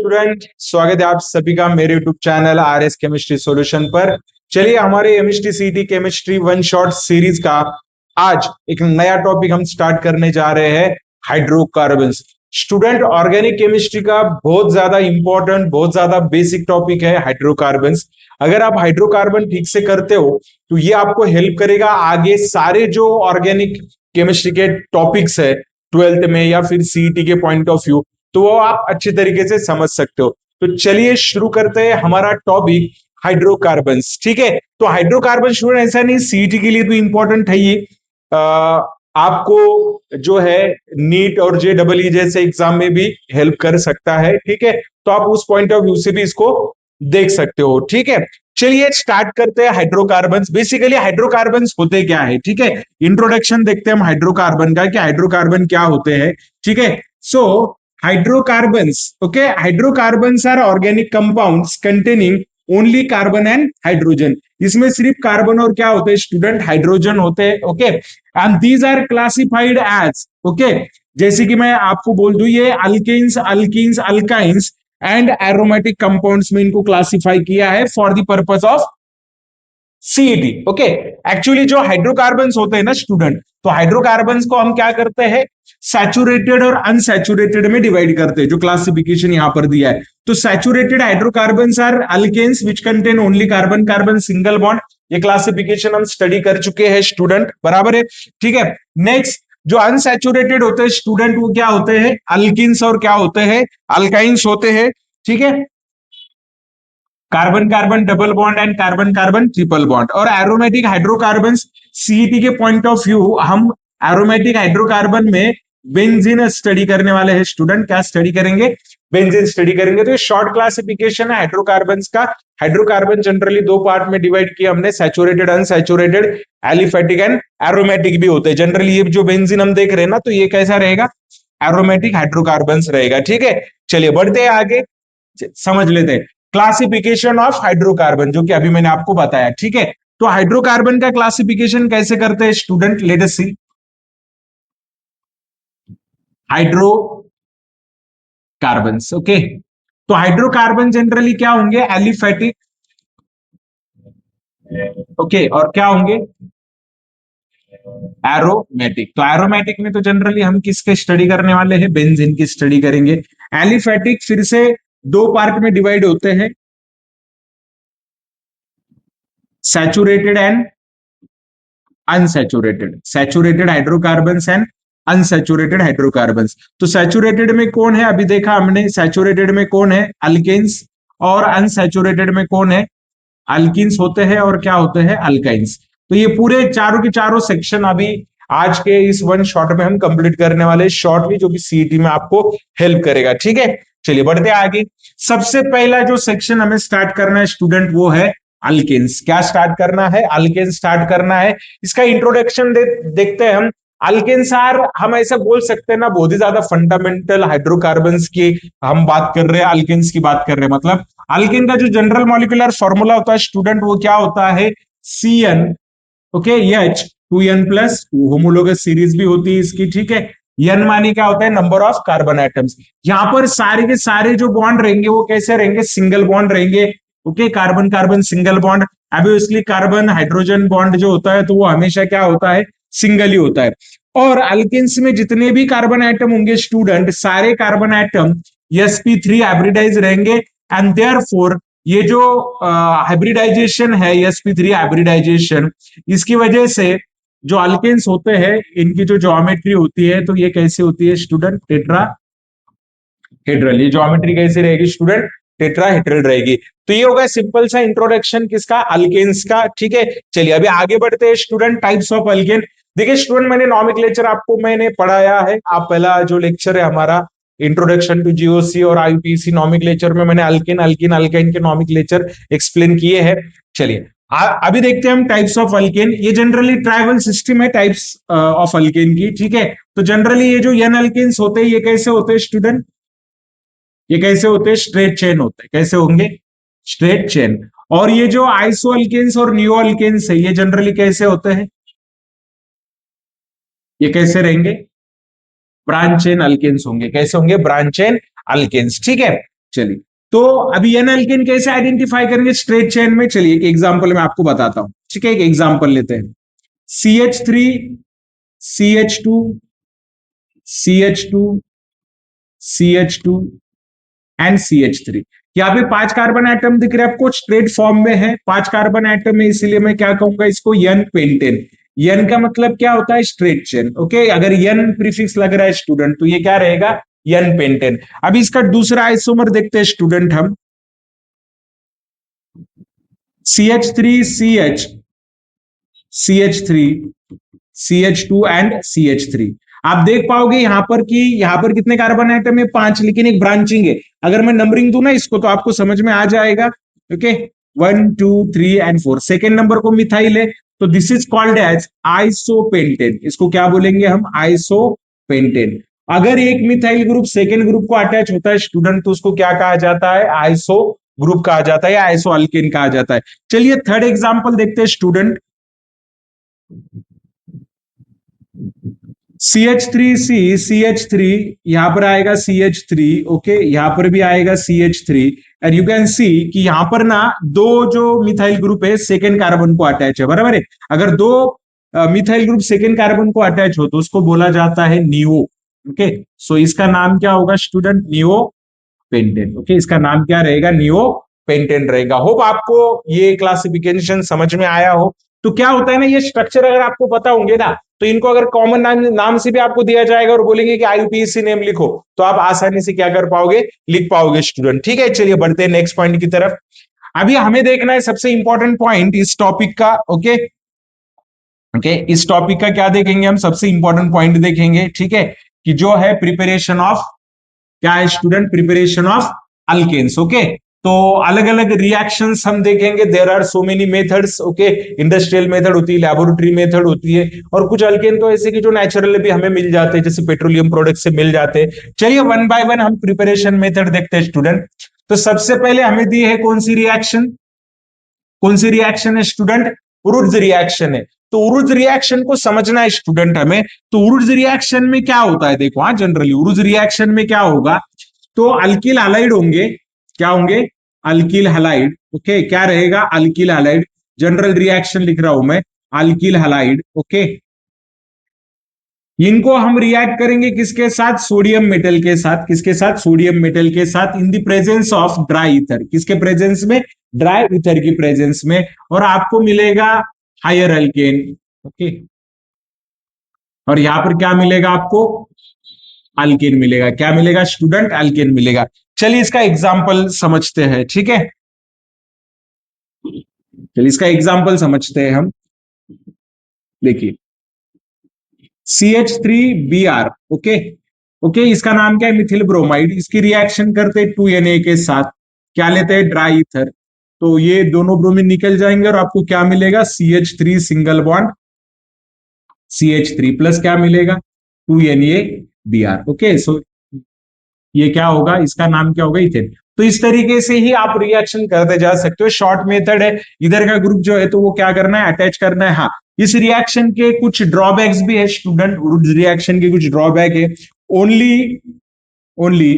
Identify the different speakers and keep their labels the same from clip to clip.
Speaker 1: Student, स्वागत है आप सभी का मेरे YouTube channel R S chemistry solution पर। चलिए हमारे एमएसटी सीटी केमिस्ट्री वन शॉट सीरीज का आज एक नया टॉपिक हम स्टार्ट करने जा रहे हैं, हाइड्रोकार्बन्स। स्टूडेंट, ऑर्गेनिक केमिस्ट्री का बहुत ज्यादा इंपॉर्टेंट, बहुत ज्यादा बेसिक टॉपिक है हाइड्रोकार्बन्स। अगर आप हाइड्रोकार्बन ठीक से करते हो तो ये आपको हेल्प करेगा आगे सारे जो ऑर्गेनिक केमिस्ट्री के टॉपिक्स है ट्वेल्थ में या फिर सीईटी के पॉइंट ऑफ व्यू, तो वो आप अच्छी तरीके से समझ सकते हो। तो चलिए शुरू करते हैं हमारा टॉपिक हाइड्रोकार्बन्स। ठीक है, तो हाइड्रोकार्बन स्टूडेंट ऐसा नहीं सीईटी के लिए तो इंपॉर्टेंट है ये, आपको जो है नीट और जेडबलई जैसे एग्जाम में भी हेल्प कर सकता है। ठीक है, तो आप उस पॉइंट ऑफ व्यू से भी इसको देख सकते हो। ठीक है, चलिए स्टार्ट करते हैं हाइड्रोकार्बन्स। बेसिकली हाइड्रोकार्बन्स होते क्या है, ठीक है, इंट्रोडक्शन देखते हैं हम हाइड्रोकार्बन का कि हाइड्रोकार्बन क्या होते हैं। ठीक है, सो hydrocarbons, okay, hydrocarbons are organic compounds containing only carbon and hydrogen। इसमें सिर्फ कार्बन और क्या होते हैं स्टूडेंट, हाइड्रोजन होते हैं। Okay, and these are classified as, okay, जैसे कि मैं आपको बोल दूं ये alkanes, alkenes, alkynes and aromatic compounds में इनको क्लासिफाई किया है for the purpose of CET. Okay, actually जो हाइड्रोकार्बन्स होते हैं ना स्टूडेंट, तो हाइड्रोकार्बन्स को हम क्या करते हैं, सैचुरेटेड और अनसैचुरेटेड में डिवाइड करते हैं, जो क्लासिफिकेशन यहां पर दिया है। तो saturated hydrocarbons are alkanes which contain only carbon carbon single bond. ये क्लासिफिकेशन हम स्टडी कर चुके हैं स्टूडेंट, बराबर है। ठीक है, नेक्स्ट जो अनसैचुरेटेड होते हैं स्टूडेंट, वो क्या होते हैं, अल्किन्स और क्या होते हैं, अल्काइंस होते हैं। ठीक है, carbon carbon double bond and carbon carbon triple bond. और एरोमेटिक हाइड्रोकार्बन्स सीईटी के पॉइंट ऑफ व्यू हम एरोमेटिक हाइड्रोकार्बन में बेंजीन स्टडी करने वाले हैं स्टूडेंट। क्या स्टडी करेंगे, बेंजीन स्टडी करेंगे। तो ये शॉर्ट क्लासिफिकेशन है हाइड्रोकार्बन्स का। हाइड्रोकार्बन जनरली दो पार्ट में डिवाइड किया हमने, saturated, unsaturated, aliphatic and aromatic भी होते हैं। जनरली ये जो बेंजीन हम देख रहे हैं ना, तो ये कैसा रहेगा, एरोमेटिक हाइड्रोकार्बन्स रहेगा। ठीक है, चलिए बढ़ते हैं आगे, समझ लेते हैं क्लासिफिकेशन ऑफ हाइड्रोकार्बन, जो कि अभी मैंने आपको बताया। ठीक है, तो हाइड्रोकार्बन का क्लासिफिकेशन कैसे करते हैं स्टूडेंट, लेट अस सी। हाइड्रोकार्बन्स, ओके, तो हाइड्रोकार्बन जनरली क्या होंगे, एलिफेटिक, ओके, और क्या होंगे, एरोमेटिक। तो एरोमेटिक में तो जनरली हम किसके स्टडी करने वाले हैं, बेंजीन की स्टडी करेंगे। एलिफेटिक फिर से दो पार्ट में डिवाइड होते हैं, saturated and unsaturated, saturated hydrocarbons and unsaturated hydrocarbons. तो सैचुरेटेड में कौन है, अभी देखा हमने, सैचुरेटेड में कौन है, अल्केन्स, और अनसैचुरेटेड में कौन है, अल्किन्स होते हैं और क्या होते हैं, अल्काइंस। तो ये पूरे चारों के चारों सेक्शन अभी आज के इस वन शॉट में हम कंप्लीट करने वाले शॉर्टली, जो कि सीईटी में आपको हेल्प करेगा। ठीक है, चलिए बढ़ते हैं आगे। सबसे पहला जो सेक्शन हमें स्टार्ट करना है स्टूडेंट, वो है अल्केन्स। क्या स्टार्ट करना है, अल्केन्स स्टार्ट करना है। इसका इंट्रोडक्शन देखते हैं हम। अल्केन्स आर, हम ऐसा बोल सकते हैं ना, बहुत ही ज्यादा फंडामेंटल हाइड्रोकार्बन्स की हम बात कर रहे हैं, अल्केन्स की बात कर रहे हैं। मतलब अल्केन का जो जनरल मॉलिक्यूलर फॉर्मूला होता है स्टूडेंट, वो क्या होता है, CN, okay, H2N+2, homologous series भी होती है इसकी। ठीक है, N मानी क्या होता है, नंबर ऑफ कार्बन एटम्स। यहां पर सारे के सारे जो बॉन्ड रहेंगे वो कैसे रहेंगे, सिंगल बॉन्ड रहेंगे। Okay, carbon carbon single bond. Obviously carbon hydrogen bond जो होता है तो वो हमेशा क्या होता है, सिंगल ही होता है। और अल्केन्स में जितने भी कार्बन एटम होंगे स्टूडेंट, सारे कार्बन एटम sp3 हाइब्रिडाइज रहेंगे। एंड देयरफॉर ये जो हाइब्रिडाइजेशन है, sp3 हाइब्रिडाइजेशन, इसकी वजह से जो अल्केन्स होते हैं इनकी जो ज्योमेट्री होती है, तो ये कैसे होती है स्टूडेंट, टेट्राहेड्रल। ये ज्योमेट्री कैसी रहेगी स्टूडेंट, टेट्राहेड्रल रहेगी। तो ये होगा सिंपल सा इंट्रोडक्शन किसका, अल्केन्स का। ठीक है, चलिए अभी आगे बढ़ते हैं स्टूडेंट, टाइप्स ऑफ अल्केन। देखिए स्टूडेंट, मैंने नॉमेनक्लेचर आपको मैंने पढ़ाया है। आप पहला जो लेक्चर है हमारा इंट्रोडक्शन टू जीओसी और आईयूपीएसी नॉमेनक्लेचर में मैंने अल्केन, अल्कीन, अल्काइन के नॉमेनक्लेचर एक्सप्लेन किए हैं। चलिए अभी देखते हैं हम टाइप्स ऑफ अल्केन। ये जनरली ट्राइबल सिस्टम है टाइप्स ऑफ अल्केन की। ठीक है, तो जनरली ये जो एन अल्केन्स होते हैं ये कैसे होते हैं स्टूडेंट, ये कैसे होते हैं, स्ट्रेट चेन होते हैं। कैसे होंगे, स्ट्रेट चेन। और ये जो आइसो अल्केन्स और नियो अल्केन्स है, ये जनरली कैसे होते हैं, ये कैसे रहेंगे, ब्रांच चेन अल्केन्स होंगे। कैसे होंगे, ब्रांच चेन अल्केन्स। ठीक है, चलिए, तो अभी एन एल्केन कैसे आइडेंटिफाई करेंगे स्ट्रेट चेन में? चलिए एक एग्जांपल मैं आपको बताता हूं, ठीक है? एक एग्जांपल लेते हैं, CH3 CH2 CH2 CH2 and CH3। यहाँ पे 5 कार्बन एटम दिख रहे हैं आपको, स्ट्रेट फॉर्म में है, 5 कार्बन एटम है, इसीलिए मैं क्या कहूंगा इसको, एन पेंटेन। एन का मतलब क्या होता है? Straight chain. ओके, अगर एन प्रीफिक्स लग रहा है स्टूडेंट तो ये क्या रहेगा? N pentane. अब इसका दूसरा आइसोमर देखते हैं स्टूडेंट हम, CH3CH CH3 CH2 and CH3। आप देख पाओगे यहां पर कि यहां पर कितने कार्बन आइटम है? 5, लेकिन एक ब्रांचिंग है। अगर मैं नंबरिंग दूं ना इसको तो आपको समझ में आ जाएगा। Okay, 1 2 3 and 4। सेकेंड नंबर को मिथाइल है, तो this is called as isopentane. इसको क्या बोलेंगे हम? आइसोपेंटेन। अगर एक मिथाइल ग्रुप सेकेंड ग्रुप को अटैच होता है स्टूडेंट तो उसको क्या कहा जाता है? आइसो ग्रुप कहा जाता है या आइसो अल्केन कहा जाता है। चलिए थर्ड एग्जांपल देखते हैं स्टूडेंट, CH3C CH3, यहां पर आएगा CH3। ओके, यहां पर भी आएगा CH3। And you can see कि यहां पर ना दो जो मिथाइल ग्रुप है सेकेंड कार्बन को अटैच है, बराबर है? अगर दो मिथाइल ग्रुप सेकेंड कार्बन को अटैच हो तो उसको बोला जाता है नियो। ओके, सो इसका नाम क्या होगा स्टूडेंट? Neo pentane. ओके, इसका नाम क्या रहेगा? नियो पेंटेन रहेगा। होप आपको ये क्लासिफिकेशन समझ में आया हो। तो क्या होता है ना, ये स्ट्रक्चर अगर आपको पता होंगे ना तो इनको अगर कॉमन नाम से भी आपको दिया जाएगा और बोलेंगे कि आईयूपीएसी नेम लिखो तो आप आसानी से क्या कर पाओगे? लिख पाओगे स्टूडेंट। ठीक है, चलिए बढ़ते हैं नेक्स्ट पॉइंट की तरफ। अभी हमें देखना है सबसे इंपॉर्टेंट पॉइंट इस टॉपिक का। ओके ओके, इस टॉपिक का क्या देखेंगे हम? सबसे इंपॉर्टेंट पॉइंट देखेंगे, ठीक है, कि जो है प्रिपरेशन ऑफ, क्या है student? Preparation of alkanes. Okay, तो अलग अलग रिएक्शंस हम देखेंगे। There are so many methods. Okay, industrial method होती है, लेबोरेटरी मेथड होती है, और कुछ अल्केन तो ऐसे कि जो नेचुरली भी हमें मिल जाते हैं, जैसे पेट्रोलियम प्रोडक्ट से मिल जाते हैं। चलिए वन बाय वन हम प्रिपरेशन मेथड देखते हैं स्टूडेंट। तो सबसे पहले हमें दी है कौन सी रिएक्शन? कौन सी रिएक्शन है स्टूडेंट? उरुज रिएक्शन है। तो उरुज रिएक्शन को समझना है स्टूडेंट हमें। तो उरुज रिएक्शन में क्या होता है? देखो, हाँ, जनरली उरुज रिएक्शन में क्या होगा? तो अल्किल हैलाइड होंगे। क्या होंगे? Alkyl halide. ओके, क्या रहेगा? Alkyl halide. जनरल रिएक्शन लिख रहा हूं मैं, अल्किल हैलाइड। ओके, इनको हम रिएक्ट करेंगे किसके साथ? सोडियम मेटल के साथ। किसके साथ? सोडियम मेटल के साथ, in the presence of dry ether. किसके प्रेजेंस में? ड्राई ईथर की प्रेजेंस में। और आपको मिलेगा हायर अल्केन। ओके, और यहां पर क्या मिलेगा आपको? अल्केन मिलेगा। क्या मिलेगा स्टूडेंट? अल्केन मिलेगा। चलिए इसका एग्जाम्पल समझते हैं, ठीक है? चलिए इसका एग्जाम्पल समझते हैं हम। देखिए, CH3Br। ओके ओके, इसका नाम क्या है? मिथिल ब्रोमाइड। इसकी रिएक्शन करते हैं 2Na के साथ। क्या लेते हैं? Dry ether. तो ये दोनों ब्रोमीन निकल जाएंगे और आपको क्या मिलेगा? CH3 single bond CH3 plus क्या मिलेगा? 2Na Br। ओके, सो ये क्या होगा? इसका नाम क्या होगा? इथेन। तो इस तरीके से ही आप रिएक्शन करते जा सकते हो। शॉर्ट मेथड है। इधर का ग्रुप जो है तो वो क्या करना है? अटैच करना है। हाँ, इस रिएक्शन के कुछ ड्रॉबैक्स भी है स्टूडेंट। रिएक्शन के कुछ ड्रॉबैक है। Only only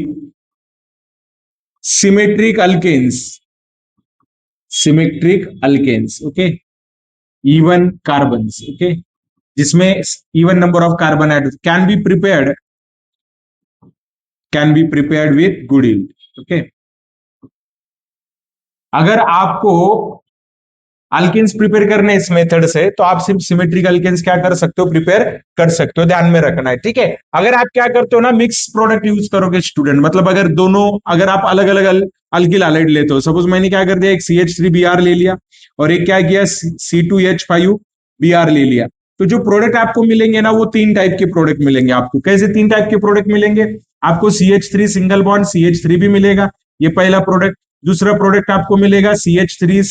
Speaker 1: symmetric alkenes, symmetric alkenes, okay, even carbons, okay, जिसमें even number of carbon atoms can be prepared with good yield. Okay, अगर आपको अल्केन्स प्रिपेयर करने इस मेथड से तो आप सिर्फ सिमेट्रिक अल्केन्स क्या कर सकते हो? प्रिपेयर कर सकते हो। ध्यान में रखना है, ठीक है? अगर आप क्या करते हो ना, मिक्स प्रोडक्ट यूज करोगे स्टूडेंट, मतलब अगर दोनों, अगर आप अलग अलग अल्किल हैलाइड लेते हो, सपोज मैंने क्या कर दिया, एक CH3Br ले लिया और एक क्या किया, C2H5Br ले लिया, तो जो प्रोडक्ट आपको मिलेंगे ना वो 3 टाइप के प्रोडक्ट मिलेंगे आपको। कैसे 3 टाइप के प्रोडक्ट मिलेंगे? आपको CH3 सिंगल बॉन्ड CH3 भी मिलेगा, ये पहला प्रोडक्ट। दूसरा प्रोडक्ट आपको मिलेगा CH3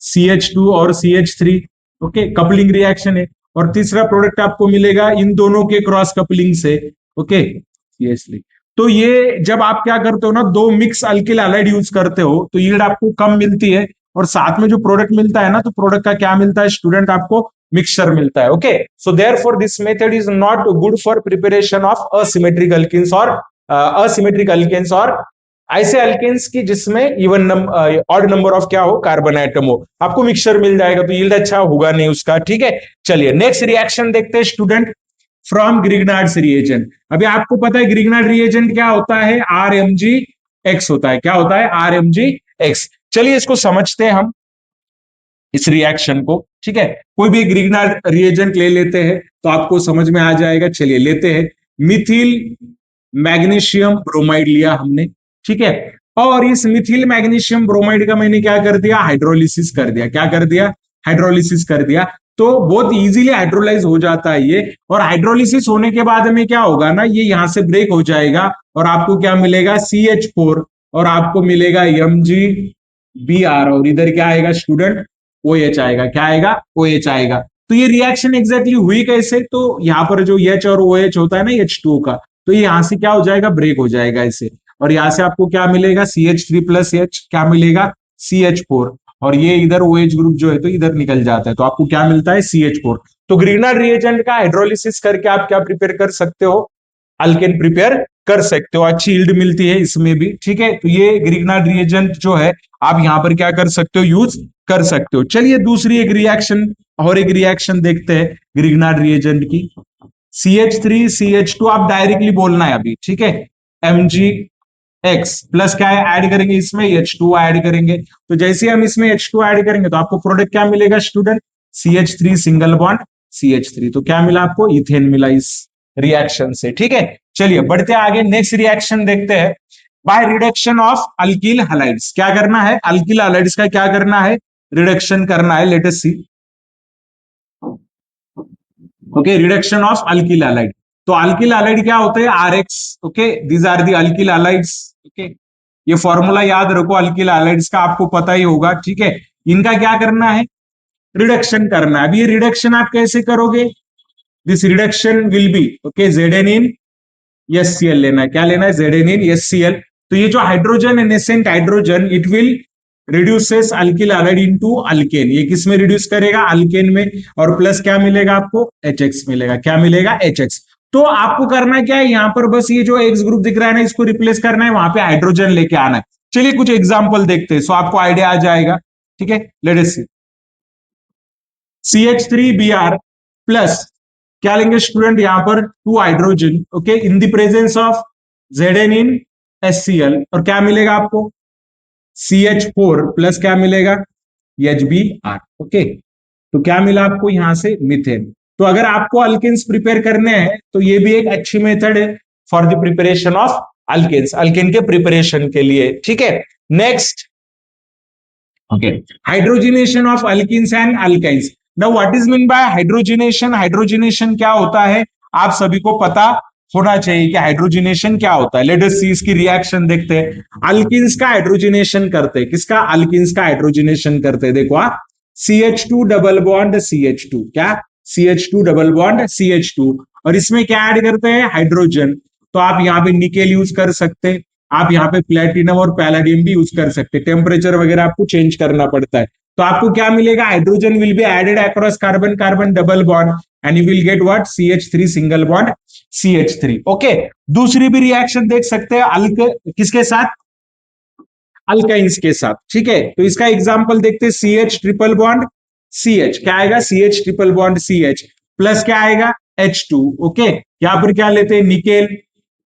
Speaker 1: CH2 और CH3। ओके, कपलिंग रिएक्शन है। और तीसरा प्रोडक्ट आपको मिलेगा इन दोनों के क्रॉस कपलिंग से। Okay, CH3। तो ये जब आप क्या करते हो ना, दो मिक्स अल्किल हैलाइड यूज करते हो तो यील्ड आपको कम मिलती है, और साथ में जो प्रोडक्ट मिलता है ना, तो प्रोडक्ट का क्या मिलता है स्टूडेंट? आपको मिक्सचर मिलता है। Okay, so therefore this method is not good for preparation of asymmetric alkanes और ऐसे अल्केन्स की जिसमें even number odd number of क्या हो, कार्बन एटम हो, आपको मिक्सचर मिल जाएगा, तो यील्ड अच्छा होगा नहीं उसका। ठीक है, चलिए नेक्स्ट रिएक्शन देखते हैं स्टूडेंट, फ्रॉम ग्रिग्नार्ड्स रिएजेंट। अभी आपको पता है ग्रिग्नार्ड रिएजेंट क्या होता है, आरएमजी एक्स होता है। क्या होता है, आरएमजी एक्स। चलिए इसको समझते हैं हम, इस रिएक्शन को। ठीक है, कोई भी ग्रिग्नार्ड रिएजेंट ले लेते हैं तो आपको समझ में आ जाएगा। चलिए लेते हैं, मिथिल मैग्नीशियम ब्रोमाइड लिया हमने। ठीक है, और इस मिथिल मैग्नीशियम ब्रोमाइड का मैंने क्या कर दिया, हाइड्रोलिसिस कर दिया। क्या कर दिया, हाइड्रोलिसिस कर दिया। तो बहुत इजीली हाइड्रोलाइज हो जाता है ये, और हाइड्रोलिसिस होने के बाद में क्या होगा ना, ये यहां से ब्रेक हो जाएगा और आपको क्या मिलेगा, CH4, और आपको मिलेगा MgBr, और इधर क्या आएगा स्टूडेंट, OH आएगा। क्या आएगा, OH आएगा। तो ये रिएक्शन एग्जैक्टली हुई कैसे, तो यहाँ पर जो H और OH होता है ना H2O का, तो ये यहां से क्या हो जाएगा, ब्रेक हो जाएगा ऐसे, और यहां से आपको क्या मिलेगा, CH3+H, क्या मिलेगा, CH4, और ये इधर OH ग्रुप जो है तो इधर निकल जाता है, तो आपको क्या मिलता है, CH4। तो ग्रिग्नार्ड रिएजेंट का हाइड्रोलिसिस करके आप क्या प्रिपेयर कर सकते हो, अल्केन प्रिपेयर कर सकते हो। अच्छी यील्ड मिलती है इसमें भी। ठीक है, तो ये ग्रिग्नार्ड रिएजेंट जो है आप यहां पर क्या कर सकते हो, यूज कर सकते हो। चलिए दूसरी एक रिएक्शन, और एक रिएक्शन देखते हैं ग्रिग्नार्ड रिएजेंट की। CH3CH2 आप डायरेक्टली बोलना है अभी। ठीक है, MgX प्लस क्या है, ऐड करेंगे इसमें H2 ऐड करेंगे। तो जैसे हम इसमें H2 ऐड करेंगे तो आपको प्रोडक्ट क्या मिलेगा student, CH3 single bond CH3। तो क्या मिला आपको, इथेन मिला इस रिएक्शन से। ठीक है, चलिए बढ़ते आगे, नेक्स्ट रिएक्शन देखते हैं। By reduction of alkyl halides, क्या करना है, अल्किल हैलाइड्स का क्या करना है, रिडक्शन करना है। Let us see, okay, reduction of alkyl halide. तो अल्किल हैलाइड क्या होते हैं, RX। Okay, these are the alkyl halides. Okay, ये फॉर्मूला याद रखो अल्किल हैलाइड्स का, आपको पता ही होगा। ठीक है, इनका क्या करना है, रिडक्शन करना है। अब ये रिडक्शन आप कैसे करोगे, this reduction will be, okay, Zn in HCl लेना है। क्या लेना है, Zn इन HCl। तो ये जो हाइड्रोजन है, nascent hydrogen, it will reduces alkyl halide into alkane. ये किस में रिड्यूस करेगा, अल्केन में, और प्लस क्या मिलेगा आपको, HX मिलेगा। क्या मिलेगा, HX। तो आपको करना क्या है, यहां पर बस ये जो X ग्रुप दिख रहा है ना, इसको रिप्लेस करना है, वहां पे हाइड्रोजन लेके आना है। चलिए कुछ एग्जांपल देखते हैं, सो आपको आइडिया आ जाएगा। ठीक है, लेट अस सी, CH3Br प्लस क्या लेंगे स्टूडेंट, यहां पर 2 hydrogen, okay, in the presence of Zn in HCl, और क्या मिलेगा आपको, CH4 प्लस क्या मिलेगा, HBr। ओके, तो क्या मिला आपको यहां से, मिथेन। तो अगर आपको अल्केन्स प्रिपेयर करने हैं तो ये भी एक अच्छी मेथड है for the preparation of alkanes, alkane के प्रिपरेशन के लिए। ठीक है, next, okay, hydrogenation of alkenes and alkynes. Now what is mean by hydrogenation, hydrogenation क्या होता है, आप सभी को पता होना चाहिए कि हाइड्रोजिनेशन क्या होता है। लेट अस सी, इसकी रिएक्शन देखते हैं। अल्किन्स का हाइड्रोजिनेशन करते हैं, किसका, अल्किन्स का हाइड्रोजिनेशन करते हैं। देखो CH2 डबल बॉन्ड CH2, क्या, CH2 डबल बॉन्ड CH2, और इसमें क्या ऐड करते हैं, हाइड्रोजन। तो आप यहाँ पे निकेल यूज कर सकते हैं, आप यहाँ पे प्लेटिनम और पैलाडियम भी यूज कर सकते हैं। टेम्परेचर वगैरह आपको चेंज करना पड़ता है। तो आपको क्या मिलेगा, hydrogen will be added across carbon carbon double bond, and you will get what, CH3 single bond CH3। Okay, दूसरी भी रिएक्शन देख सकते हैं, अल्क किसके साथ, अल्काइंस के साथ। ठीक है, तो इसका एग्जांपल देखते हैं, CH ट्रिपल बॉन्ड CH, क्या आएगा, CH triple bond CH plus क्या आएगा, H2। ओके, यहां पर क्या लेते हैं, निकेल,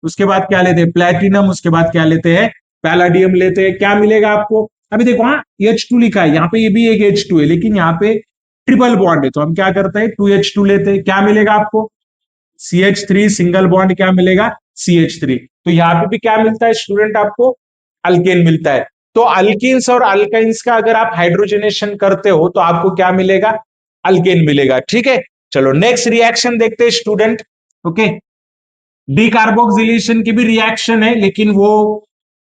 Speaker 1: उसके बाद क्या लेते हैं, प्लेटिनम, उसके बाद क्या लेते हैं, पैलाडियम लेते हैं। क्या मिलेगा आपको, अभी देखो, हाँ H2 लिखा है यहाँ पे, ये भी एक H2 है, लेकिन यहाँ पे ट्रिपल बॉन्ड है, तो हम क्या करते हैं, 2H2 लेते हैं। क्या मिलेगा आपको, CH3 सिंगल बॉन्ड, क्या मिलेगा, CH3। तो यहाँ पे भी क्या मिलता है स्टूडेंट, आपको अल्केन मिलता है। तो अल्किन्स और अल्काइंस का अगर आप हाइड्रोजनेशन करते हो तो आपको क्या मिलेगा, अल्केन मिलेगा। ठीक है, चलो नेक्स्ट रिएक्शन देखते हैं स्टूडेंट। ओके, डीकार्बोक्सिलेशन की भी रिएक्शन है, लेकिन वो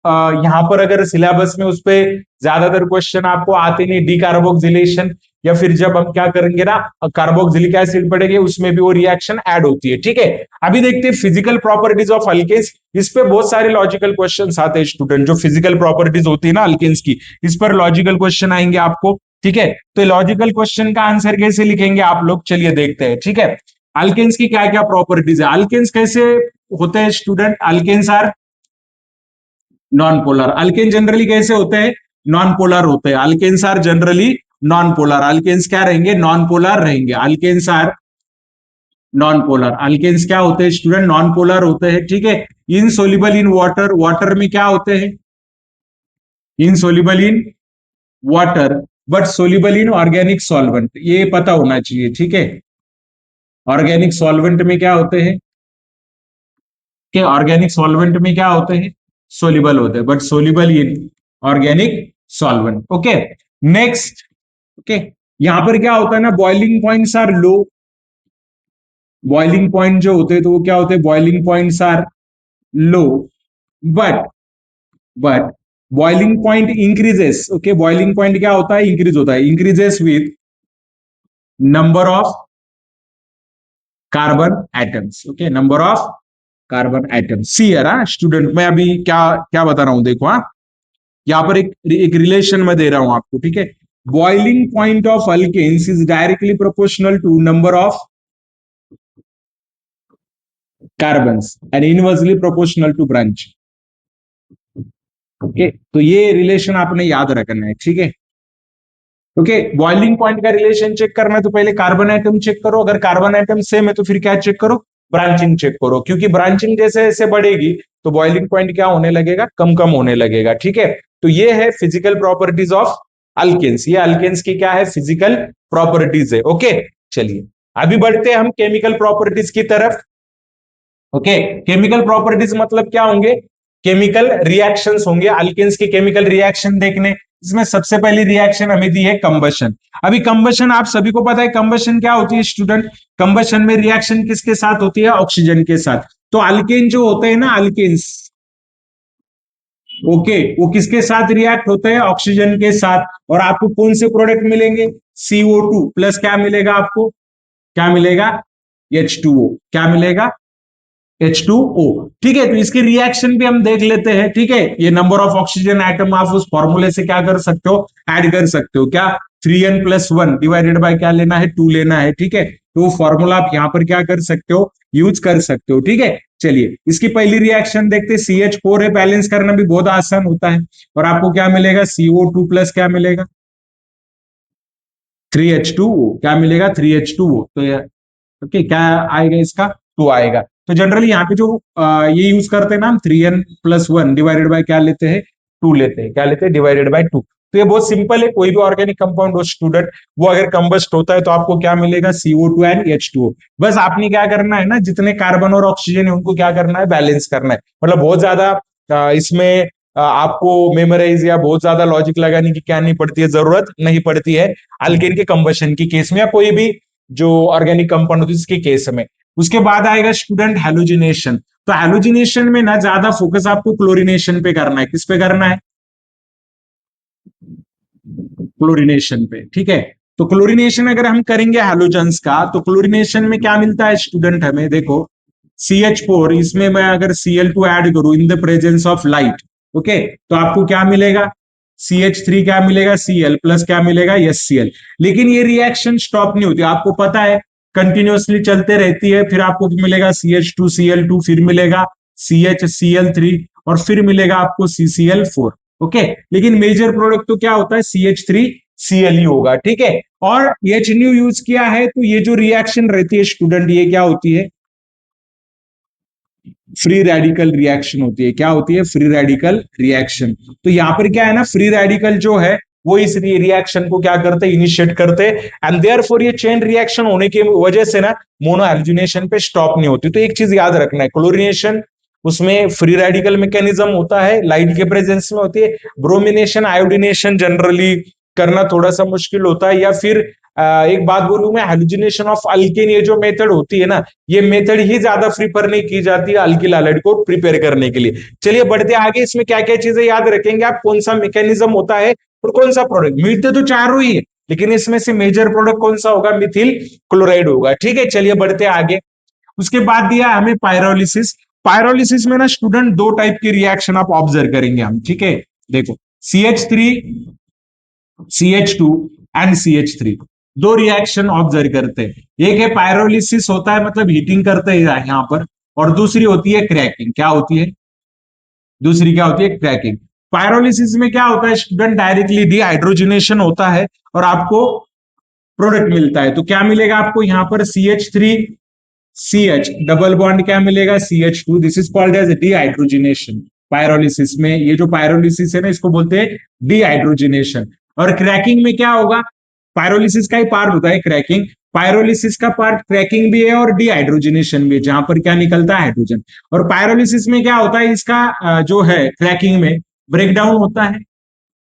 Speaker 1: यहां पर अगर सिलेबस में उस पर ज्यादातर क्वेश्चन आपको आते नहीं, डीकार्बोक्सिलेशन, या फिर जब हम क्या करेंगे ना, कार्बोक्सिलिक एसिड पड़ेंगे, उसमें भी वो रिएक्शन ऐड होती है। ठीक है, अभी देखते हैं फिजिकल प्रॉपर्टीज ऑफ अल्केन्स। इस पे बहुत सारे लॉजिकल क्वेश्चंस आते हैं स्टूडेंट, जो फिजिकल प्रॉपर्टीज होती है ना अल्केन्स की, इस पर लॉजिकल क्वेश्चन आएंगे आपको। ठीक है, तो लॉजिकल क्वेश्चन का आंसर कैसे लिखेंगे आप लोग, चलिए देखते हैं। ठीक है, अल्केन्स की क्या क्या प्रॉपर्टीज है, अल्केन्स कैसे होते हैं student, alkanes are non polar. Alkane generally कैसे होते हैं? नॉन पोलर होते हैं। Alkanes are generally non polar. Alkanes क्या रहेंगे? नॉन पोलर रहेंगे। Alkanes are non polar. Alkanes क्या होते हैं स्टूडेंट? नॉन पोलर होते हैं, ठीक है। इनसोल्युबल इन वाटर, वाटर में क्या होते हैं? Insoluble in water but soluble in organic solvent, ये पता होना चाहिए, ठीक है। ऑर्गेनिक सॉल्वेंट में क्या होते हैं? कि ऑर्गेनिक सॉल्वेंट में क्या होते हैं? सोल्युबल होते हैं but soluble in organic solvent, okay. Next, okay, यहां पर क्या होता है ना, boiling points are low. Boiling point जो होते हैं तो वो क्या होते हैं? Boiling points are low but but boiling point increases, okay. Boiling point क्या होता है? इंक्रीज होता है, increases with number of carbon atoms, okay, number of carbon atoms. See है स्टूडेंट, मैं अभी क्या क्या बता रहा हूं, देखो। हाँ, यहां पर एक रिलेशन में दे रहा हूं आपको, ठीक है। Boiling point of alkanes is directly proportional to number of carbons and inversely proportional to branch, okay. तो ये रिलेशन आपने याद रखना है, ठीक है। ओके, बॉइलिंग पॉइंट का रिलेशन चेक करना है तो पहले कार्बन एटम चेक करो। अगर कार्बन एटम सेम है तो फिर क्या चेक करो? ब्रांचिंग चेक करो, क्योंकि ब्रांचिंग जैसे जैसे बढ़ेगी तो बॉइलिंग पॉइंट क्या होने लगेगा? कम कम होने लगेगा, ठीक है। तो ये है फिजिकल प्रॉपर्टीज ऑफ अल्केन्स। ये अल्केन्स की क्या है? फिजिकल प्रॉपर्टीज है, ओके। चलिए अभी बढ़ते हैं हम केमिकल प्रॉपर्टीज की तरफ। ओके, केमिकल प्रॉपर्टीज मतलब क्या होंगे? केमिकल रिएक्शंस होंगे। अल्केन्स के केमिकल रिएक्शन देखने, इसमें सबसे पहली रिएक्शन हमें दी है कंबशन। अभी कंबशन आप सभी को पता है, कंबशन क्या होती है स्टूडेंट? कंबशन में रिएक्शन किसके साथ होती है? ऑक्सीजन के साथ। तो अल्केन जो होते हैं ना, अल्केन्स, ओके, वो किसके साथ रिएक्ट होते हैं? ऑक्सीजन के साथ। और आपको कौन से प्रोडक्ट मिलेंगे? CO2 प्लस क्या मिलेगा आपको? क्या मिलेगा? H2O। क्या मिलेगा? H2O, ठीक है। तो इसके रिएक्शन भी हम देख लेते हैं, ठीक है। ये नंबर ऑफ ऑक्सीजन एटम आप उस फॉर्मूले से क्या कर सकते हो? ऐड कर सकते हो। क्या? 3n+1 डिवाइडेड बाय क्या लेना है? 2 लेना है, ठीक है। तो वो फॉर्मूला आप यहां पर क्या कर सकते हो? यूज कर सकते हो, ठीक है। चलिए इसकी पहली रिएक्शन देखते हैं। CH4 है, बैलेंस करना भी बहुत आसान होता है। और आपको क्या मिलेगा? CO2 प्लस क्या मिलेगा? 3H2O। क्या मिलेगा? 3H2O। तो ओके, क्या आएगा इसका? 2 आएगा। तो जनरली यहाँ पे जो ये यूज करते हैं ना, हम 3n+1 डिवाइडेड बाय क्या लेते हैं? 2 लेते हैं। क्या लेते हैं? Divided by 2। तो ये बहुत सिंपल है, कोई भी ऑर्गेनिक कंपाउंड हो स्टूडेंट, वो अगर कंबस्ट होता है तो आपको क्या मिलेगा? CO2 and H2O। बस आपने क्या करना है ना, जितने कार्बन और ऑक्सीजन है उनको क्या करना है? बैलेंस करना है। मतलब बहुत ज्यादा इसमें आपको मेमोराइज या बहुत ज्यादा लॉजिक लगाने की क्या नहीं पड़ती है? जरूरत नहीं पड़ती है अल्केन के कंबशन की केस में, या कोई भी जो ऑर्गेनिक कंपाउंड होती है इसके केस में। उसके बाद आएगा स्टूडेंट हैलोजिनेशन। तो हैलोजिनेशन में ना ज्यादा फोकस आपको क्लोरीनेशन पे करना है। किस पे करना है? क्लोरीनेशन पे, ठीक है। तो क्लोरीनेशन अगर हम करेंगे हैलोजेंस का, तो क्लोरीनेशन में क्या मिलता है स्टूडेंट हमें? देखो, CH4, इसमें मैं अगर Cl2 ऐड करूं in the presence of light, okay, तो आपको क्या मिलेगा? CH3 क्या मिलेगा? Cl प्लस क्या मिलेगा? HCl। लेकिन ये रिएक्शन स्टॉप नहीं होती, आपको पता है, कंटिन्यूअसली चलते रहती है। फिर आपको मिलेगा CH2Cl2, फिर मिलेगा CHCl3, और फिर मिलेगा आपको CCl4, ओके। लेकिन मेजर प्रोडक्ट तो क्या होता है? CH3Cl ही होगा, ठीक है। और H न्यू यूज किया है तो ये जो रिएक्शन रहती है स्टूडेंट, ये क्या होती है? फ्री रेडिकल रिएक्शन होती है। क्या होती है? Free radical reaction. तो यहां पर क्या है ना, फ्री रेडिकल जो है वो इस रिएक्शन को क्या करते हैं? इनिशिएट करते हैं। एंड देयरफॉर ये चेन रिएक्शन होने की वजह से ना मोनो हैलोजिनेशन पे स्टॉप नहीं होती। तो एक चीज याद रखना है, क्लोरीनेशन उसमें फ्री रेडिकल मैकेनिज्म होता है, लाइट के प्रेजेंस में होती है। ब्रोमिनेशन, आयोडिनेशन जनरली करना थोड़ा सा मुश्किल होता है। या फिर एक बात बोलूं मैं, हैलोजिनेशन ऑफ अल्केन, ये जो मेथड होती है ना, ये मेथड ही ज्यादा प्रीफर नहीं की जाती है अल्किल हैलाइड को प्रिपेयर करने के लिए। चलिए बढ़ते आगे, इसमें क्या क्या चीजें याद रखेंगे आप? कौन सा मैकेनिज्म होता है और कौन सा प्रोडक्ट? मिलते तो चारों ही है, लेकिन इसमें से मेजर प्रोडक्ट कौन सा होगा? मिथिल क्लोराइड होगा, ठीक है। चलिए बढ़ते आगे। उसके बाद दिया हमें पायरोलिसिस। पायरोलिसिस में ना स्टूडेंट दो टाइप की रिएक्शन आप ऑब्जर्व करेंगे हम, ठीक है। देखो, CH3, CH2 एंड CH3, दो रिएक्शन ऑब्जर्व करते हैं। एक है पायरोलिसिस होता है, मतलब हीटिंग करते हैं यहां पर, और दूसरी होती है क्रैकिंग। क्या होती है? दूसरी क्या होती है, क्रैकिंग। पायरोलिसिस में क्या होता है स्टूडेंट, डायरेक्टली डिहाइड्रोजनेशन होता है और आपको प्रोडक्ट मिलता है। तो क्या मिलेगा आपको यहाँ पर CH3 CH डबल बॉन्ड क्या मिलेगा, CH2। This is called as dehydrogenation. Pyrolysis में ये जो पायरोलिसिस है ना, इसको बोलते हैं डिहाइड्रोजिनेशन। और क्रैकिंग में क्या होगा, पायरोलिसिस का ही पार्ट होता है क्रैकिंग। पायरोलिसिस का पार्ट क्रैकिंग भी है और डिहाइड्रोजिनेशन भी है, जहां पर क्या निकलता है, हाइड्रोजन। और पायरोलिसिस में क्या होता है, इसका जो है क्रैकिंग में ब्रेकडाउन होता है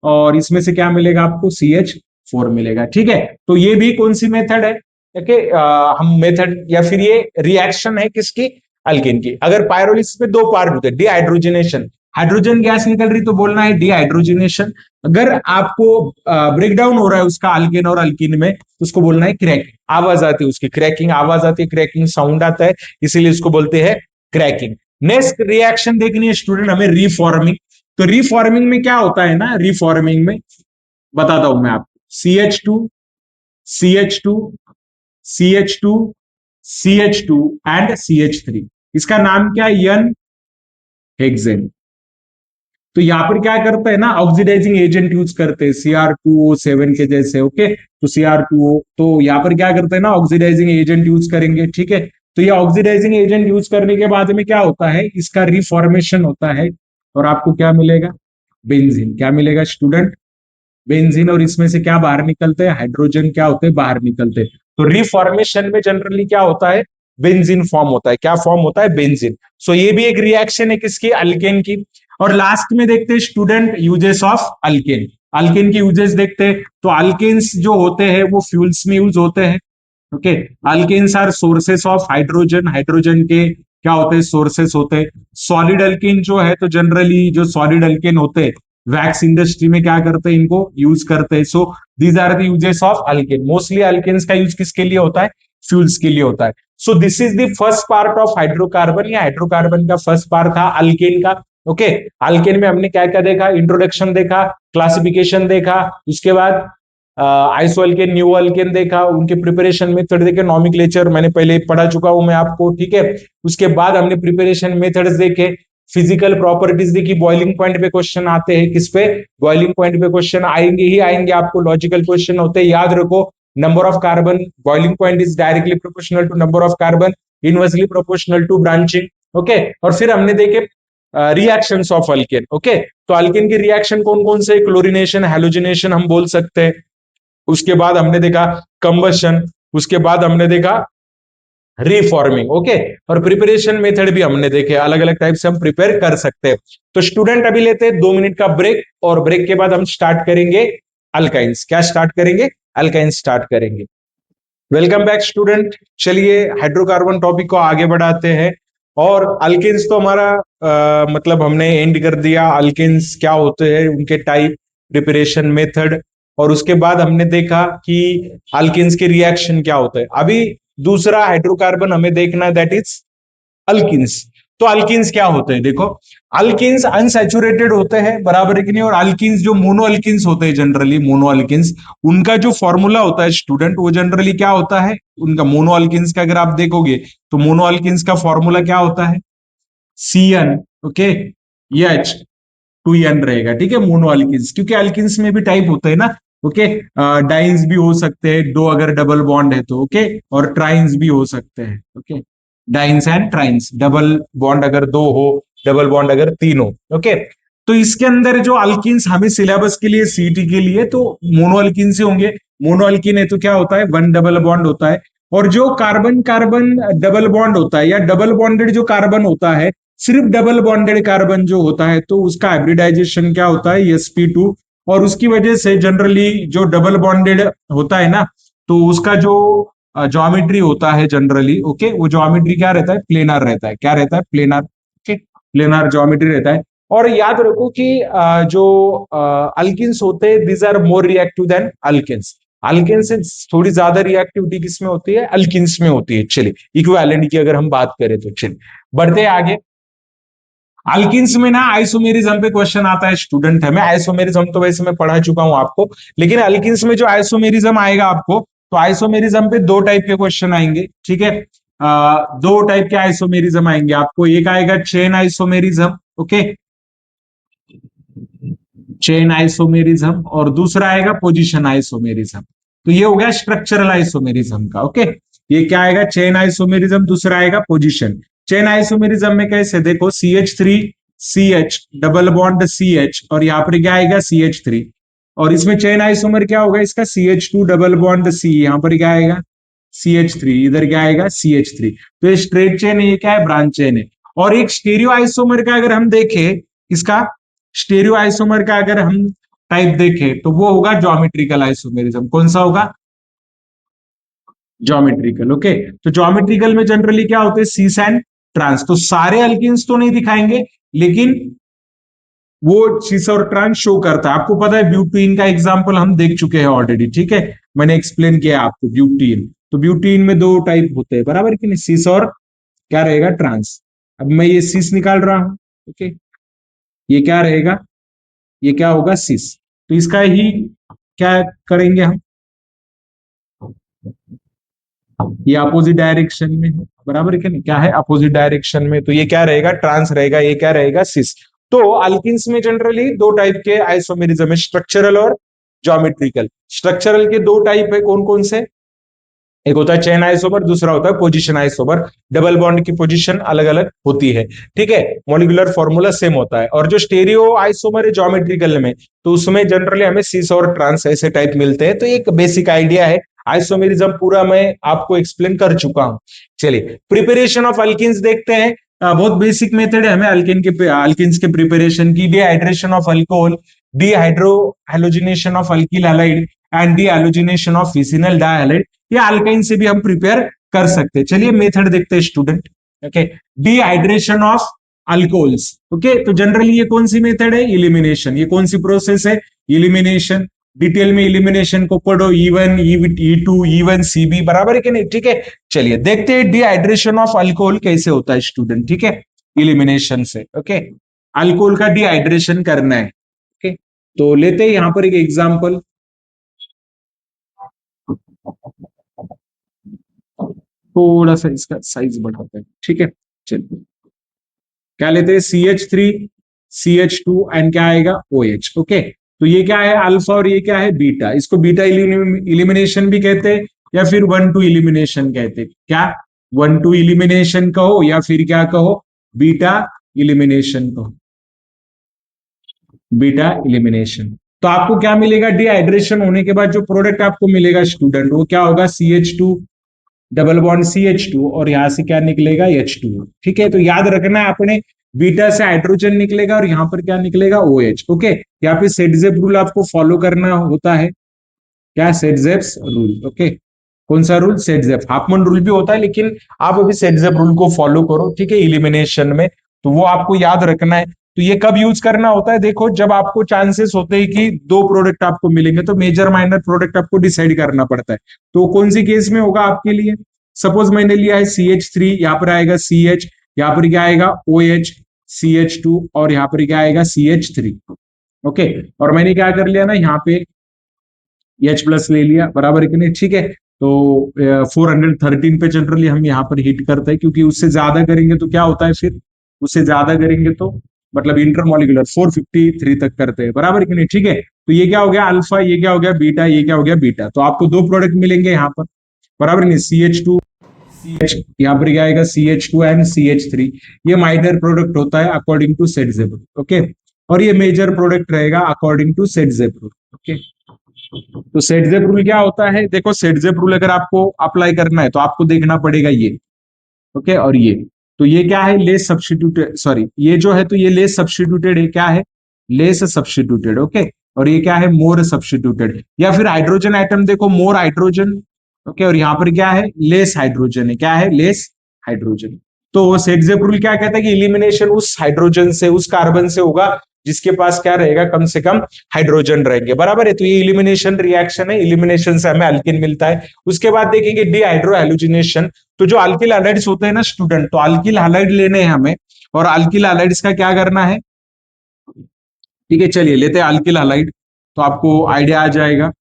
Speaker 1: और इसमें से क्या मिलेगा आपको, CH4 मिलेगा। ठीक है, तो ये भी कौन सी मेथड है, ओके, हम मेथड या फिर ये रिएक्शन है किसकी, अल्केन की। अगर पायरोलिसिस में दो पार्ट होते हैं, डिहाइड्रोजनेशन, हाइड्रोजन गैस निकल रही तो बोलना है डिहाइड्रोजनेशन। अगर आपको ब्रेकडाउन हो रहा है उसका अल्केन और अल्कीन में, तो उसको बोलना है क्रैकिंग। आवाज आती है उसकी, क्रैकिंग आवाज आती है, क्रैकिंग साउंड आता है, इसीलिए उसको बोलते हैं क्रैकिंग। नेक्स्ट रिएक्शन देखनी है स्टूडेंट हमें, रीफॉर्मिंग। तो रीफॉर्मिंग में क्या होता है ना, रीफॉर्मिंग में बताता हूं मैं आपको, CH2 CH2 CH2 CH2 and CH3। इसका नाम क्या है, यन हेक्सेन। तो यहां पर क्या करते हैं ना, ऑक्सीडाइजिंग एजेंट यूज करते हैं, Cr2O7 के जैसे। ओके, तो Cr2O, तो यहां पर क्या करते हैं ना, ऑक्सीडाइजिंग एजेंट यूज करेंगे। ठीक है, तो ये ऑक्सीडाइजिंग एजेंट यूज करने के बाद में क्या होता है, इसका रिफॉर्मेशन होता है और आपको क्या मिलेगा, बेंजीन। क्या मिलेगा स्टूडेंट, बेंजीन। और इसमें से क्या बाहर निकलते हैं, हाइड्रोजन क्या होते हैं, बाहर निकलते हैं। तो रिफॉर्मेशन में जनरली क्या होता है, बेंजीन फॉर्म होता है। क्या फॉर्म होता है, बेंजीन। सो ये भी एक रिएक्शन है किसकी, अल्केन की। और लास्ट में देखते हैं student uses of alkane. Alkane के यूजेस देखते हैं। तो अल्केन्स जो होते हैं वो फ्यूल्स में यूज होते हैं। Okay, alkanes are sources of hydrogen. Hydrogen के क्या होते हैं, सोर्सेस होते हैं। सॉलिड अल्केन जो है, तो जनरली जो सॉलिड अल्केन होते हैं, वैक्स इंडस्ट्री में क्या करते हैं, इनको यूज करते हैं। So these are the uses of alkane. Mostly alkanes का यूज किसके लिए होता है, फ्यूल्स के लिए होता है। So this is the first part of hydrocarbon, या हाइड्रोकार्बन का फर्स्ट पार्ट था अल्केन का। ओके, अल्केन में हमने क्या क्या देखा, इंट्रोडक्शन देखा, क्लासिफिकेशन देखा, उसके बाद आइसो अल्केन, न्यू अल्केन देखा, उनके प्रिपरेशन मेथड देखे, नॉमेनक्लेचर मैंने पहले पढ़ा चुका हूं मैं आपको। ठीक है, उसके बाद हमने प्रिपरेशन मेथड्स देखे, फिजिकल प्रॉपर्टीज देखी, बॉइलिंग पॉइंट पे क्वेश्चन आते हैं, किस पे, बॉइलिंग पॉइंट पे क्वेश्चन आएंगे ही आएंगे आपको, लॉजिकल क्वेश्चन होते हैं, याद रखो। Number of carbon, boiling point is directly proportional to number of carbon, inversely proportional to branching. Okay, और फिर हमने देखे रिएक्शंस ऑफ अल्केन। ओके, तो अल्केन के रिएक्शन कौन कौन से, क्लोरीनेशन, हैलोजिनेशन हम बोल सकते हैं। उसके बाद हमने देखा कंबशन, उसके बाद हमने देखा रीफॉर्मिंग। ओके, और प्रिपरेशन मेथड भी हमने देखे, अलग अलग टाइप से हम प्रिपेयर कर सकते हैं। तो स्टूडेंट अभी लेते हैं 2 मिनट का ब्रेक, और ब्रेक के बाद हम स्टार्ट करेंगे अल्काइंस। क्या स्टार्ट करेंगे, अल्काइंस स्टार्ट करेंगे। Welcome back student. चलिए हाइड्रोकार्बन टॉपिक को आगे बढ़ाते हैं। और अल्केन्स तो हमारा मतलब हमने एंड कर दिया, अल्केन्स क्या होते हैं, उनके टाइप, प्रिपरेशन मेथड, और उसके बाद हमने देखा कि अल्केन्स के रिएक्शन क्या होते हैं। अभी दूसरा हाइड्रोकार्बन हमें देखना है, दैट इज अल्किन्स। तो अल्किन्स क्या होते हैं, देखो, अल्किन्स अनसैचुरेटेड होते हैं, बराबर है कि नहीं। और अल्किन्स जो मोनो अल्किन्स होते हैं, जनरली मोनो अल्किन्स, उनका जो फॉर्मूला होता है स्टूडेंट, वो जनरली क्या होता है, उनका मोनो अल्किन्स का अगर आप देखोगे तो मोनो अल्किन्स का फॉर्मूला क्या होता है, CN, ओके, H2N रहेगा। ठीक है, मोनो अल्किन्स, क्योंकि अल्किन्स में भी टाइप होते हैं ना। ओके, डाइन्स भी हो सकते हैं दो, अगर डबल बॉन्ड है तो। ओके, और ट्राइन्स भी हो सकते हैं। Okay, dienes and trienes, double bond अगर दो हो, डबल बॉन्ड अगर तीन हो। ओके, तो इसके अंदर जो अल्किन्स हमें सिलेबस के लिए, सीटी के लिए, तो मोनो अल्किन से होंगे। मोनो अल्किन है तो क्या होता है, वन डबल बॉन्ड होता है। और जो कार्बन कार्बन डबल बॉन्ड होता है, या डबल बॉन्डेड जो कार्बन होता है, सिर्फ डबल बॉन्डेड कार्बन जो होता है, तो उसका हाइब्रिडाइजेशन क्या होता है, sp2। और उसकी वजह से जनरली जो डबल बॉन्डेड होता है ना, तो उसका जो ज्योमेट्री होता है जनरली, ओके, वो ज्योमेट्री क्या रहता है, प्लेनर रहता है। क्या रहता है, प्लेनर। ओके, प्लेनर ज्योमेट्री रहता है। और याद रखो कि जो अल्किन्स होते हैं, these are more reactive than alkanes. Alkane से थोड़ी ज्यादा रिएक्टिविटी किसमें होती है, अल्किन्स में होती है। चलिए, इक्विवेलेंट की अगर हम बात करें तो चलिए बढ़ते आगे। अल्किन्स में ना आइसोमेरिज्म पे क्वेश्चन आता है स्टूडेंट, है मैं आइसोमेरिज्म तो वैसे मैं पढ़ा चुका हूं आपको, लेकिन अल्किन्स में जो आइसोमेरिज्म आएगा आपको, तो आइसोमेरिज्म पे दो टाइप के क्वेश्चन आएंगे। ठीक है, दो टाइप के आइसोमेरिज्म आएंगे आपको। एक आएगा chain isomerism, okay, chain isomerism, और दूसरा आएगा पोजीशन आइसोमेरिज्म। तो ये हो गया स्ट्रक्चरल आइसोमेरिज्म का। ओके, ये क्या आएगा, चेन आइसोमेरिज्म, दूसरा आएगा पोजीशन। चेन आइसोमेरिज्म में कैसे, देखो CH3CH डबल बॉन्ड CH, और यहाँ पर क्या आएगा CH3, और इसमें चेन आइसोमर क्या होगा इसका, CH2 डबल बॉन्ड C, यहाँ पर क्या आएगा CH3, इधर क्या आएगा CH3। तो ये स्ट्रेट चेन है, ये क्या है ब्रांच चेन है। और एक स्टीरियो आइसोमर का अगर हम देखें, इसका स्टीरियो आइसोमर का अगर हम टाइप देखें तो वो होगा ज्योमेट्रिकल आइसोमेरिज्म। कौन सा होगा, ज्योमेट्रिकल। ओके, तो ज्योमेट्रिकल में जनरली क्या होते हैं, सीस एंड ट्रांस। तो सारे अल्किन्स तो नहीं दिखाएंगे, लेकिन वो सीस और ट्रांस शो करता है। आपको पता है ब्यूटीन का एग्जांपल हम देख चुके हैं ऑलरेडी, ठीक है, मैंने एक्सप्लेन किया आपको ब्यूटीन। तो ब्यूटीन में दो टाइप होते हैं, बराबर कि नहीं, सीस और क्या रहेगा ट्रांस। अब मैं ये सीस निकाल रहा हूं, ओके, ये क्या रहेगा, ये क्या होगा सीस। तो इसका ही क्या करेंगे हम, ये अपोजिट डायरेक्शन में है, बराबर है कि नहीं, क्या है अपोजिट डायरेक्शन में, तो ये क्या रहेगा ट्रांस रहेगा, ये क्या रहेगा सिस। तो अल्किन्स में जनरली दो टाइप के आइसोमेरिज्म है, स्ट्रक्चरल और ज्योमेट्रिकल। स्ट्रक्चरल के दो टाइप है, कौन कौन से, एक होता है चेन आइसोमर, दूसरा होता है पोजीशन आइसोमर। डबल बॉन्ड की पोजीशन अलग अलग होती है, ठीक है, मॉलिक्यूलर फॉर्मूला सेम होता है। और जो स्टेरियो आइसोमर है ज्योमेट्रिकल में, तो उसमें जनरली हमें सिस और ट्रांस ऐसे टाइप मिलते हैं। तो एक बेसिक आइडिया है, आइसोमेरिज्म पूरा मैं आपको एक्सप्लेन कर चुका हूं। चलिए प्रिपरेशन ऑफ अल्किन्स देखते हैं। बहुत बेसिक मेथड है हमें अल्किन्स के प्रिपरेशन की, dehydration of alcohol, dehydrohalogenation of alkyl halide and dehalogenation of vicinal dihalide, या अल्काइन से भी हम प्रिपेयर कर सकते हैं। चलिए मेथड देखते हैं student. Okay, dehydration of alcohols. Okay, तो जनरली ये कौन सी मेथड है, इलिमिनेशन। ये कौन सी प्रोसेस है, इलिमिनेशन। डिटेल में इलिमिनेशन को पढ़ो, E1 E2 E1 CB, बराबर है कि नहीं, ठीक है। चलिए देखते हैं डिहाइड्रेशन ऑफ अल्कोहल कैसे होता है स्टूडेंट, ठीक है, इलिमिनेशन से। ओके, अल्कोहल का डिहाइड्रेशन करना है। ओके, तो लेते हैं यहां पर एक एग्जांपल, थोड़ा सा इसका साइज बढ़ाते हैं, ठीक है। चलिए क्या लेते हैं, CH3CH2 एंड क्या आएगा OH। ओके, तो ये क्या है अल्फा और ये क्या है बीटा। इसको बीटा इलिमिनेशन भी कहते हैं, या फिर 1-2 इलिमिनेशन कहते हैं। क्या 1-2 इलिमिनेशन कहो, या फिर क्या कहो, बीटा इलिमिनेशन कहो, बीटा इलिमिनेशन। तो आपको क्या मिलेगा, डिहाइड्रेशन होने के बाद जो प्रोडक्ट आपको मिलेगा स्टूडेंट, वो क्या होगा, CH2 डबल बॉन्ड CH2, और यहां से क्या निकलेगा H2। ठीक है, तो याद रखना है अपने, बीटा से हाइड्रोजन निकलेगा और यहां पर क्या निकलेगा OH। ओके, यहाँ पे सेटजेप रूल आपको फॉलो करना होता है, क्या सेटजेप्स रूल। ओके, कौन सा रूल, सेटजेप। हाफमैन रूल भी होता है, लेकिन आप अभी सेटजेप रूल को फॉलो करो, ठीक है, इलिमिनेशन में। तो वो आपको याद रखना है। तो ये कब यूज करना होता है, देखो जब आपको चांसेस होते हैं कि दो प्रोडक्ट आपको मिलेंगे, तो मेजर माइनर प्रोडक्ट आपको डिसाइड करना पड़ता है। तो कौन सी केस में होगा आपके लिए, सपोज मैंने लिया है CH3, यहाँ पर आएगा CH, यहाँ पर क्या आएगा OH, CH2, और यहाँ पर क्या आएगा CH3। ओके, और मैंने क्या कर लिया ना, यहाँ पे H+ ले लिया, बराबर है कि नहीं, ठीक है। तो 413 पे जनरली हम यहाँ पर हिट करते हैं, क्योंकि उससे ज्यादा करेंगे तो क्या होता है फिर, उससे ज्यादा करेंगे तो मतलब इंटरमोलिकुलर 453 तक करते हैं, बराबर है कि नहीं, ठीक है। तो ये क्या हो गया अल्फा, ये क्या हो गया बीटा, ये क्या हो गया बीटा। तो आपको दो प्रोडक्ट मिलेंगे यहाँ पर, बराबर नहीं, CH2 CH, यहाँ पर क्या आएगा CH2 एंड CH3। ये माइनर प्रोडक्ट होता है अकॉर्डिंग टू सेटजेप रूल। ओके, और ये मेजर प्रोडक्ट रहेगा अकॉर्डिंग टू सेटजेप रूल। ओके, तो सेटजेप रूल क्या होता है, देखो सेटजेप रूल अगर आपको अप्लाई करना है तो आपको देखना पड़ेगा ये, ओके, और ये, तो ये क्या है, लेस सब्स्टिट्यूटेड, सॉरी ये जो है, तो ये लेस सब्स्टिट्यूटेड है, क्या है, लेस सब्स्टिट्यूटेड। ओके, और ये क्या है, मोर सब्स्टिट्यूटेड। या फिर हाइड्रोजन आइटम देखो, मोर हाइड्रोजन, ओके, और यहाँ पर क्या है, लेस हाइड्रोजन है, क्या है, लेस हाइड्रोजन। तो सेटजेप रूल क्या कहता है कि इलिमिनेशन उस हाइड्रोजन से, उस कार्बन से होगा जिसके पास क्या रहेगा, कम से कम हाइड्रोजन रहेंगे, बराबर है। तो ये इलिमिनेशन रिएक्शन है, इलिमिनेशन से हमें अल्किन मिलता है। उसके बाद देखेंगे डिहाइड्रो हेलोजिनेशन। तो जो अल्किल हैलाइड्स होते हैं ना स्टूडेंट, तो अल्किल हैलाइड लेने हैं हमें, और अल्किल हैलाइड्स का क्या करना है, ठीक है, चलिए लेते हैं अल्किल हैलाइड, तो आपको आइडिया आ जाएगा।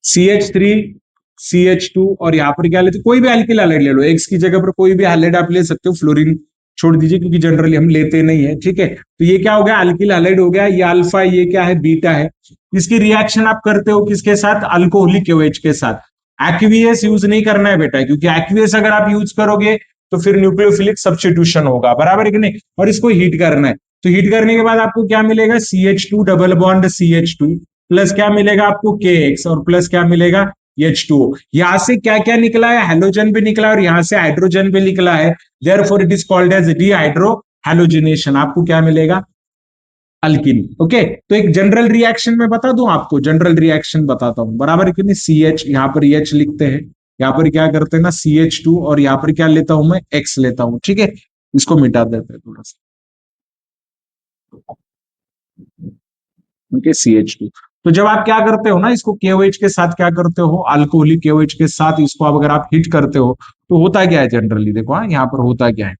Speaker 1: CH3 CH2, और यहाँ पर क्या लेते, कोई भी अल्किल हैलाइड ले लो, एक्स की जगह पर कोई भी हैलाइड आप ले सकते हो, फ्लोरीन छोड़ दीजिए क्योंकि जनरली हम लेते नहीं है, ठीक है। तो ये क्या हो गया, अल्किल हैलाइड हो गया, ये अल्फा, ये क्या है, बीटा है। इसकी रिएक्शन आप करते हो किसके साथ, अल्कोहलिक OH के साथ। एक्वियस यूज नहीं करना है बेटा, क्योंकि एक्वियस अगर आप यूज करोगे तो फिर न्यूक्लियोफिलिक सब्स्टिट्यूशन होगा, बराबर है कि नहीं। और इसको हीट करना है, तो हीट करने के बाद आपको क्या मिलेगा, CH2 double bond CH2 plus क्या मिलेगा आपको KX, और प्लस क्या मिलेगा H2O। यहां से क्या क्या निकला है, हेलोजन भी निकला है और यहां से हाइड्रोजन भी निकला है, therefore it is called as dehydrohalogenation. आपको क्या मिलेगा, अल्किन। ओके, तो एक जनरल रिएक्शन में बता दूं आपको, जनरल रिएक्शन बताता हूं, बराबर है कि नहीं। CH यहां पर H लिखते हैं, यहां पर क्या करते हैं ना CH2, और यहां पर क्या लेता हूं मैं, X लेता हूं, ठीक है। इसको मिटा देते हैं थोड़ा सा, ओके, CH2। तो जब आप क्या करते हो ना, इसको KOH के साथ क्या करते हो, अल्कोहलिक KOH के साथ इसको अब अगर आप हिट करते हो तो होता क्या है जनरली, देखो हाँ यहाँ पर होता क्या है,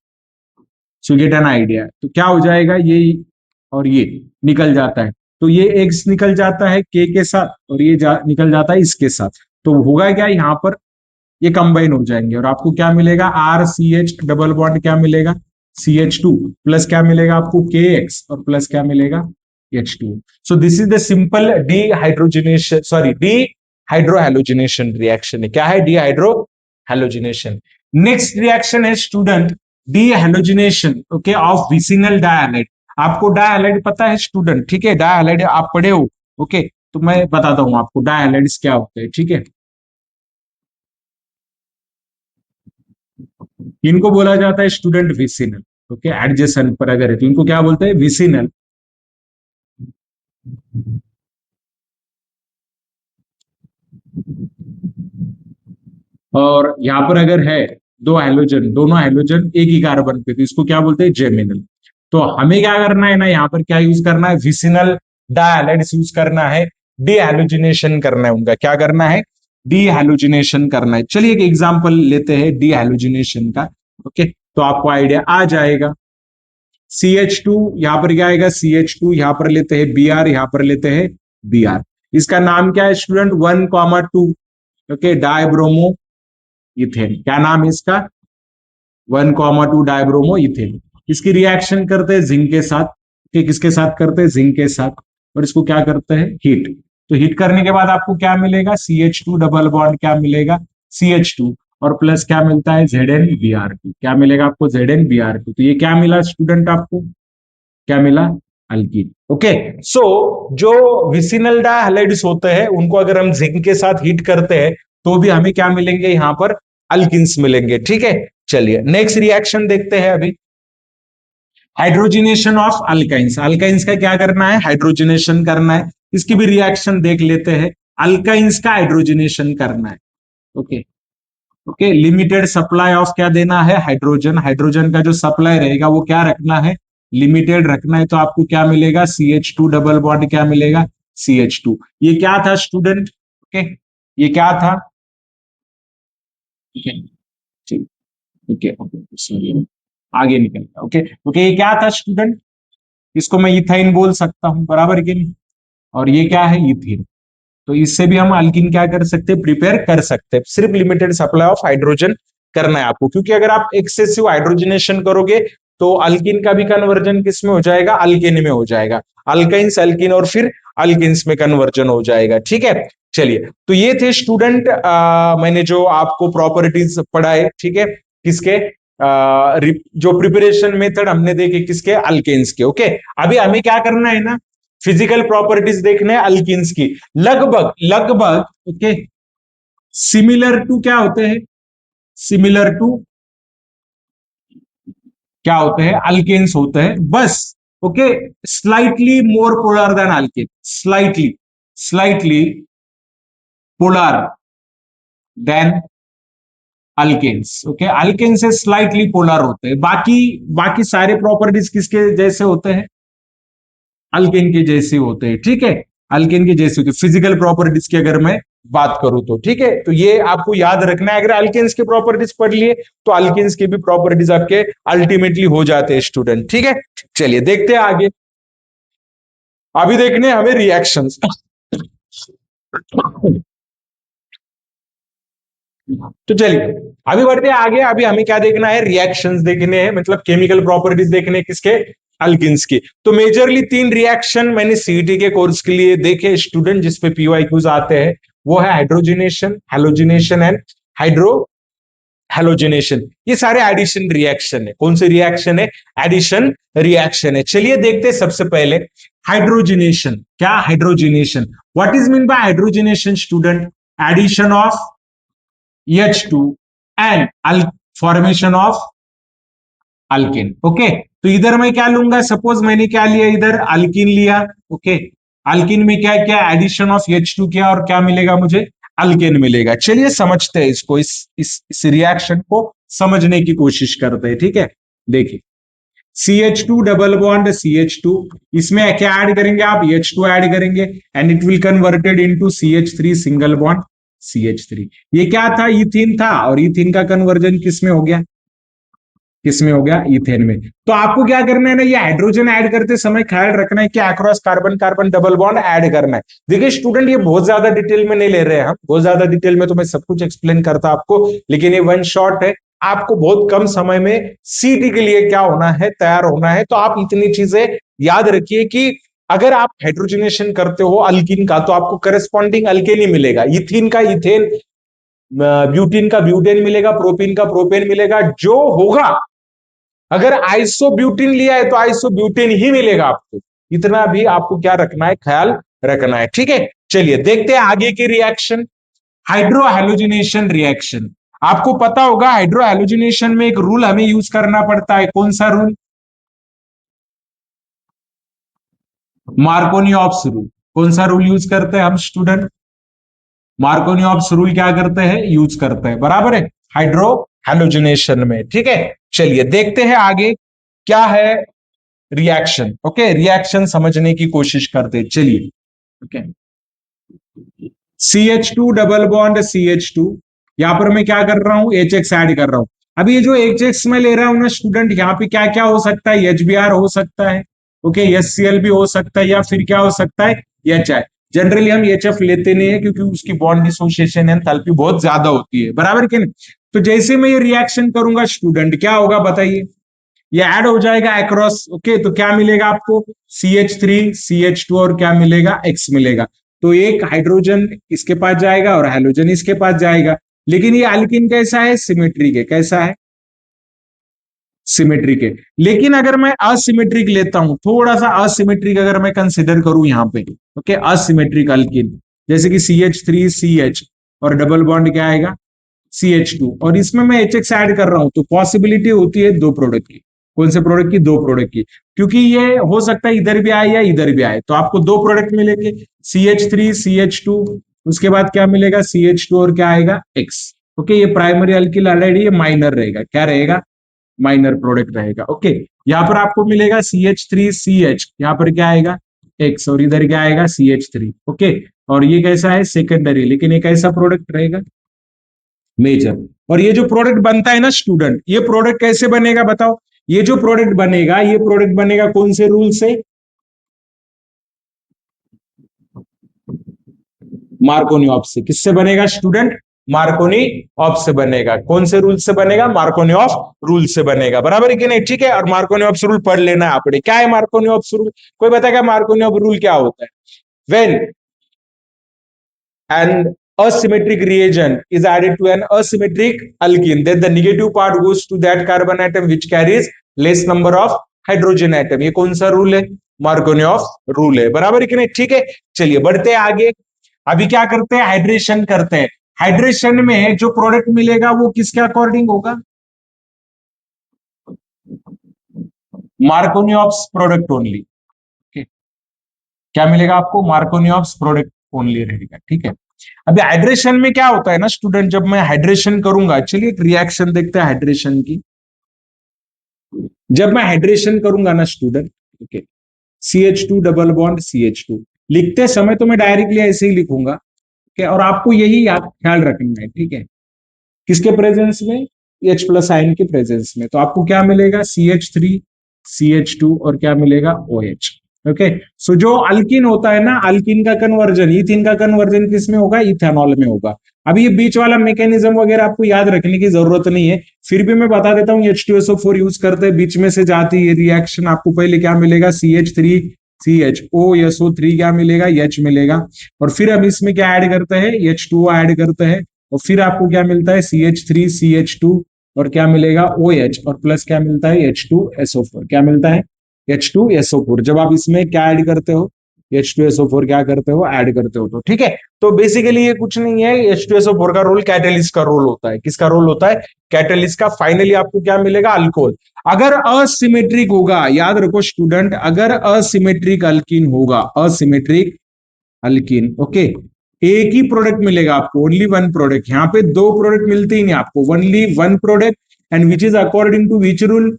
Speaker 1: सो गेट एन आइडिया। तो क्या हो जाएगा, ये और ये निकल जाता है, तो ये एक्स निकल जाता है के साथ और ये निकल जाता है इसके साथ। तो होगा क्या, यहाँ पर ये कंबाइन हो जाएंगे और आपको क्या मिलेगा, RCH डबल बॉन्ड क्या मिलेगा, CH2 प्लस क्या मिलेगा आपको KX, और प्लस क्या मिलेगा H2। So this is the simple dehydrogenation, sorry dehydrohalogenation reaction है। क्या है, डीहाइड्रो हैलोजिनेशन। नेक्स्ट रिएक्शन है student, dehalogenation, okay, of vicinal डायहाइड। आपको डायहाइड पता है स्टूडेंट, ठीक है, डायहाइड आप पढ़े हो, ओके। तो मैं बताता हूं आपको डायहाइड्स क्या होते हैं, ठीक है। इनको बोला जाता है स्टूडेंट विसिनल, ओके, एडजेसेंट पर अगर है तो इनको क्या बोलते हैं, विसिनल। और यहां पर अगर है दो हाइड्रोजन, दोनों हाइड्रोजन एक ही कार्बन पे, तो इसको क्या बोलते हैं, जेमिनल। तो हमें क्या करना है ना, यहाँ पर क्या यूज करना है, विसिनल डायहाइड्स यूज करना है, डीहैलोजिनेशन करना है उनका, क्या करना है, डीहैलोजिनेशन करना है। चलिए एक एग्जांपल लेते हैं डीहैलोजिनेशन का, ओके, तो आपको आइडिया आ जाएगा। CH2 यहां पर क्या आएगा, CH2 यहां पर लेते हैं Br, यहां पर लेते हैं Br। इसका नाम क्या है स्टूडेंट, 1,2, ओके, डाइब्रोमो इथेन। क्या नाम है इसका, 1,2 डाइब्रोमो इथेन। इसकी रिएक्शन करते हैं जिंक के साथ, कि किसके साथ करते हैं, जिंक के साथ, और इसको क्या करते हैं, हीट। तो हीट करने के बाद आपको क्या मिलेगा, CH2 डबल बॉन्ड क्या मिलेगा, CH2, और प्लस क्या मिलता है, ZnBr2। क्या मिलेगा आपको, ZnBr2। तो ये क्या मिला स्टूडेंट आपको, क्या मिला, अल्कीन। ओके, सो जो विसिनल डायहाइड्स होते हैं उनको अगर हम जिंक के साथ हीट करते हैं तो भी हमें क्या मिलेंगे, यहां पर अल्किन्स मिलेंगे, ठीक है। चलिए नेक्स्ट रिएक्शन देखते हैं अभी, हाइड्रोजिनेशन ऑफ अल्काइंस। अल्काइंस का क्या करना है, हाइड्रोजिनेशन करना है। इसकी भी रिएक्शन देख लेते हैं, अल्काइंस का हाइड्रोजिनेशन करना है, okay. Okay, limited supply of क्या देना है, हाइड्रोजन। हाइड्रोजन का जो सप्लाई रहेगा वो क्या रखना है, लिमिटेड रखना है। तो आपको क्या मिलेगा, CH2 डबल बॉन्ड क्या मिलेगा, CH2। ये क्या था स्टूडेंट, ओके, ये क्या था, ठीक है, ठीक, ठीक है, ओके, सॉरी आगे निकल गया, ओके। ओके, ये क्या था स्टूडेंट, इसको मैं इथाइन बोल सकता हूं, बराबर कि नहीं। और ये क्या है, इथिन। तो इससे भी हम अल्किन क्या कर सकते हैं, प्रिपेयर कर सकते हैं। सिर्फ लिमिटेड सप्लाई ऑफ हाइड्रोजन करना है आपको, क्योंकि अगर आप एक्सेसिव हाइड्रोजनेशन करोगे तो अल्किन का भी कन्वर्जन किस में हो जाएगा, अल्केन में हो जाएगा। अल्काइंस अल्किन और फिर अल्किन्स में कन्वर्जन हो जाएगा, ठीक है। चलिए, तो ये थे स्टूडेंट मैंने जो आपको प्रॉपर्टीज पढ़ाए, ठीक है, किसके, जो प्रिपरेशन मेथड हमने देखे किसके, अल्केन्स के, ओके। अभी हमें क्या करना है ना, फिजिकल प्रॉपर्टीज देखने अल्किन्स की, लगभग लगभग, ओके, सिमिलर टू क्या होते हैं, सिमिलर टू क्या होते हैं, अल्केन्स होते हैं बस, okay. Slightly more polar than alkane, slightly, slightly polar than alkanes, okay. Alkane से स्लाइटली पोलर होते हैं, बाकी बाकी सारे प्रॉपर्टीज किसके जैसे होते हैं, अल्केन के जैसे होते हैं, ठीक है। अल्केन के जैसे होते हैं फिजिकल प्रॉपर्टीज की अगर मैं बात करूं तो, ठीक है। तो ये आपको याद रखना है, अगर अल्केन्स के प्रॉपर्टीज पढ़ लिए तो अल्केन्स के भी प्रॉपर्टीज आपके अल्टीमेटली हो जाते हैं स्टूडेंट, ठीक है। चलिए देखते हैं आगे, अभी देखने हमें रिएक्शंस। तो चलिए अभी बढ़ते हैं आगे। अभी हमें क्या देखना है, रिएक्शंस देखने हैं, मतलब केमिकल प्रॉपर्टीज देखने हैं किसके, अल्किन्स की। तो मेजरली 3 रिएक्शन मैंने सीईटी के कोर्स के लिए देखे स्टूडेंट, जिसपे पीवाईक्यूज आते हैं। वो है hydrogenation, halogenation and hydro halogenation. ये सारे एडिशन रिएक्शन है। कौन से रिएक्शन है, एडिशन रिएक्शन है। चलिए देखते हैं सबसे पहले हाइड्रोजिनेशन। क्या hydrogenation, what is mean by hydrogenation student, addition of H2 and formation of alkene. Okay, तो इधर मैं क्या लूंगा, सपोज मैंने क्या लिया, इधर अल्किन लिया। ओके, अल्किन में क्या क्या एडिशन ऑफ H2 किया और क्या मिलेगा मुझे, अल्केन मिलेगा। चलिए समझते हैं इसको, इस रिएक्शन को समझने की कोशिश करते हैं। ठीक है, देखिए CH2 डबल बॉन्ड CH2, इसमें क्या ऐड करेंगे आप, H2 ऐड करेंगे and it will converted into CH3 single bond CH3। ये क्या था, इथीन था, और इथीन का कन्वर्जन किस में हो गया, किसमें हो गया, इथेन में। तो आपको क्या करना है ना, ये हाइड्रोजन ऐड करते समय ख्याल रखना है कि across carbon carbon double bond add करना है। देखिए स्टूडेंट, ये बहुत ज्यादा डिटेल में नहीं ले रहे हैं हम, बहुत ज्यादा डिटेल में तो मैं सब कुछ एक्सप्लेन करता आपको, लेकिन ये वन शॉट है। आपको बहुत कम समय में सीटी के लिए क्या होना है, तैयार होना है। तो आप इतनी चीजें याद रखिए कि अगर आप हाइड्रोजनेशन करते हो अल्किन का, तो आपको करस्पॉन्डिंग अल्केन ही मिलेगा। इथिन का इथेन, ब्यूटीन का ब्यूटेन मिलेगा, प्रोपीन का प्रोपेन मिलेगा। जो होगा, अगर आइसोब्यूटिन लिया है तो आइसोब्यूटेन ही मिलेगा आपको। इतना भी आपको क्या रखना है, ख्याल रखना है। ठीक है, चलिए देखते हैं आगे की रिएक्शन, हाइड्रोहैलोजिनेशन रिएक्शन। आपको पता होगा हाइड्रोहैलोजिनेशन में एक रूल हमें यूज करना पड़ता है। कौन सा रूल, मार्कोनिऑप्स रूल। कौन सा रूल यूज करते हैं हम स्टूडेंट, मार्कोनिऑप्स रूल क्या करते हैं, यूज करते हैं, बराबर है, हाइड्रो हैलोजिनेशन में। ठीक है, चलिए देखते हैं आगे क्या है रिएक्शन। ओके, रिएक्शन समझने की कोशिश करते हैं, चलिए। Okay, CH2 double bond CH2, यहां पर मैं क्या कर रहा हूं, HX ऐड कर रहा हूं। अभी ये जो HX में ले रहा हूं ना स्टूडेंट, यहाँ पे क्या क्या हो सकता है, HBr हो सकता है, ओके, HCl भी हो सकता है, या फिर क्या हो सकता है, HI। जनरली हम HF लेते नहीं है क्योंकि उसकी बॉन्ड डिसोसिएशन एंथैल्पी बहुत ज्यादा होती है, बराबर कि नहीं। तो जैसे मैं ये रिएक्शन करूंगा स्टूडेंट, क्या होगा बताइए, ये ऐड हो जाएगा अक्रॉस। ओके, तो क्या मिलेगा आपको, CH3 CH2 और क्या मिलेगा, X मिलेगा। तो एक हाइड्रोजन इसके पास जाएगा और हाइड्रोजन इसके पास जाएगा। लेकिन ये अल्किन कैसा है, सिमेट्रिक है। कैसा है, सिमेट्रिक है। लेकिन अगर मैं असिमेट्रिक लेता हूं, थोड़ा सा असिमेट्रिक अगर मैं कंसिडर करूं यहां पे, ओके, असिमेट्रिक अल्किन, जैसे कि CH3CH और डबल बॉन्ड क्या आएगा, CH2, और इसमें मैं HX ऐड कर रहा हूं, तो पॉसिबिलिटी होती है दो प्रोडक्ट की। कौन से प्रोडक्ट की, दो प्रोडक्ट की, क्योंकि ये हो सकता है इधर भी आए या इधर भी आए। तो आपको दो प्रोडक्ट मिलेंगे, CH3 CH2, उसके बाद क्या मिलेगा, CH2 और क्या आएगा, X। ओके, ये प्राइमरी अल्किल ऑलरेडी, ये माइनर रहेगा, क्या रहेगा, माइनर प्रोडक्ट रहेगा। ओके, यहाँ पर आपको मिलेगा CH3CH, यहाँ पर क्या आएगा, X, और इधर क्या आएगा, CH3। ओके, और ये कैसा है, सेकेंडरी, लेकिन एक ऐसा प्रोडक्ट रहेगा मेजर। और ये जो प्रोडक्ट बनता है ना स्टूडेंट, ये प्रोडक्ट कैसे बनेगा बताओ, ये जो प्रोडक्ट बनेगा, ये प्रोडक्ट बनेगा कौन से रूल से, मार्कोनी ऑफ से। किससे बनेगा स्टूडेंट, मार्कोनी ऑफ से बनेगा। कौन से रूल से बनेगा, मार्कोनी ऑफ रूल से बनेगा, बराबर है कि नहीं। ठीक है, और मार्कोनी ऑफ रूल पढ़ लेना है आपने, क्या है मार्कोनी ऑफ रूल, कोई बताएगा मार्कोनी ऑफ रूल क्या होता है, when an asymmetric reagent is added to an asymmetric alkene, then the negative part goes to that carbon atom which carries less number of hydrogen atom. ये कौन सा rule है, मार्कोनियोफ rule है, बराबर है कि नहीं। ठीक है, चलिए बढ़ते हैं आगे। अभी क्या करते हैं, हाइड्रेशन करते हैं। हाइड्रेशन में जो प्रोडक्ट मिलेगा वो किसके अकॉर्डिंग होगा, मार्कोनियोफ प्रोडक्ट ओनली। क्या मिलेगा आपको, मार्कोनियोफ प्रोडक्ट ओनली रहेगा। ठीक है, अभी हाइड्रेशन में क्या होता है ना स्टूडेंट, जब मैं हाइड्रेशन करूंगा, चलिए एक रिएक्शन देखते हैं हाइड्रेशन की। जब मैं हाइड्रेशन करूंगा ना student, okay, CH2 double bond CH2 लिखते समय तो मैं डायरेक्टली ऐसे ही लिखूंगा, ओके, और आपको यही याद ख्याल रखना है। ठीक है, किसके प्रेजेंस में, H प्लस आयन के प्रेजेंस में। तो आपको क्या मिलेगा, CH3 CH2 और क्या मिलेगा, OH। ओके, सो जो अल्किन होता है ना, अल्किन का कन्वर्जन, इथिन का कन्वर्जन किस में होगा, इथेनॉल में होगा। अब ये बीच वाला मैकेनिज्म वगैरह आपको याद रखने की जरूरत नहीं है, फिर भी मैं बता देता हूँ। H2SO4 यूज करते हैं, बीच में से जाती है रिएक्शन, आपको पहले क्या मिलेगा, CH3CHOSO3 क्या मिलेगा, H मिलेगा, और फिर हम इसमें क्या ऐड करते हैं, H2O ऐड करते हैं, और फिर आपको क्या मिलता है, CH3CH2, और क्या मिलेगा, OH, और प्लस क्या मिलता है, H2SO4, क्या मिलता है, H2SO4। जब आप इसमें क्या ऐड करते हो, H2SO4 क्या करते हो, ऐड करते हो, तो ठीक है। तो बेसिकली ये कुछ नहीं है, H2SO4 का रोल कैटेलिस्ट का रोल होता है। किसका रोल होता है, कैटेलिस्ट का। फाइनली आपको क्या मिलेगा, अल्कोहल। अगर असिमेट्रिक होगा, याद रखो स्टूडेंट, अगर असिमेट्रिक अल्कीन होगा, असिमेट्रिक अल्कीन, ओके, एक ही प्रोडक्ट मिलेगा आपको, ओनली वन प्रोडक्ट। यहाँ पे दो प्रोडक्ट मिलते ही नहीं आपको, only one product, and which is according to which rule,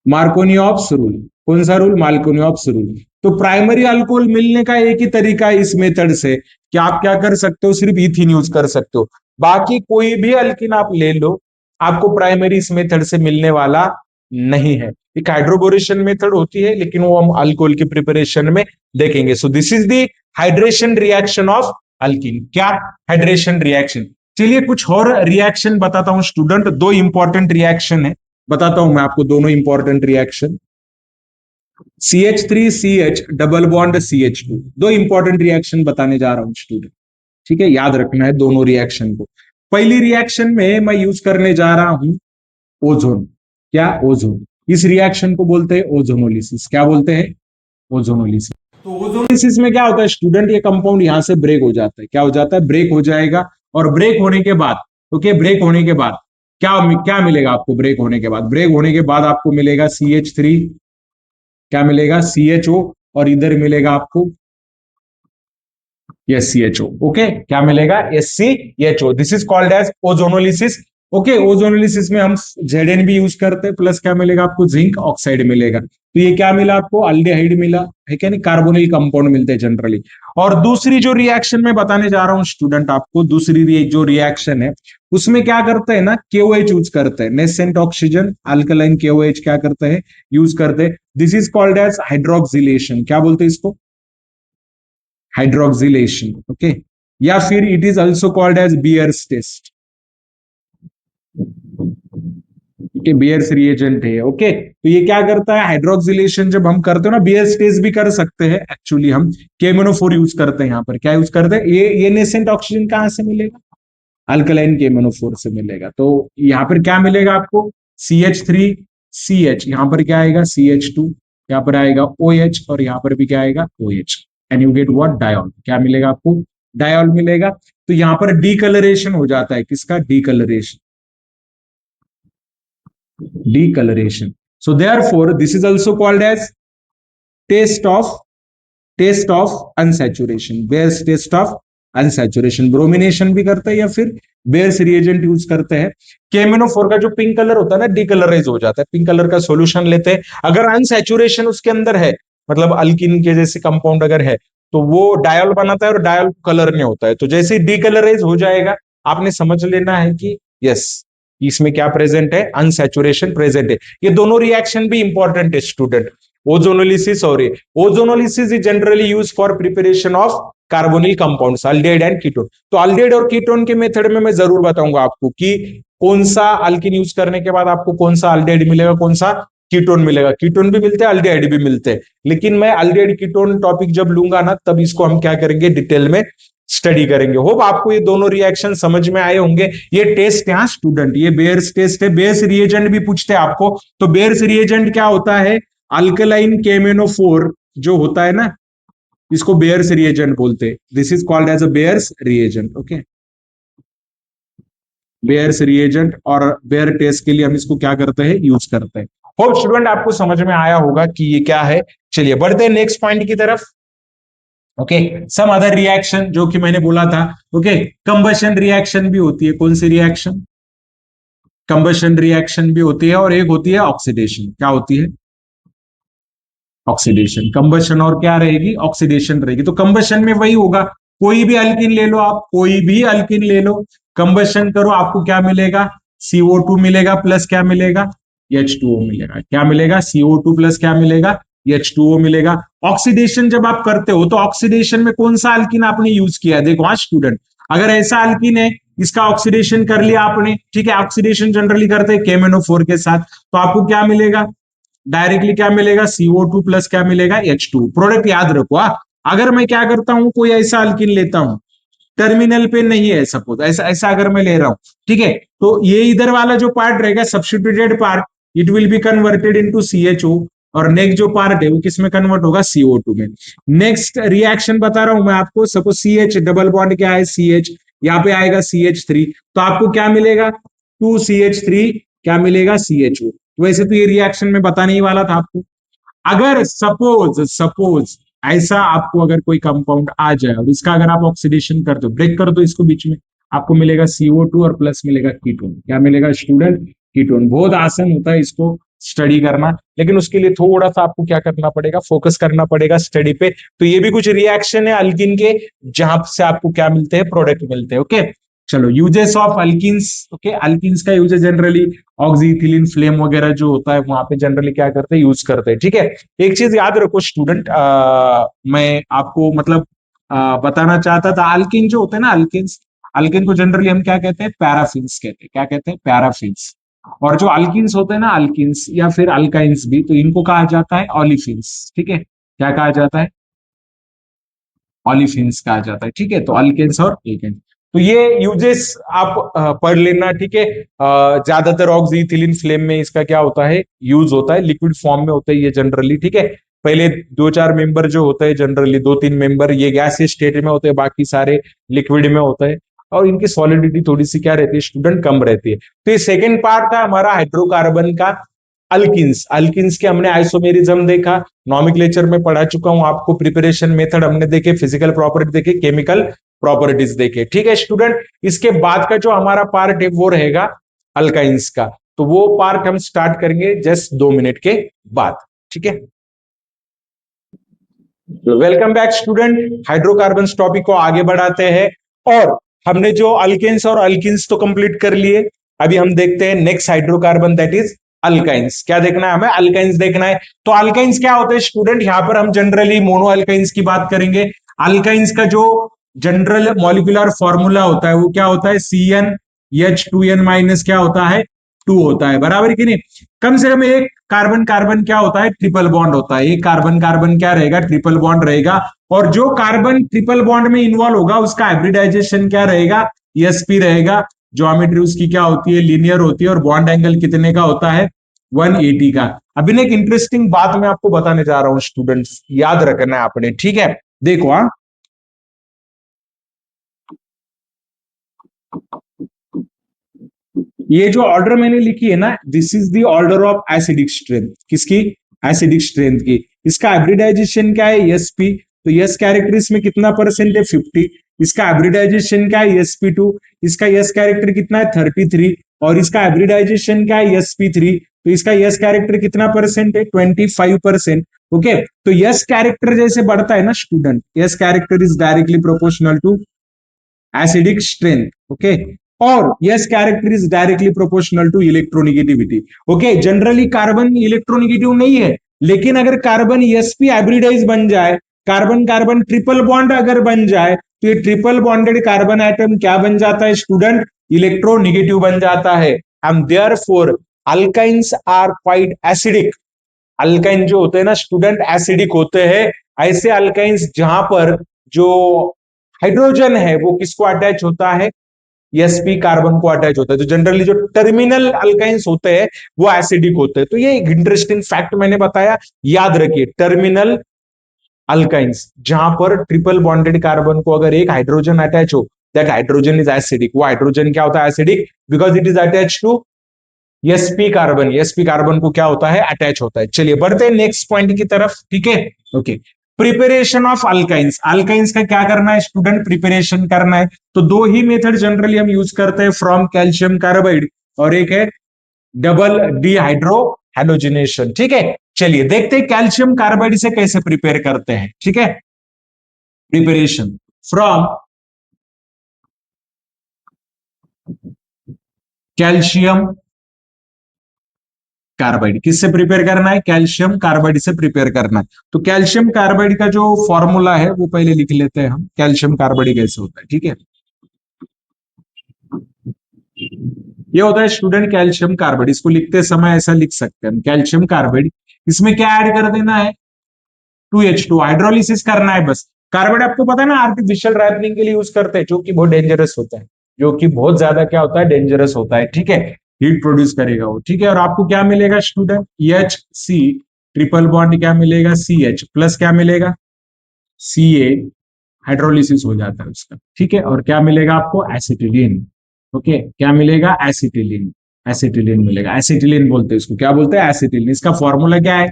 Speaker 1: Markovnikov's rule. कौन सा रूल, मार्कोनियोप्स रूल। तो प्राइमरी अल्कोहल मिलने का एक ही तरीका है इस मेथड से, कि आप क्या कर सकते हो, सिर्फ इथीन यूज कर सकते हो। बाकी कोई भी अल्किन आप ले लो, आपको प्राइमरी इस मेथड से मिलने वाला नहीं है। एक हाइड्रोबोरेशन मेथड होती है, लेकिन वो हम अल्कोहल की प्रिपरेशन में देखेंगे। सो this is the hydration reaction of alkene. क्या, हाइड्रेशन रिएक्शन। चलिए कुछ और रिएक्शन बताता हूं स्टूडेंट, दो इंपॉर्टेंट रिएक्शन है, बताता हूं मैं आपको दोनों important reaction. CH3CH double bond CH2, दो इंपॉर्टेंट रिएक्शन बताने जा रहा हूं स्टूडेंट, ठीक है, याद रखना है दोनों रिएक्शन को। पहली रिएक्शन में मैं यूज करने जा रहा हूं ओजोन। क्या, ओजोन। इस रिएक्शन को बोलते हैं ओजोनोलिसिस। क्या बोलते हैं, ओजोनोलिसिस। तो ओजोनोलिसिस में क्या होता है स्टूडेंट, ये कंपाउंड यहां से ब्रेक हो जाता है। क्या हो जाता है, ब्रेक हो जाएगा, और ब्रेक होने के बाद, ओके, ब्रेक होने के बाद क्या क्या मिलेगा आपको, ब्रेक होने के बाद, ब्रेक होने के बाद आपको मिलेगा CH3, क्या मिलेगा, CHO, और इधर मिलेगा आपको SCHO। ओके, क्या मिलेगा, SCHO। This is called as ozonolysis. Okay, ozonolysis में हम Zn भी यूज करते हैं, प्लस क्या मिलेगा आपको, जिंक ऑक्साइड मिलेगा। तो ये क्या मिला आपको, अल्डेहाइड मिला है, क्या नहीं, कार्बोनिल कंपाउंड मिलते हैं जनरली। और दूसरी जो रिएक्शन में बताने जा रहा हूं स्टूडेंट आपको, दूसरी जो रिएक्शन है, उसमें क्या करते हैं ना, KOH यूज करते हैं, नेसेंट ऑक्सीजन अल्कलाइन KOH क्या करते हैं, यूज करते हैं। This is called as hydroxylation. क्या बोलते हैं इसको, हाइड्रोक्सिलेशन, ओके, या फिर it is also called as Baeyer's test. Baeyer's reagent है, ओके। तो ये क्या करता है, हाइड्रोक्सिलेशन जब हम करते हो ना, बियर्स टेस्ट भी कर सकते हैं एक्चुअली, हम KMnO4 यूज करते हैं। यहाँ पर क्या यूज करते हैं, ये नेसेंट ऑक्सीजन कहां से मिलेगा, अल्कलाइन KMnO4 से मिलेगा। तो यहाँ पर क्या मिलेगा आपको, CH3CH, यहाँ पर क्या आएगा, CH2, यहाँ पर आएगा OH, और यहाँ पर भी क्या आएगा, OH, and you get what, diol. क्या मिलेगा आपको, डायोल मिलेगा। तो यहाँ पर डीकलरेशन हो जाता है, किसका, decolouration, decolouration. So therefore this is also called as test of, test of unsaturation, Baeyer's test of unsaturation. Bromination भी करते हैं, या फिर बेयर्स रिएजेंट यूज करते हैं। KMnO4 का जो पिंक कलर होता है ना, डीकलराइज हो जाता है, पिंक कलर का सॉल्यूशन लेते हैं। अगर अनसैचुरेशन उसके अंदर है, मतलब अल्किन के जैसे कंपाउंड अगर है, तो वो डायोल बनाता है, और डायोल कलर में होता है। तो जैसे ही डीकलराइज हो जाएगा, आपने समझ लेना है कि यस, इसमें क्या प्रेजेंट है, अनसैचुरेशन प्रेजेंट है। ये दोनों रिएक्शन भी इंपॉर्टेंट है स्टूडेंट, ओजोनोलिसिस और ये। Ozonolysis is generally use for preparation of carbonyl compounds, aldehyde and ketone. तो अल्डिहाइड और कीटोन के मेथड में मैं जरूर बताऊंगा आपको कि कौन सा अल्किन यूज करने के बाद आपको कौन सा अल्डिहाइड मिलेगा, कौन सा कीटोन मिलेगा। कीटोन भी मिलते हैं, अल्डिहाइड भी मिलते हैं, लेकिन मैं अल्डिहाइड कीटोन टॉपिक जब लूंगा ना, तब इसको हम क्या करेंगे, डिटेल में स्टडी करेंगे। होप आपको ये दोनों रिएक्शन समझ में आए होंगे। ये टेस्ट है स्टूडेंट, ये बेयर्स टेस्ट है। बेयर्स रिएजेंट भी पूछते हैं आपको, तो बेयर्स रिएजेंट क्या होता है, अल्कलाइन KMnO4 जो होता है ना, इसको बेयर्स रिएजेंट बोलते हैं। This is called as a Baeyer's reagent, okay, Baeyer's reagent. और बेयर टेस्ट के लिए हम इसको क्या करते हैं, यूज करते हैं। होप स्टूडेंट आपको समझ में आया होगा कि ये क्या है। चलिए बढ़ते हैं नेक्स्ट पॉइंट की तरफ। ओके, सम अदर रिएक्शन जो कि मैंने बोला था, ओके, कंबशन रिएक्शन भी होती है। कौन सी रिएक्शन, कंबशन रिएक्शन भी होती है, और एक होती है ऑक्सीडेशन। क्या होती है, ऑक्सीडेशन। कंबशन और क्या रहेगी, ऑक्सीडेशन रहेगी। तो कंबशन में वही होगा, कोई भी अल्किन ले लो आप, कोई भी अल्किन ले लो, कंबशन करो, आपको क्या मिलेगा, CO2 मिलेगा, प्लस क्या मिलेगा, H2O मिलेगा। क्या मिलेगा, CO2 प्लस क्या मिलेगा, H2O मिलेगा। ऑक्सीडेशन जब आप करते हो, तो ऑक्सीडेशन में कौन सा अल्किन आपने यूज किया, देखो हाँ स्टूडेंट, अगर ऐसा अल्कीन है, इसका ऑक्सीडेशन कर लिया आपने, ठीक है, ऑक्सीडेशन जनरली करते हैं KMnO4 के साथ, तो आपको क्या मिलेगा, डायरेक्टली क्या मिलेगा, CO2 प्लस क्या मिलेगा, H2। प्रोडक्ट याद रखो। अगर मैं क्या करता हूं, कोई ऐसा अल्कीन लेता हूं, टर्मिनल पे नहीं है सपोज, ऐसा ऐसा अगर मैं ले रहा हूं, ठीक है, तो ये इधर वाला जो पार्ट रहेगा substituted part, it will be converted into CHO, और नेक्स्ट जो पार्ट है वो किस में कन्वर्ट होगा, CO2 में। नेक्स्ट रिएक्शन बता रहा हूं मैं आपको, सपोज CH डबल बॉन्ड क्या है, CH, यहाँ पे आएगा CH3, तो आपको क्या मिलेगा, 2CH3, क्या मिलेगा, CHO। वैसे तो ये रिएक्शन में बताने ही वाला था आपको। अगर सपोज सपोज ऐसा आपको अगर कोई कंपाउंड आ जाए और इसका अगर आप ऑक्सीडेशन कर दो, ब्रेक कर दो इसको बीच में, आपको मिलेगा CO2 और प्लस मिलेगा कीटोन। क्या मिलेगा स्टूडेंट, कीटोन। बहुत आसान होता है इसको स्टडी करना, लेकिन उसके लिए थोड़ा सा आपको क्या करना पड़ेगा, फोकस करना पड़ेगा स्टडी पे। तो ये भी कुछ रिएक्शन है अल्किन के, जहां से आपको क्या मिलते हैं, प्रोडक्ट मिलते हैं। ओके, चलो uses of alkenes. Okay, alkenes का यूजेस जनरली ऑक्सीथिलीन फ्लेम वगैरह जो होता है वहां पे जनरली क्या करते हैं, यूज करते हैं। ठीक है, एक चीज याद रखो स्टूडेंट, मैं आपको मतलब बताना चाहता था, अल्किन जो होते हैं ना, अल्किन्स, अल्किन को जनरली हम क्या कहते हैं, पैराफिन्स कहते हैं। क्या कहते हैं, पैराफिन्स। और जो अल्किन्स होते हैं ना, अल्किन्स या फिर अल्काइंस भी, तो इनको कहा जाता है ऑलिफिन्स। ठीक है, क्या कहा जाता है, ऑलिफिन्स कहा जाता है। ठीक है, तो अल्केन्स और एल्केन्स, तो ये यूजेस आप पढ़ लेना। ठीक है, ज्यादातर ऑक्सीथिलीन फ्लेम में इसका क्या होता है, यूज होता है, लिक्विड फॉर्म में होता है ये जनरली। ठीक है, पहले दो चार मेंबर जो होते हैं जनरली, दो तीन मेंबर ये गैस स्टेट में होते हैं, बाकी सारे लिक्विड में होते हैं, और इनकी सॉलिडिटी थोड़ी सी क्या रहती है स्टूडेंट, कम रहती है। तो ये सेकेंड पार्ट था हमारा हाइड्रोकार्बन का, अल्किन्स। अल्किन्स के हमने आइसोमेरिज्म देखा, नॉमेनक्लेचर में पढ़ा चुका हूं आपको, प्रिपरेशन मेथड हमने देखे, फिजिकल प्रॉपर्टी देखे, केमिकल प्रॉपर्टीज देखे। ठीक है स्टूडेंट, इसके बाद का जो हमारा पार्ट है वो रहेगा अल्काइंस का, तो वो पार्ट हम स्टार्ट करेंगे जस्ट 2 मिनट के बाद। ठीक है, welcome back student, hydrocarbon topic को आगे बढ़ाते हैं। और हमने जो अल्केन्स और अल्किन्स तो कंप्लीट कर लिए, अभी हम देखते हैं next hydrocarbon, that is alkynes. क्या देखना है हमें, अल्काइंस देखना है। तो अल्काइंस क्या होते हैं स्टूडेंट, यहां पर हम जनरली मोनो अल्काइंस की बात करेंगे। अल्काइंस का जो जनरल मॉलिक्यूलर फॉर्मूला होता है वो क्या होता है, CnH2n माइनस क्या होता है, 2 होता है, बराबर कि नहीं। कम से कम एक कार्बन कार्बन क्या होता है, ट्रिपल बॉन्ड होता है, एक कार्बन कार्बन क्या रहेगा, ट्रिपल बॉन्ड रहेगा। और जो कार्बन ट्रिपल बॉन्ड में इन्वॉल्व होगा उसका हाइब्रिडाइजेशन क्या रहेगा, sp रहेगा। ज्योमेट्री उसकी क्या होती है, लीनियर होती है, और बॉन्ड एंगल कितने का होता है, 180 का। अभी एक इंटरेस्टिंग बात मैं आपको बताने जा रहा हूं स्टूडेंट्स, याद रखना है आपने। ठीक है, देखो, हाँ, ये जो ऑर्डर मैंने लिखी है ना, this is the order of acidic strength. किसकी, एसिडिक स्ट्रेंथ की। इसका हाइब्रिडाइजेशन क्या है, sp, तो यस कैरेक्टर इसमें कितना परसेंट है, 50। इसका हाइब्रिडाइजेशन क्या है, sp2, इसका यस कैरेक्टर कितना है, 33। और इसका हाइब्रिडाइजेशन क्या है, sp3, तो इसका यस कैरेक्टर कितना परसेंट है, 25%। ओके, तो यस कैरेक्टर जैसे बढ़ता है ना student, s character is directly proportional to acidic strength. Okay, और s character is directly proportional to electronegativity. Okay, generally carbon electronegative नहीं है, लेकिन अगर कार्बन sp हाइब्रिडाइज बन जाए, कार्बन कार्बन ट्रिपल बॉन्ड अगर बन जाए, तो ये ट्रिपल बॉन्डेड कार्बन एटम क्या बन जाता है स्टूडेंट, इलेक्ट्रोनिगेटिव बन जाता है। And therefore alkynes are quite acidic. Alkyne जो होते हैं ना स्टूडेंट, एसिडिक होते हैं। ऐसे अल्काइंस जहां पर जो हाइड्रोजन है वो किसको अटैच होता है, sp कार्बन को अटैच होता है। तो जनरली जो टर्मिनल अल्काइंस होते हैं वो एसिडिक होते हैं। तो ये एक इंटरेस्टिंग फैक्ट मैंने बताया, याद रखिए, टर्मिनल अल्काइंस जहां पर ट्रिपल बॉन्डेड कार्बन को अगर एक हाइड्रोजन अटैच हो, दैट हाइड्रोजन इज एसिडिक। वो हाइड्रोजन क्या होता है, acidic, because it is attach to sp carbon. sp carbon को क्या होता है, अटैच होता है। चलिए बढ़ते हैं नेक्स्ट पॉइंट की तरफ। ठीक है, okay, preparation of alkynes. Alkynes का क्या करना है स्टूडेंट, प्रिपरेशन करना है। तो दो ही मेथड जनरली हम यूज करते हैं, फ्रॉम कैल्शियम कार्बाइड, और एक है डबल डिहाइड्रो हैलोजिनेशन। ठीक है, चलिए देखते हैं कैल्शियम कार्बाइड से कैसे प्रिपेयर करते हैं। ठीक है, प्रिपरेशन फ्रॉम कैल्शियम कार्बाइड, किससे प्रिपेयर करना है, कैल्शियम कार्बाइड से प्रिपेयर करना है। तो कैल्शियम कार्बाइड का जो फॉर्मूला है वो पहले लिख लेते हैं हम, कैल्शियम कार्बाइड कैसे होता है। ठीक है, ये होता है स्टूडेंट कैल्शियम कार्बाइड, इसको लिखते समय ऐसा लिख सकते हैं कैल्शियम कार्बाइड। इसमें क्या ऐड कर देना है, 2H2, हाइड्रोलिसिस करना है बस। कार्बाइड आपको पता है ना आर्टिफिशियल रैपनिंग के लिए यूज करते हैं, जो कि बहुत डेंजरस होता है, जो कि बहुत ज्यादा क्या होता है, डेंजरस होता है, ठीक है, हीट प्रोड्यूस करेगा वो, ठीक है। और आपको क्या मिलेगा स्टूडेंट, HC ट्रिपल बॉन्ड क्या मिलेगा, CH प्लस क्या मिलेगा, Ca, हाइड्रोलिसिस हो जाता है उसका, ठीक है। और क्या मिलेगा आपको, एसिटिलीन, ओके, क्या मिलेगा, एसिटिलीन, एसिटिलीन मिलेगा, एसिटिलीन बोलते हैं इसको, क्या बोलते हैं, एसिटिलीन। इसका फॉर्मूला क्या है,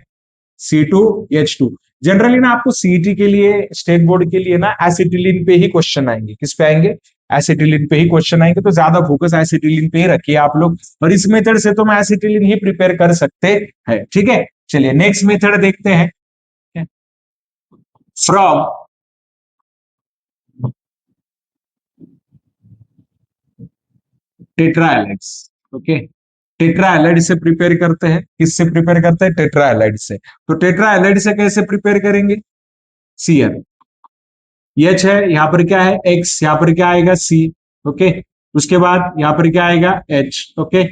Speaker 1: C2H2। जनरली ना आपको सीईटी के लिए, स्टेट बोर्ड के लिए ना एसिटिलीन पे ही क्वेश्चन आएंगे, किस पे आएंगे, एसिटिलीन पे ही क्वेश्चन आएंगे, तो ज्यादा फोकस एसिटिलीन पे ही रखिए आप लोग। और इस मेथड से तो मैं एसिटिलीन ही प्रिपेयर कर सकते हैं, ठीक है। चलिए नेक्स्ट मेथड देखते हैं, फ्रॉम टेट्राएलाइड्स, ओके, टेट्राएलाइड से प्रिपेयर करते हैं, किससे प्रिपेयर करते हैं, टेट्राएलाइड से। तो टेट्राएलाइड से कैसे प्रिपेयर करेंगे, Cl, H है, यहाँ पर क्या है X, यहाँ पर क्या आएगा C, ओके। उसके बाद यहाँ पर क्या आएगा H, ओके,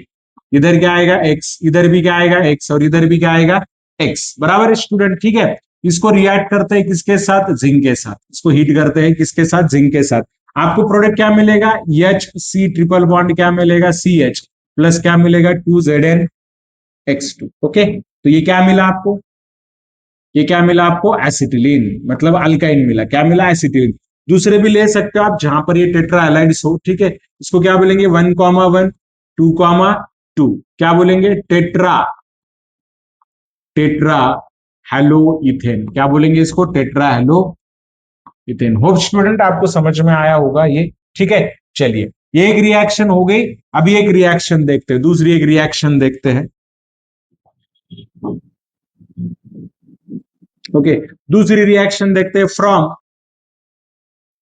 Speaker 1: इधर क्या आएगा X, इधर भी क्या आएगा X, और इधर भी क्या आएगा X, बराबर है स्टूडेंट, ठीक है। इसको रिएक्ट करते हैं किसके साथ, जिंक के साथ, इसको हीट करते हैं किसके साथ, जिंक के साथ। आपको प्रोडक्ट क्या मिलेगा, HC ट्रिपल बॉन्ड क्या मिलेगा, CH प्लस क्या मिलेगा, 2ZnX2, ओके। तो ये क्या मिला आपको, ये क्या मिला आपको, एसिटिलीन, मतलब अल्काइन मिला, क्या मिला, एसिटिलीन। दूसरे भी ले सकते हो आप जहां पर ये टेट्राहाइड्राइड्स हो, ठीक है। इसको क्या बोलेंगे, 1,1 2,2, क्या बोलेंगे, टेट्रा, टेट्रा हेलो इथेन, क्या बोलेंगे इसको, tetra hello ethane. Hope student आपको समझ में आया होगा ये, ठीक है। चलिए ये एक रिएक्शन हो गई, अभी एक रिएक्शन देखते हैं, दूसरी एक रिएक्शन देखते हैं, ओके। दूसरी रिएक्शन देखते हैं, फ्रॉम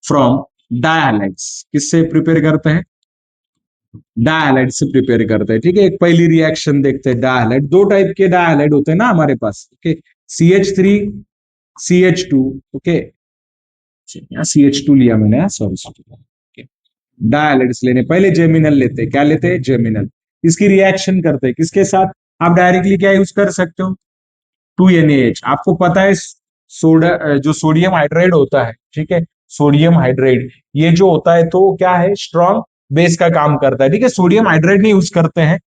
Speaker 1: फ्रॉम डायहाइड्स, किससे प्रिपेयर करते हैं, डायहाइड से प्रिपेयर करते हैं, ठीक है। एक पहली रिएक्शन देखते हैं, डायहाइड, दो टाइप के डायहाइड होते हैं ना हमारे पास, okay, CH3 CH2, okay, CH2 लिया मैंने, सॉरी, डायहाइड्स लेने, पहले जेमिनल लेते हैं, क्या लेते हैं, जेमिनल। इसकी रिएक्शन करते हैं किसके साथ, आप डायरेक्टली क्या यूज कर सकते हो, 2NaH, आपको पता है सोडा, जो सोडियम हाइड्राइड होता है, ठीक है, सोडियम हाइड्राइड, ये जो होता है तो क्या है, स्ट्रॉन्ग बेस का काम करता है, ठीक है। सोडियम हाइड्राइड नहीं यूज करते हैं,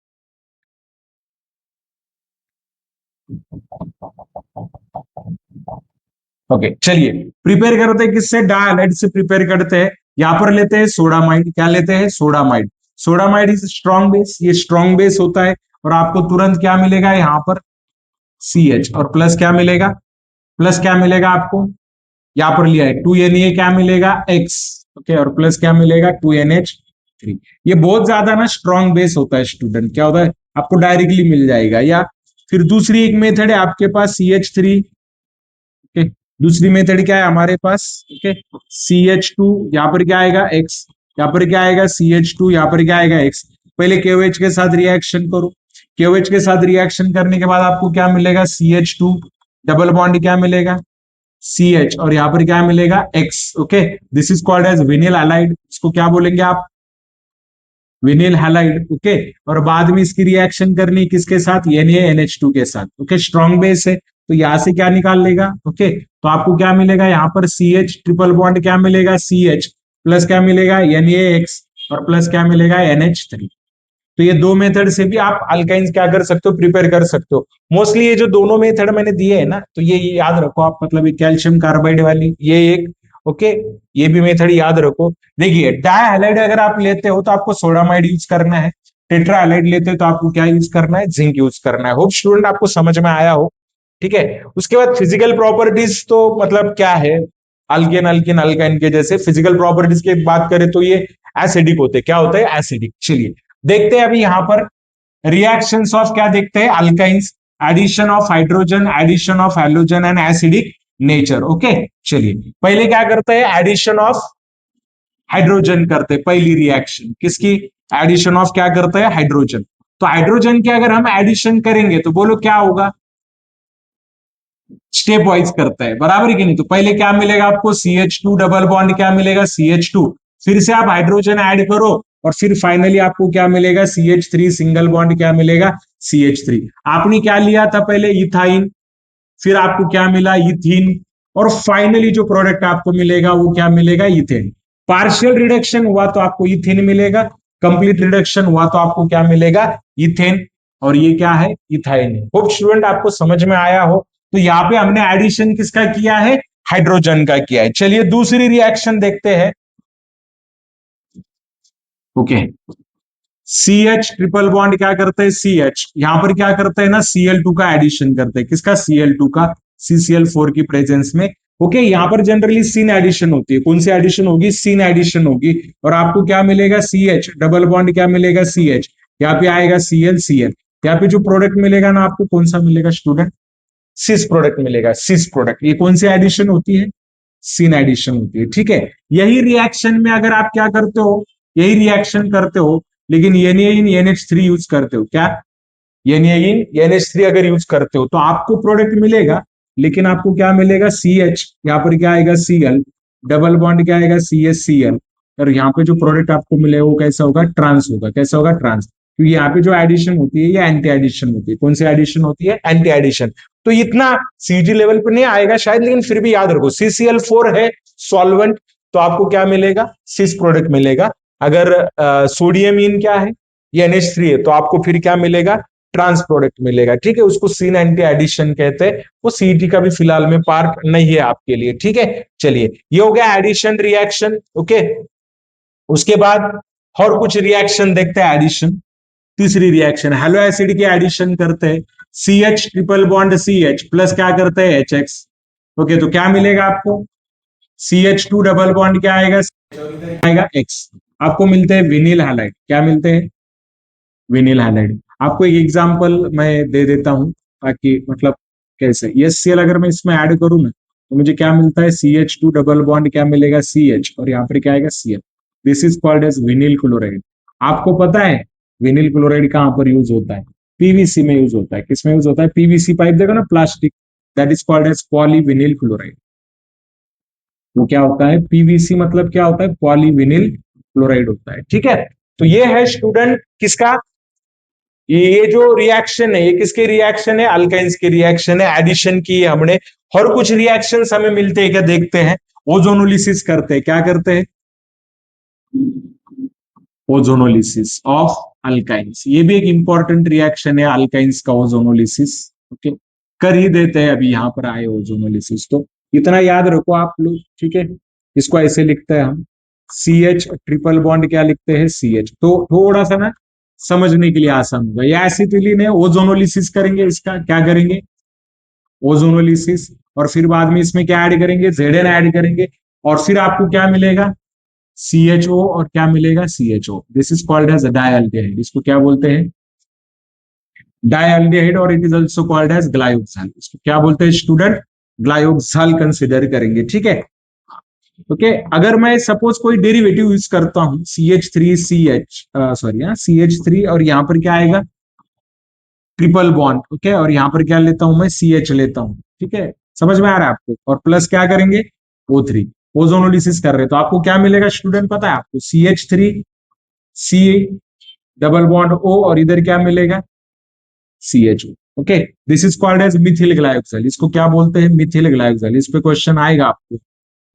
Speaker 1: ओके। चलिए प्रिपेयर करते हैं किससे, डायहाइड से प्रिपेयर करते हैं। यहां पर लेते हैं सोडामाइड, क्या लेते हैं, sodamide, sodamide is strong base, ये स्ट्रॉन्ग बेस होता है। और आपको तुरंत क्या मिलेगा यहाँ पर, CH, और प्लस क्या मिलेगा, प्लस क्या मिलेगा आपको, यहां पर लिया है 2Na, क्या मिलेगा X, ओके, और प्लस क्या मिलेगा 2NH3। ये बहुत ज्यादा ना स्ट्रॉन्ग बेस होता है स्टूडेंट, क्या होता है, आपको डायरेक्टली मिल जाएगा। या फिर दूसरी एक मेथड है आपके पास, CH3, ओके, दूसरी मेथड क्या है हमारे पास, ओके, CH2, यहाँ पर क्या आएगा X, यहाँ पर क्या आएगा CH2, यहाँ पर क्या आएगा X। पहले KOH के साथ रिएक्शन करो, KOH के साथ रिएक्शन करने के बाद आपको क्या मिलेगा, CH2 डबल बॉन्ड क्या मिलेगा, CH, और यहाँ पर क्या मिलेगा X, ओके। This is called as vinyl halide, इसको क्या बोलेंगे आप, विनिल हैलाइड, ओके। और बाद में इसकी रिएक्शन करनी किसके साथ, NaNH2 के साथ, ओके, स्ट्रॉन्ग बेस है, तो यहां से क्या निकाल लेगा, ओके। तो आपको क्या मिलेगा यहाँ पर, CH ट्रिपल बॉन्ड क्या मिलेगा, CH प्लस क्या मिलेगा, NaX, और प्लस क्या मिलेगा, NH3। तो ये दो मेथड से भी आप अल्काइंस क्या कर सकते हो, प्रिपेयर कर सकते हो। मोस्टली ये जो दोनों मेथड मैंने दिए है ना, तो ये याद रखो आप, मतलब ये कैल्शियम कार्बाइड वाली ये एक, ओके, ये भी मेथड याद रखो। देखिए डायहाइलाइड अगर आप लेते हो तो आपको सोडामाइड यूज करना है, टेट्राहाइलाइड लेते हो तो आपको क्या यूज करना है, जिंक यूज करना है। होप स्टूडेंट आपको समझ में आया हो, ठीक है। उसके बाद फिजिकल प्रॉपर्टीज तो मतलब क्या है, अल्केन अल्किन अल्काइन के जैसे फिजिकल प्रॉपर्टीज की बात करें तो ये एसिडिक होते, क्या होते हैं, एसिडिक। चलिए देखते हैं अभी यहां पर रिएक्शंस ऑफ, क्या देखते हैं, alkynes, addition of hydrogen, addition of halogen and acidic nature, okay. चलिए पहले क्या करते हैं, एडिशन ऑफ हाइड्रोजन करते हैं, पहली रिएक्शन किसकी, एडिशन ऑफ क्या करते हैं, हाइड्रोजन। तो हाइड्रोजन के अगर हम एडिशन करेंगे तो बोलो क्या होगा, स्टेप वाइज करता है, बराबर है कि नहीं। तो पहले क्या मिलेगा आपको, CH2 डबल बॉन्ड क्या मिलेगा, CH2, फिर से आप हाइड्रोजन ऐड करो, और फिर फाइनली आपको क्या मिलेगा, CH3 सिंगल बॉन्ड क्या मिलेगा, CH3। आपने क्या लिया था पहले, इथाइन, फिर आपको क्या मिला, इथीन, और फाइनली जो प्रोडक्ट आपको मिलेगा वो क्या मिलेगा, इथेन। पार्शियल रिडक्शन हुआ तो आपको इथेन मिलेगा, कंप्लीट रिडक्शन हुआ तो आपको क्या मिलेगा, इथेन, और ये क्या है, इथाइन है। होप स्टूडेंट आपको समझ में आया हो। तो यहाँ पे हमने एडिशन किसका किया है, हाइड्रोजन का किया है। चलिए दूसरी रिएक्शन देखते हैं। ओके, CH ट्रिपल बॉन्ड क्या करते हैं, CH यहां पर क्या करते हैं ना, Cl2 का एडिशन करते हैं, किसका, Cl2 का, CCl4 की प्रेजेंस में। ओके, यहाँ पर जनरली सीन एडिशन होती है, कौन सी एडिशन होगी, सीन एडिशन होगी, और आपको क्या मिलेगा, CH डबल बॉन्ड क्या मिलेगा, CH, यहाँ पे आएगा Cl, यहाँ पे जो प्रोडक्ट मिलेगा ना आपको, कौन सा मिलेगा स्टूडेंट, सिस प्रोडक्ट मिलेगा, सिस प्रोडक्ट। ये कौन सी एडिशन होती है, सीन एडिशन होती है, ठीक है। यही रिएक्शन में अगर आप क्या करते हो, यही रिएक्शन करते हो, लेकिन एनियन NH3 यूज करते हो, क्या, एनियन NH3 अगर यूज करते हो तो आपको प्रोडक्ट मिलेगा, लेकिन आपको क्या मिलेगा, CH, यहाँ पर क्या आएगा, Cl, डबल बॉन्ड क्या आएगा, CH, Cl, और यहाँ पे जो प्रोडक्ट आपको मिलेगा वो कैसा होगा, ट्रांस होगा, कैसा होगा, ट्रांस। क्योंकि यहाँ पे जो एडिशन होती है ये एंटी एडिशन होती है, कौन सी एडिशन होती है, एंटी एडिशन। तो इतना सीजी लेवल पे नहीं आएगा शायद, लेकिन फिर भी याद रखो, CCl4 है सॉल्वेंट, तो आपको क्या मिलेगा, सिस प्रोडक्ट मिलेगा। अगर सोडियम इन क्या है, ये NH3 है, तो आपको फिर क्या मिलेगा, ट्रांस प्रोडक्ट मिलेगा, ठीक है। उसको सीन एंटी एडिशन कहते हैं, वो सीटी का भी फिलहाल में पार्ट नहीं है आपके लिए, ठीक है। चलिए ये हो गया एडिशन रिएक्शन, ओके। उसके बाद और कुछ रिएक्शन देखते हैं एडिशन। तीसरी रिएक्शन, हेलो एसिड की एडिशन करते हैं, CH triple bond CH plus क्या करते हैं, HX। ओके, तो क्या मिलेगा आपको, CH2 डबल बॉन्ड क्या आएगा, आएगा X। आपको मिलते हैं विनिल हैलाइड, क्या मिलते हैं, विनिल हैलाइड। आपको एक एग्जांपल मैं दे देता हूं, ताकि मतलब कैसे, HCl अगर मैं इसमें ऐड करूं ना, तो मुझे क्या मिलता है, CH2 डबल बॉन्ड क्या मिलेगा, CH, और यहाँ पर क्या आएगा, Cl। This is called as vinyl chloride. आपको पता है विनिल क्लोराइड कहां पर यूज होता है, पीवीसी में यूज होता है। किसमें यूज होता है, पीवीसी पाइप देखो ना, plastic, that is called as polyvinyl chloride. वो क्या होता है, पीवीसी मतलब क्या होता है, पॉलीविनिल क्लोराइड होता है, ठीक है। तो ये है स्टूडेंट किसका, ये जो रिएक्शन है ये किसके रिएक्शन है, अल्काइंस की रिएक्शन है, एडिशन की है हमने। और कुछ रिएक्शंस हमें मिलते हैं क्या, देखते हैं। ओजोनोलिसिस करते हैं, क्या करते हैं, ओजोनोलिसिस ऑफ अल्काइंस। ये भी एक इंपॉर्टेंट रिएक्शन है अल्काइंस का, ओजोनोलिसिस, ओके। कर ही देते हैं, अभी यहां पर आए ओजोनोलिसिस, तो इतना याद रखो आप लोग, ठीक है। इसको ऐसे लिखते हैं हम, CH ट्रिपल बॉन्ड क्या लिखते हैं, CH। तो थोड़ा सा ना समझने के लिए आसान होगा। या एसिटिलीन है, ओजोनोलिसिस करेंगे, इसका क्या करेंगे, ओजोनोलिसिस, और फिर बाद में इसमें क्या ऐड करेंगे, Zn ऐड करेंगे, और फिर आपको क्या मिलेगा, CHO, और क्या मिलेगा, CHO। This is called as dialdehyde. इसको क्या बोलते हैं, डाइल्डिहाइड, और it is also called as glyoxal. इसको क्या बोलते हैं स्टूडेंट, ग्लायोक्साल कंसिडर करेंगे, ठीक है। ओके, अगर मैं सपोज कोई डेरिवेटिव यूज करता हूं, CH3CH, सॉरी, CH3, और यहां पर क्या आएगा, ट्रिपल बॉन्ड, ओके, और यहां पर क्या लेता हूं मैं, CH लेता हूं, ठीक है। समझ में आ रहा है आपको, और प्लस क्या करेंगे, O3, ओजोनोलिसिस कर रहे हैं, तो आपको क्या मिलेगा स्टूडेंट, पता है आपको, CH3 C double bond O, और इधर क्या मिलेगा, CHO, okay. This is called as methyl glyoxal. इसको क्या बोलते हैं, मिथिल ग्लायोक्साइल। इस पे क्वेश्चन आएगा आपको,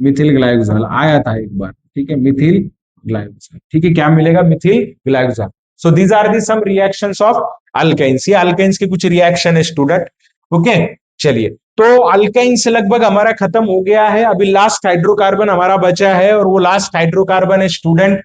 Speaker 1: मिथिल ग्लायोक्साइल आया था एक बार, ठीक है, मिथिल ग्लायोक्साइल, ठीक है। क्या मिलेगा, methyl glyoxal. So these are the some reactions of alkynes. ये अल्काइंस के कुछ रिएक्शन है स्टूडेंट, ओके। चलिए, तो अल्काइन से लगभग हमारा खत्म हो गया है। अभी लास्ट हाइड्रोकार्बन हमारा बचा है, और वो लास्ट हाइड्रोकार्बन है स्टूडेंट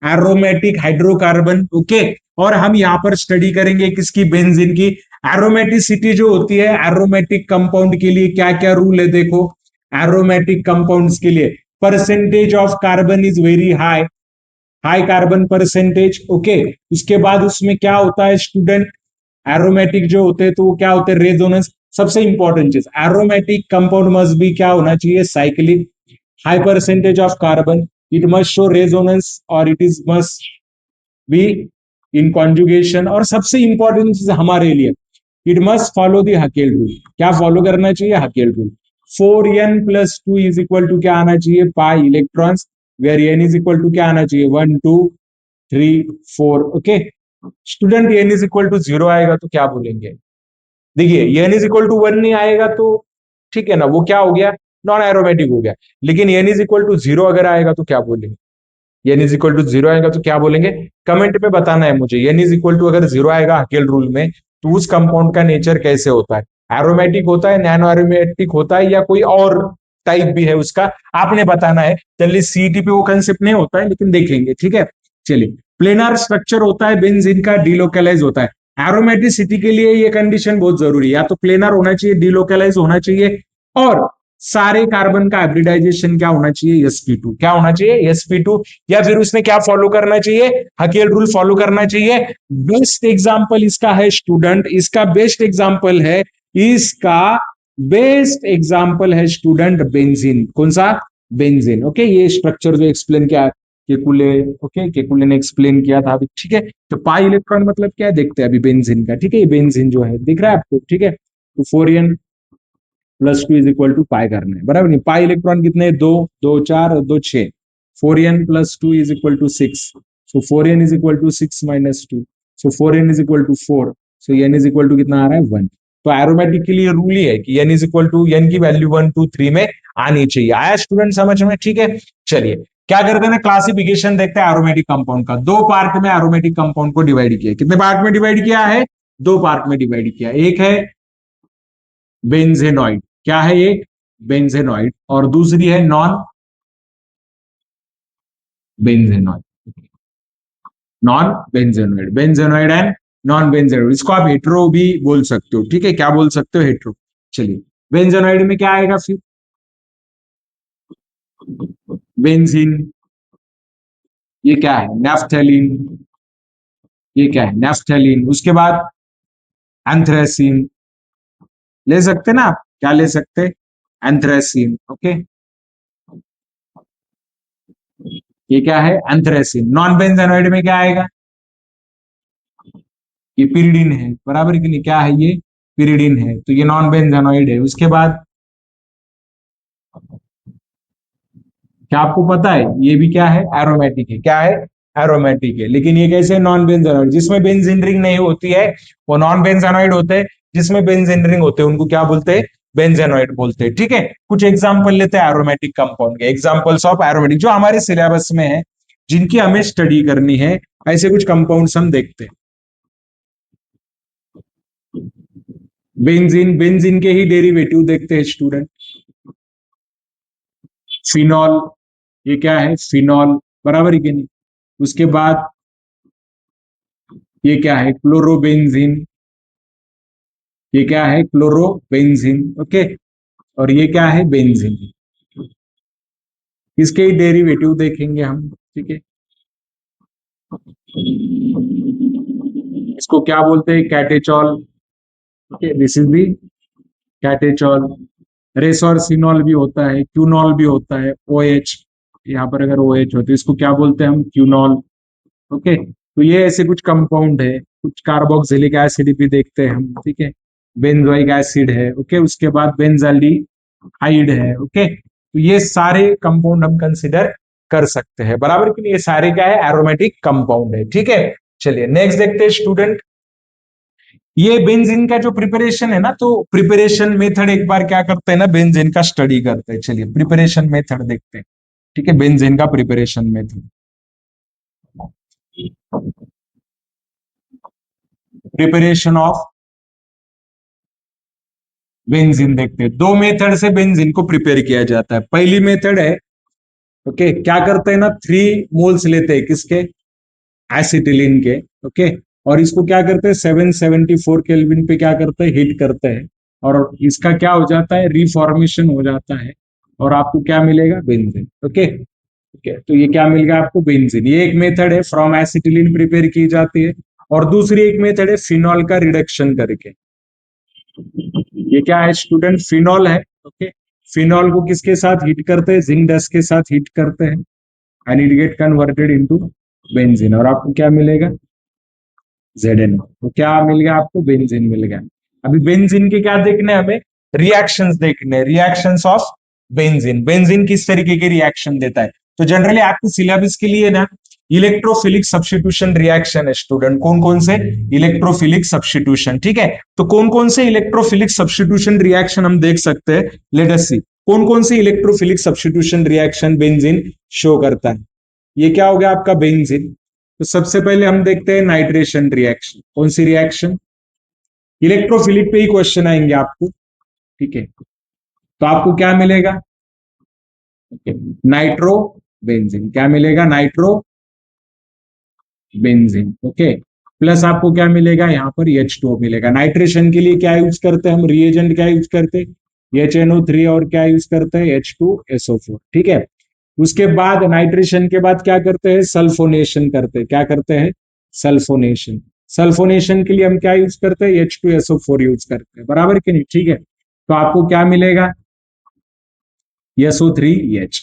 Speaker 1: एरोमेटिक हाइड्रोकार्बन, ओके। और हम यहां पर स्टडी करेंगे किसकी, बेंजीन की। एरोमेटिसिटी जो होती है एरोमेटिक कंपाउंड के लिए, क्या क्या रूल है देखो। एरोमेटिक कंपाउंड्स के लिए percentage of carbon is very high, high carbon percentage, okay. उसके बाद उसमें क्या होता है स्टूडेंट, एरोमेटिक जो होते हैं तो वो क्या होते हैं, रेजोनेंस। सबसे इंपॉर्टेंट चीज, एरोमेटिक कंपाउंड मस्ट भी क्या होना चाहिए, cyclic, high percentage of carbon, it must show resonance, और it is must be in conjugation. और सबसे इंपॉर्टेंट चीज हमारे लिए, it must follow the Huckel rule. क्या फॉलो करना चाहिए, Huckel rule. 4n+2 is equal to क्या आना चाहिए, pi electrons, where n is equal to क्या आना चाहिए, 1 2 3 4। Okay student, n is equal to 0 आएगा तो क्या बोलेंगे? देखिए n इज इक्वल टू 1 नहीं आएगा तो ठीक है ना, वो क्या हो गया, नॉन एरोमेटिक हो गया। लेकिन n इज इक्वल टू 0 अगर आएगा तो क्या बोलेंगे? n इज इक्वल टू 0 आएगा तो क्या बोलेंगे? कमेंट में बताना है मुझे। n इज इक्वल टू अगर 0 आएगा हकेल रूल में, तो उस कंपाउंड का नेचर कैसे होता है? एरोमेटिक होता है, नैनो एरोमेटिक होता है, या कोई और टाइप भी है उसका, आपने बताना है। चलिए सीईटी पे वो कंसेप्ट नहीं होता है, लेकिन देखेंगे, ठीक है। चलिए, प्लेनार स्ट्रक्चर होता है बेंजीन का, डिलोकलाइज होता है। एरोमेटिसिटी के लिए ये कंडीशन बहुत जरूरी है, या तो प्लेनार होना चाहिए, डिलोकलाइज होना चाहिए, और सारे कार्बन का हाइब्रिडाइजेशन क्या होना चाहिए? sp2। क्या होना चाहिए? sp2। या फिर उसने क्या फॉलो करना चाहिए? हकेल रूल फॉलो करना चाहिए। बेस्ट एग्जांपल इसका है स्टूडेंट, इसका बेस्ट एग्जांपल है, इसका बेस्ट एग्जांपल है स्टूडेंट बेंजीन। कौन सा? बेंजीन। ओके, ये स्ट्रक्चर जो एक्सप्लेन किया केकुले, ओके केकुले ने एक्सप्लेन किया था अभी, ठीक है। तो पाई इलेक्ट्रॉन मतलब क्या है देखते हैं अभी बेंजीन का, ठीक है। ये बेंजीन जो है दिख रहा है आपको, ठीक है। तो 4n plus 2 is equal to pi करना है, बराबर नहीं? पाई इलेक्ट्रॉन कितने? 2 2 4 और 2 6। 4n plus 2 is equal to 6। So 4n is equal to 6 minus 2। So 4n is equal to 4। So n is equal to कितना आ रहा है? 1। तो एरोमेटिक के लिए रूल ही है कि n is equal to, n की वैल्यू 1 2 3 में आनी चाहिए। आया स्टूडेंट समझ में? ठीक है। चलिए क्या करते हैं ना, क्लासिफिकेशन देखते हैं एरोमेटिक कंपाउंड का। दो पार्ट में एरोमेटिक कंपाउंड को डिवाइड किया। कितने पार्ट में डिवाइड किया है? दो पार्ट में डिवाइड किया। एक है बेंजेनॉइड, क्या है? एक बेंजेनॉइड, और दूसरी है non benzenoid. Non benzenoid, benzenoid and non benzenoid, इसको आप हेट्रो भी बोल सकते हो, ठीक है। क्या बोल सकते हो? हेट्रो। चलिए, बेंजेनॉइड में क्या आएगा फिर? बेंजीन। ये क्या है? नेफ्थेलिन। ये क्या है? नेफ्थेलिन। उसके बाद एंथ्रेसिन ले सकते ना आप, क्या ले सकते? एंथ्रेसिन। ओके, ये क्या है? एंथ्रेसिन। नॉन बेंजेनॉइड में क्या आएगा? ये पिरिडिन है, बराबर कि नहीं? क्या है ये? पिरिडिन है, तो ये नॉन बेंजेनॉइड है। उसके बाद क्या आपको पता है ये भी क्या है? एरोमेटिक है। क्या है? एरोमेटिक है। लेकिन ये कैसे? Non benzenoid. जिसमें बेंजीन रिंग नहीं होती है वो नॉन बेंजेनॉइड होते हैं, जिसमें बेंजीन रिंग होते हैं उनको क्या बोलते हैं? बेंजेनॉइड बोलते हैं, ठीक है। कुछ एग्जांपल लेते हैं एरोमेटिक कंपाउंड के, एग्जांपल्स ऑफ एरोमेटिक जो हमारे सिलेबस में है, जिनकी हमें स्टडी करनी है, ऐसे कुछ कंपाउंड्स हम देखते हैं। बेंजीन, बेंजीन के ही डेरिवेटिव देखते हैं स्टूडेंट। फिनॉल, ये क्या है? फिनॉल, बराबर है कि नहीं? उसके बाद ये क्या है? क्लोरोबेंजीन। ये क्या है? क्लोरोबेंजीन। ओके, और ये क्या है? बेंजीन। इसके ही डेरिवेटिव देखेंगे हम, ठीक है। इसको क्या बोलते हैं? Catechol. Okay, this is the catechol. Resorcinol भी होता है, क्यूनॉल भी होता है, OH। यहाँ पर अगर OH हो तो इसको क्या बोलते हैं हम? क्यूनॉल। ओके, तो ये ऐसे कुछ कंपाउंड है। कुछ कार्बोक्सिलिक एसिड भी देखते हैं हम, ठीक है। बेंजोइक एसिड है, ओके। उसके बाद बेंजाल्डिहाइड है, ओके। तो ये सारे कंपाउंड हम कंसिडर कर सकते हैं, बराबर कि नहीं? ये सारे क्या है? एरोमेटिक कंपाउंड है, ठीक है। चलिए नेक्स्ट देखते हैं स्टूडेंट। ये बेंजीन का जो प्रिपरेशन है ना, तो प्रिपरेशन मेथड एक बार क्या करते हैं ना, बेंजीन का स्टडी करते हैं। चलिए प्रिपरेशन मेथड देखते हैं, ठीक है। बेंजीन का preparation method, preparation of benzene देखते हैं। दो मेथड से बेंजीन को प्रिपेयर किया जाता है। पहली मेथड है, ओके, क्या करते हैं ना, 3 मोल्स लेते हैं, किसके? एसिटिलीन के, ओके। और इसको क्या करते हैं? 774 केल्विन पे क्या करते हैं? हीट करते हैं, और इसका क्या हो जाता है? रिफॉर्मेशन हो जाता है, और आपको क्या मिलेगा? बेंजीन। ओके, ओके, तो ये क्या मिल गया आपको? बेंजीन। ये एक मेथड है, फ्रॉम एसिटिलीन प्रिपेयर की जाती है। और दूसरी एक मेथड है फिनॉल का रिडक्शन करके। ये क्या है स्टूडेंट? फिनॉल है, ओके। फिनॉल को किसके साथ हीट करते हैं? जिंक डस्ट के साथ हीट करते हैं, and it get converted into benzene, और आपको क्या मिलेगा? Zn। तो क्या मिल गया आपको? बेंजीन मिल गया। अभी बेंजीन के क्या देखने हमें? रिएक्शंस देखने, रिएक्शंस ऑफ बेंजीन। बेंजीन किस तरीके के रिएक्शन देता है? तो जनरली आपके सिलेबस के लिए ना, इलेक्ट्रोफिलिक सब्स्टिट्यूशन रिएक्शन है स्टूडेंट। कौन कौन से इलेक्ट्रोफिलिक सब्स्टिट्यूशन, ठीक है। तो कौन कौन से इलेक्ट्रोफिलिक सब्स्टिट्यूशन रिएक्शन हम देख सकते हैं, लेट अस सी। कौन कौन से electrophilic substitution reaction benzene show करता है। ये क्या हो गया आपका बेंजीन। तो सबसे पहले हम देखते हैं नाइट्रेशन रिएक्शन। कौन सी रिएक्शन, इलेक्ट्रोफिलिक पे ही क्वेश्चन आएंगे आपको, ठीक है। तो आपको क्या मिलेगा, नाइट्रो बेंजीन, क्या मिलेगा, नाइट्रो बेंजीन, ओके। प्लस आपको क्या मिलेगा, यहाँ पर H2O मिलेगा। नाइट्रेशन के लिए क्या यूज करते हैं हम, रिएजेंट क्या यूज करते हैं, HNO3, और क्या यूज करते हैं, H2SO4, ठीक है। उसके बाद नाइट्रेशन के बाद क्या करते हैं, सल्फोनेशन करते हैं। क्या करते हैं, सल्फोनेशन। सल्फोनेशन के लिए हम क्या यूज करते हैं, H2SO4 यूज करते हैं, बराबर कि नहीं, ठीक है। तो आपको क्या मिलेगा, SO3H।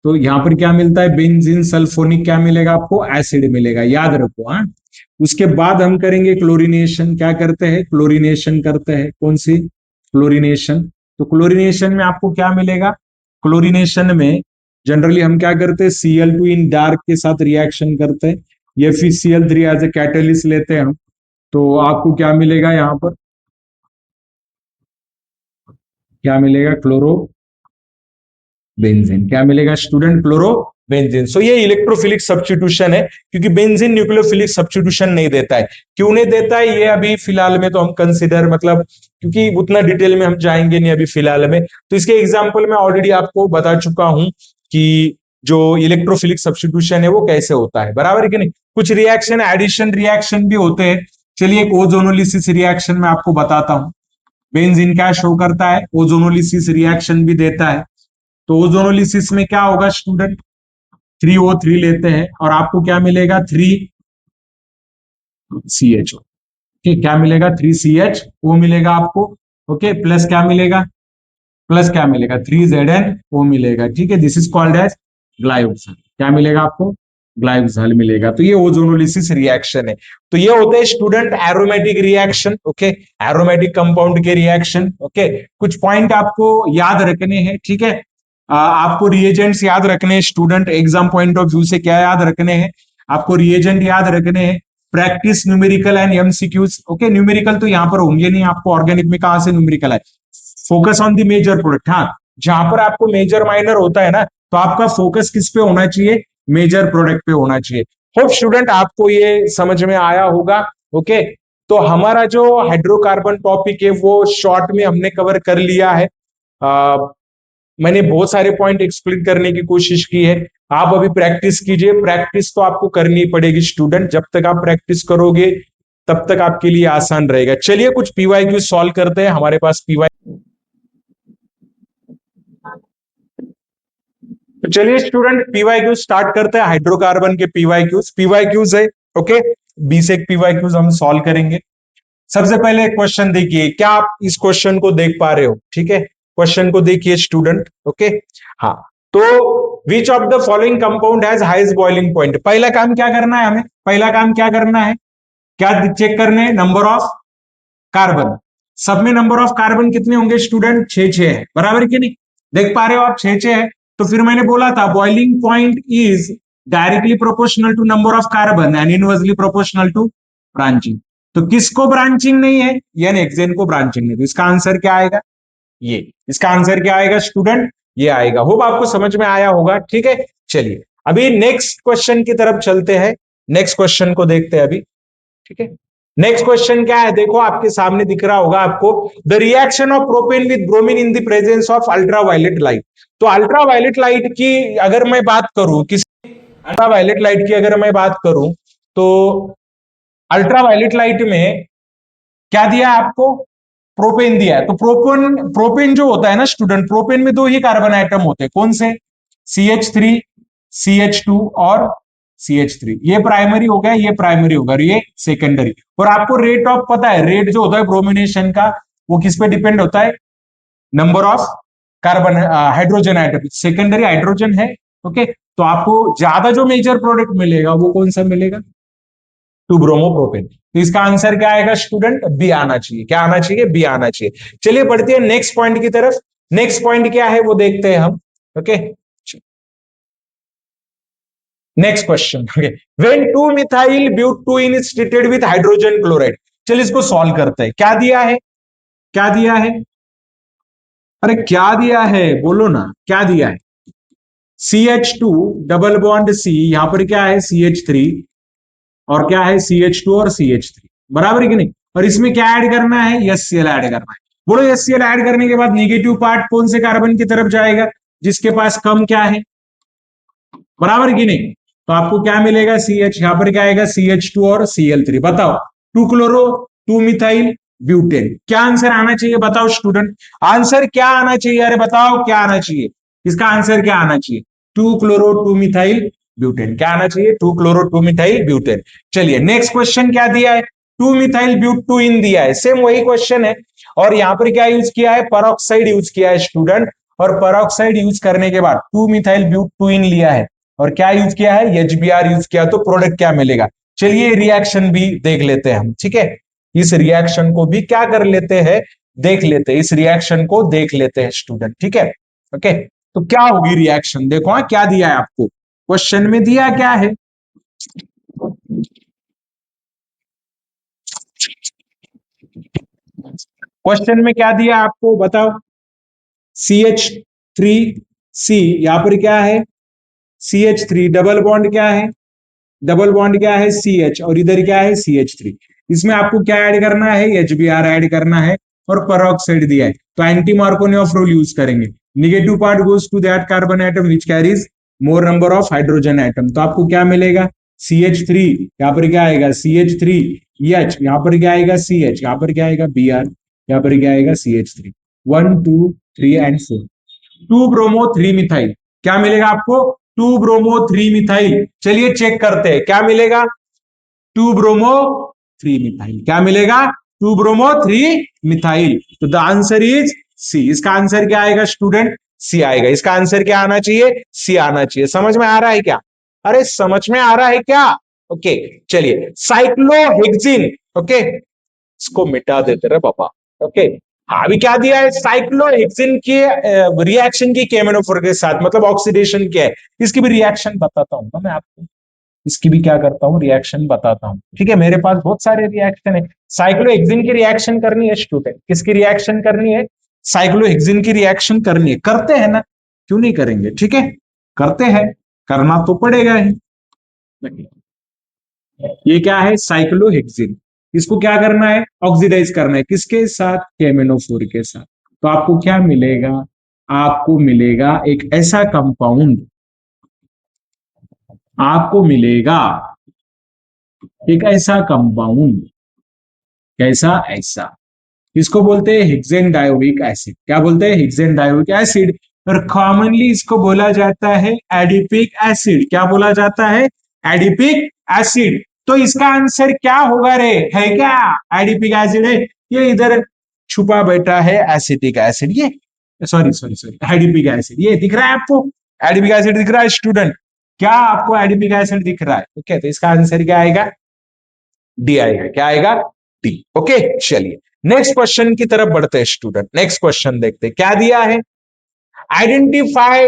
Speaker 1: तो यहां पर क्या मिलता है, बेंजीन सल्फोनिक, क्या मिलेगा आपको, एसिड मिलेगा, याद रखो। हाँ, उसके बाद हम करेंगे क्लोरीनेशन। क्या करते हैं, क्लोरीनेशन करते हैं। कौन सी, क्लोरीनेशन। तो क्लोरीनेशन में आपको क्या मिलेगा, क्लोरीनेशन में जनरली हम क्या करते हैं, Cl2 इन डार्क के साथ रिएक्शन करते हैं, या फिर Cl3 एज ए कैटलिस्ट लेते हैं हम। तो आपको क्या मिलेगा, यहां पर क्या मिलेगा, क्लोरो बेंजीन। क्या मिलेगा स्टूडेंट, क्लोरो बेंजीन। सो ये इलेक्ट्रोफिलिक सब्स्टिट्यूशन है, क्योंकि बेंजीन न्यूक्लियोफिलिक सब्स्टिट्यूशन नहीं देता है। क्यों नहीं देता है, ये अभी फिलहाल में तो हम कंसिडर, मतलब क्योंकि उतना डिटेल में हम जाएंगे नहीं अभी फिलहाल में। तो इसके एग्जाम्पल में ऑलरेडी आपको बता चुका हूं कि जो इलेक्ट्रोफिलिक सब्स्टिट्यूशन है वो कैसे होता है, बराबर है कि नहीं। कुछ रिएक्शन एडिशन रिएक्शन भी होते हैं। चलिए एक ओजोनोलिसिस रिएक्शन में आपको बताता हूं। बेंजीन क्या शो करता है, ओजोनोलिसिस रिएक्शन भी देता है। तो ओजोनोलिसिस में क्या होगा स्टूडेंट, 3O3 लेते हैं और आपको क्या मिलेगा, 3CHO। ठीक, क्या मिलेगा, 3CHO मिलेगा आपको, ओके। प्लस क्या मिलेगा, प्लस क्या मिलेगा, 3ZnO मिलेगा, ठीक है। This is called as glyoxal. क्या मिलेगा आपको, ग्लाइकोजल मिलेगा। तो ये ओजोनोलिसिस रिएक्शन है। तो ये होते हैं student aromatic reaction, okay. Aromatic compound के रिएक्शन, ओके। कुछ पॉइंट आपको याद रखने हैं, ठीक है। आपको रिएजेंट्स याद रखने हैं student, exam point of view से क्या याद रखने हैं आपको, रिएजेंट याद रखने हैं, practice numerical and MCQs, okay. Numerical तो यहां पर होंगे नहीं, आपको ऑर्गेनिक में कहां से न्यूमेरिकल है। Focus on the major product, हाँ। जहां पर आपको मेजर माइनर होता है ना, तो आपका फोकस किस पे होना चाहिए, मेजर प्रोडक्ट पे होना चाहिए। होप स्टूडेंट आपको ये समझ में आया होगा, ओके। तो हमारा जो हाइड्रोकार्बन टॉपिक है वो शॉर्ट में हमने कवर कर लिया है। मैंने बहुत सारे पॉइंट एक्सप्लेन करने की कोशिश की है। आप अभी प्रैक्टिस कीजिए, प्रैक्टिस तो आपको करनी पड़ेगी स्टूडेंट। जब तक आप प्रैक्टिस करोगे तब तक आपके लिए आसान रहेगा। चलिए कुछ PYQ सॉल्व करते हैं, हमारे पास PY। तो चलिए स्टूडेंट PYQ स्टार्ट करते हैं, हाइड्रोकार्बन के पीवाईक्यूज है, ओके। 20 एक PYQs हम सॉल्व करेंगे। सबसे पहले क्वेश्चन देखिए, क्या आप इस क्वेश्चन को देख पा रहे हो, ठीक है। क्वेश्चन को देखिए स्टूडेंट, ओके। हाँ, तो which of the following compound has highest boiling point. पहला काम क्या करना है हमें, पहला काम क्या करना है, क्या चेक करने, नंबर ऑफ कार्बन। सब में नंबर ऑफ कार्बन कितने होंगे स्टूडेंट, 6 है, बराबर कि नहीं। देख पा रहे हो आप, 6 है। तो फिर मैंने बोला था boiling point is directly proportional to number of carbon and inversely proportional to branching. तो किसको ब्रांचिंग नहीं है, यानी हेक्सेन को ब्रांचिंग नहीं। तो इसका आंसर क्या आएगा, ये। इसका आंसर क्या आएगा स्टूडेंट, ये आएगा। होप आपको समझ में आया होगा, ठीक है। चलिए अभी नेक्स्ट क्वेश्चन की तरफ चलते हैं, नेक्स्ट क्वेश्चन को देखते हैं अभी, ठीक है। नेक्स्ट क्वेश्चन क्या है, देखो आपके सामने दिख रहा होगा आपको, the reaction of propane with bromine in the presence of ultraviolet light. तो अल्ट्रावायलेट लाइट की अगर मैं बात करूं, किस अल्ट्रावायलेट लाइट की अगर मैं बात करूं, तो अल्ट्रावायलेट लाइट में क्या दिया है आपको, प्रोपेन दिया है। तो प्रोपेन प्रोपेन जो होता है ना स्टूडेंट, प्रोपेन में दो ही कार्बन आइटम होते हैं, कौन से, CH3, CH2 और CH3। ये प्राइमरी हो गया, ये प्राइमरी होगा, ये सेकेंडरी। और आपको रेट ऑफ पता है, रेट जो होता है ब्रोमिनेशन का, वो किस पे डिपेंड होता है, number of carbon hydrogen atom, secondary hydrogen है, ओके। तो आपको ज्यादा जो मेजर प्रोडक्ट मिलेगा वो कौन सा मिलेगा, टू ब्रोमोप्रोपेन। तो इसका आंसर क्या आएगा स्टूडेंट, बी आना चाहिए। क्या आना चाहिए, बी आना चाहिए। चलिए बढ़ते हैं नेक्स्ट पॉइंट की तरफ। नेक्स्ट पॉइंट क्या है वो देखते हैं हम, okay. Next question, okay, when 2-methyl-butene is treated with hydrogen chloride. चलिए इसको सॉल्व करते हैं। क्या दिया है, क्या दिया है, अरे क्या दिया है बोलो ना, क्या दिया है? CH2 डबल बॉन्ड C, यहां पर क्या है CH3, और क्या है CH2 और CH3, बराबर है कि नहीं? और इसमें क्या ऐड करना है, HCl ऐड करना है। बोलो HCl ऐड करने के बाद निगेटिव पार्ट कौन से कार्बन की तरफ जाएगा, जिसके पास कम क्या है, बराबर की नहीं? तो आपको क्या मिलेगा, CH, यहां पर क्या आएगा CH2 और Cl3। बताओ, 2 क्लोरो 2 मिथाइल ब्यूटेन, क्या आंसर आना चाहिए बताओ स्टूडेंट, आंसर क्या आना चाहिए, अरे बताओ क्या आना चाहिए, इसका आंसर क्या आना चाहिए? 2 क्लोरो 2 मिथाइल ब्यूटेन, क्या आना चाहिए? 2 क्लोरो 2 मिथाइल ब्यूटेन। चलिए नेक्स्ट क्वेश्चन क्या दिया है, 2 मिथाइल ब्यूटूइन दिया है, सेम वही क्वेश्चन है, और यहां पर क्या यूज किया है, परऑक्साइड यूज किया है स्टूडेंट, और परऑक्साइड यूज करने के बाद 2 मिथाइल ब्यूटूइन लिया है, और क्या यूज किया है, HBr यूज किया, तो प्रोडक्ट क्या मिलेगा? चलिए रिएक्शन भी देख लेते हैं हम, ठीक है, इस रिएक्शन को भी क्या कर लेते हैं, देख लेते हैं, इस रिएक्शन को देख लेते हैं स्टूडेंट, ठीक है। ओके, तो क्या होगी रिएक्शन, देखो हाँ क्या दिया है आपको, क्वेश्चन में दिया क्या है, क्वेश्चन में क्या दिया आपको बताओ, CH3C, यहां पर क्या है CH3 डबल बॉन्ड क्या है, डबल बॉन्ड क्या है CH, और इधर क्या है CH3, इसमें आपको क्या ऐड करना है, HBr ऐड करना है, और peroxide दिया है, तो एंटी मार्कोनियोफ रूल यूज करेंगे, negative part goes to that carbon atom which carries more number of hydrogen atom, तो आपको क्या मिलेगा CH3, यहाँ पर क्या आएगा CH3H, यहाँ पर क्या आएगा CH, यहाँ पर क्या आएगा Br, यहाँ पर क्या आएगा CH3, 1 2 3 एंड 4, 2 ब्रोमो 3 मिथाइल, क्या मिलेगा आपको, 2 ब्रोमो 3 मिथाइल। चलिए चेक करते हैं क्या मिलेगा, 2 ब्रोमो 3 मिथाइल, क्या मिलेगा, 2 ब्रोमो 3 मिथाइल, तो द आंसर इज सी, इसका आंसर क्या आएगा स्टूडेंट, सी आएगा, इसका आंसर क्या आना चाहिए, सी आना चाहिए। समझ में आ रहा है क्या, अरे समझ में आ रहा है क्या? ओके, चलिए साइक्लोहेक्सिन, ओके, इसको मिटा देते रहे पापा, ओके। हाँ, अभी क्या दिया है, साइक्लोहेक्सिन के रिएक्शन की केमेनोफोर के साथ, मतलब ऑक्सीडेशन क्या है, इसकी भी रिएक्शन बताता हूँ मैं आपको, इसकी भी क्या करता हूँ, रिएक्शन बताता हूँ, ठीक है, मेरे पास बहुत सारे रिएक्शन है। साइक्लोहेक्सिन की रिएक्शन करनी है स्टूडेंट, किसकी रिएक्शन करनी है, साइक्लोहेक्सिन की रिएक्शन करनी है, करते हैं ना, क्यों नहीं करेंगे, ठीक है, करते हैं, करना तो पड़ेगा ही। ये क्या है साइक्लोहेक्सिन, इसको क्या करना है, ऑक्सीडाइज करना है, किसके साथ, केमेनोफोर के साथ, तो आपको क्या मिलेगा, आपको मिलेगा एक ऐसा कंपाउंड, आपको मिलेगा एक ऐसा कंपाउंड, कैसा, ऐसा, इसको बोलते हैं हेक्सेन डायोइक एसिड, क्या बोलते हैं, हेक्सेन डायोइक एसिड, और कॉमनली इसको बोला जाता है एडिपिक एसिड, क्या बोला जाता है, एडिपिक एसिड। तो इसका आंसर क्या होगा रे, है क्या, एडिपिक एसिड है, ये इधर छुपा बैठा है एसिटिक एसिड, ये sorry sorry sorry adipic acid, ये दिख रहा है आपको, एडिपिक एसिड दिख रहा है स्टूडेंट, क्या आपको एडिपिक एसिड दिख रहा है, ओके, तो इसका आंसर क्या आएगा, डी आएगा, क्या आएगा, डी। ओके, चलिए नेक्स्ट क्वेश्चन की तरफ बढ़ते हैं स्टूडेंट, नेक्स्ट क्वेश्चन देखते हैं क्या दिया है, आइडेंटिफाई,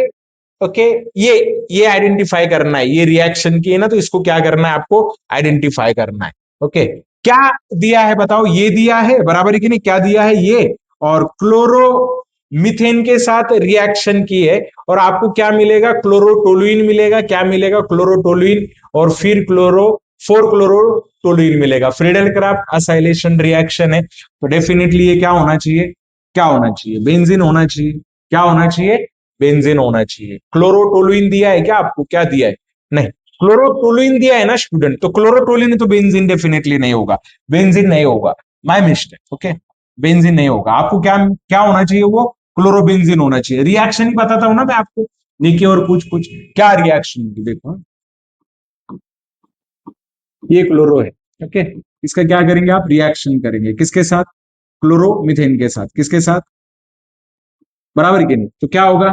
Speaker 1: ओके, ये आइडेंटिफाई करना है, ये रिएक्शन की है ना, तो इसको क्या करना है आपको, आइडेंटिफाई करना है, ओके। क्या दिया है बताओ, ये दिया है, बराबर है कि नहीं, क्या दिया है ये, और क्लोरो मिथेन के साथ रिएक्शन की है, और आपको क्या मिलेगा, क्लोरोटोलुइन मिलेगा, क्या मिलेगा, क्लोरोटोलुइन, और फिर क्लोरो 4 क्लोरोटोलुइन मिलेगा, फ्रीडल क्राफ्ट असाइलेशन रिएक्शन है, तो डेफिनेटली ये क्या होना चाहिए, क्या होना चाहिए, बेंजीन होना चाहिए, क्या होना चाहिए, बेंजीन होना चाहिए। क्लोरोटोलुइन दिया है क्या आपको, क्या दिया है, नहीं, क्लोरोटोलुइन दिया है ना स्टूडेंट, तो क्लोरोटोलुइन तो बेंजीन डेफिनेटली नहीं होगा, बेंजीन नहीं होगा, माय मिस्टेक, ओके, बेंजीन नहीं होगा, आपको क्या क्या होना चाहिए, वो क्लोरोबेंजीन होना चाहिए। रिएक्शन ही बताता हूं ना मैं आपको, देखिए और कुछ कुछ क्या रिएक्शन, देखो ये क्लोरो है, ओके, इसका क्या करेंगे आप, रिएक्शन करेंगे, किसके साथ, क्लोरोमीथेन के साथ, किसके साथ, बराबर के नहीं, तो क्या होगा,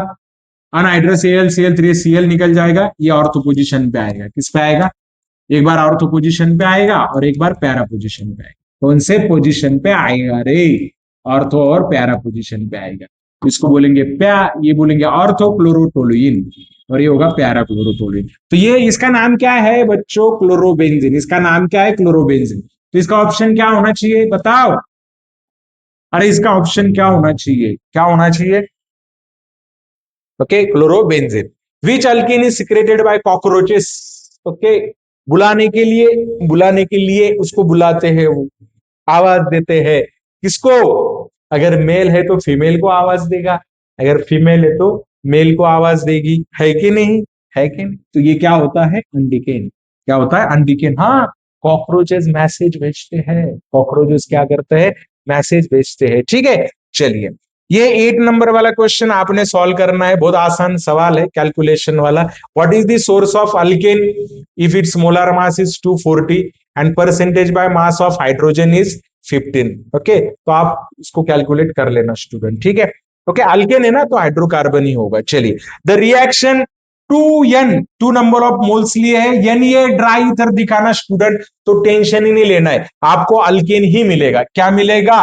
Speaker 1: अनहाइड्रस Cl3Cl निकल जाएगा, ये ऑर्थो पोजीशन पे आएगा, किस पे आएगा, एक बार ऑर्थो पोजीशन पे आएगा और एक बार पैरा पोजीशन पे आएगा, कौन से पोजीशन पे आएगा रे, ऑर्थो और पैरा पोजीशन पे आएगा, तो इसको बोलेंगे प्या, ये बोलेंगे ऑर्थो क्लोरोटोलुइन, और ये होगा पैरा क्लोरोक्लोरीन। तो ये इसका नाम क्या है बच्चों? क्लोरोबेंजीन। इसका नाम क्या है? क्लोरोबेंजीन। तो इसका ऑप्शन क्या होना चाहिए बताओ? अरे इसका ऑप्शन क्या होना चाहिए? क्या होना चाहिए? Okay, chlorobenzene. Which alkane is secreted by cockroaches? Okay, बुलाने के लिए उसको बुलाते हैं वो, आवाज देते हैं किसको? अगर मेल है तो फीमेल को आवाज देगा, अगर फीमेल है तो मेल को आवाज देगी, है कि नहीं? है कि नहीं? तो ये क्या होता है? अंडिकेन। क्या होता है? अंडिकेन। हाँ, कॉकरोचेस मैसेज भेजते हैं, कॉकरोचेस क्या करते हैं? मैसेज भेजते हैं। ठीक है, चलिए ये 8 नंबर वाला क्वेश्चन आपने सॉल्व करना है, बहुत आसान सवाल है, कैलकुलेशन वाला। What is the source of alkane if it's molar mass is 240 and percentage by mass of hydrogen is 15? Okay, तो आप इसको कैलकुलेट कर लेना स्टूडेंट। ठीक है, ओके, अल्केन है ना तो हाइड्रोकार्बन ही होगा। चलिए, the reaction 2n, 2 number of moles लिए है, n ये ड्राई ईथर दिखाना स्टूडेंट, तो टेंशन ही नहीं लेना है, आपको अल्केन ही मिलेगा। क्या मिलेगा?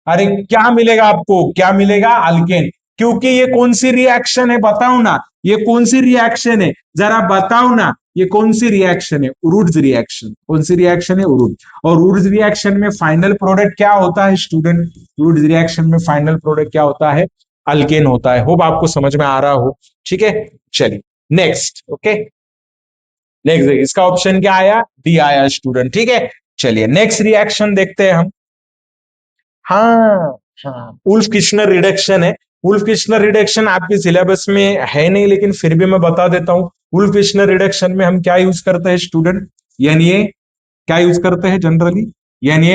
Speaker 1: अरे क्या मिलेगा आपको? क्या मिलेगा? अल्केन। क्योंकि ये कौन सी रिएक्शन है बताओ ना, ये कौन सी रिएक्शन है जरा बताओ ना, ये कौन सी रिएक्शन है? उरुड्स रिएक्शन। कौन सी रिएक्शन है? उरुड। और उरुड्स रिएक्शन में फाइनल प्रोडक्ट क्या होता है स्टूडेंट? उरुड्स रिएक्शन में फाइनल प्रोडक्ट क्या होता है? अल्केन होता है। होप आपको समझ में आ रहा हो। ठीक है, चलिए नेक्स्ट। ओके, नेक्स्ट इसका ऑप्शन क्या आया? डी आया स्टूडेंट। ठीक है, चलिए नेक्स्ट रिएक्शन देखते हैं हम। हाँ, हाँ, उल्फ किश्नर रिडक्शन है। उल्फ किश्नर रिडक्शन आपके सिलेबस में है नहीं, लेकिन फिर भी मैं बता देता हूं। उल्फ किश्नर रिडक्शन में हम क्या यूज करते हैं स्टूडेंट? यानी ये क्या यूज करते हैं जनरली? यानी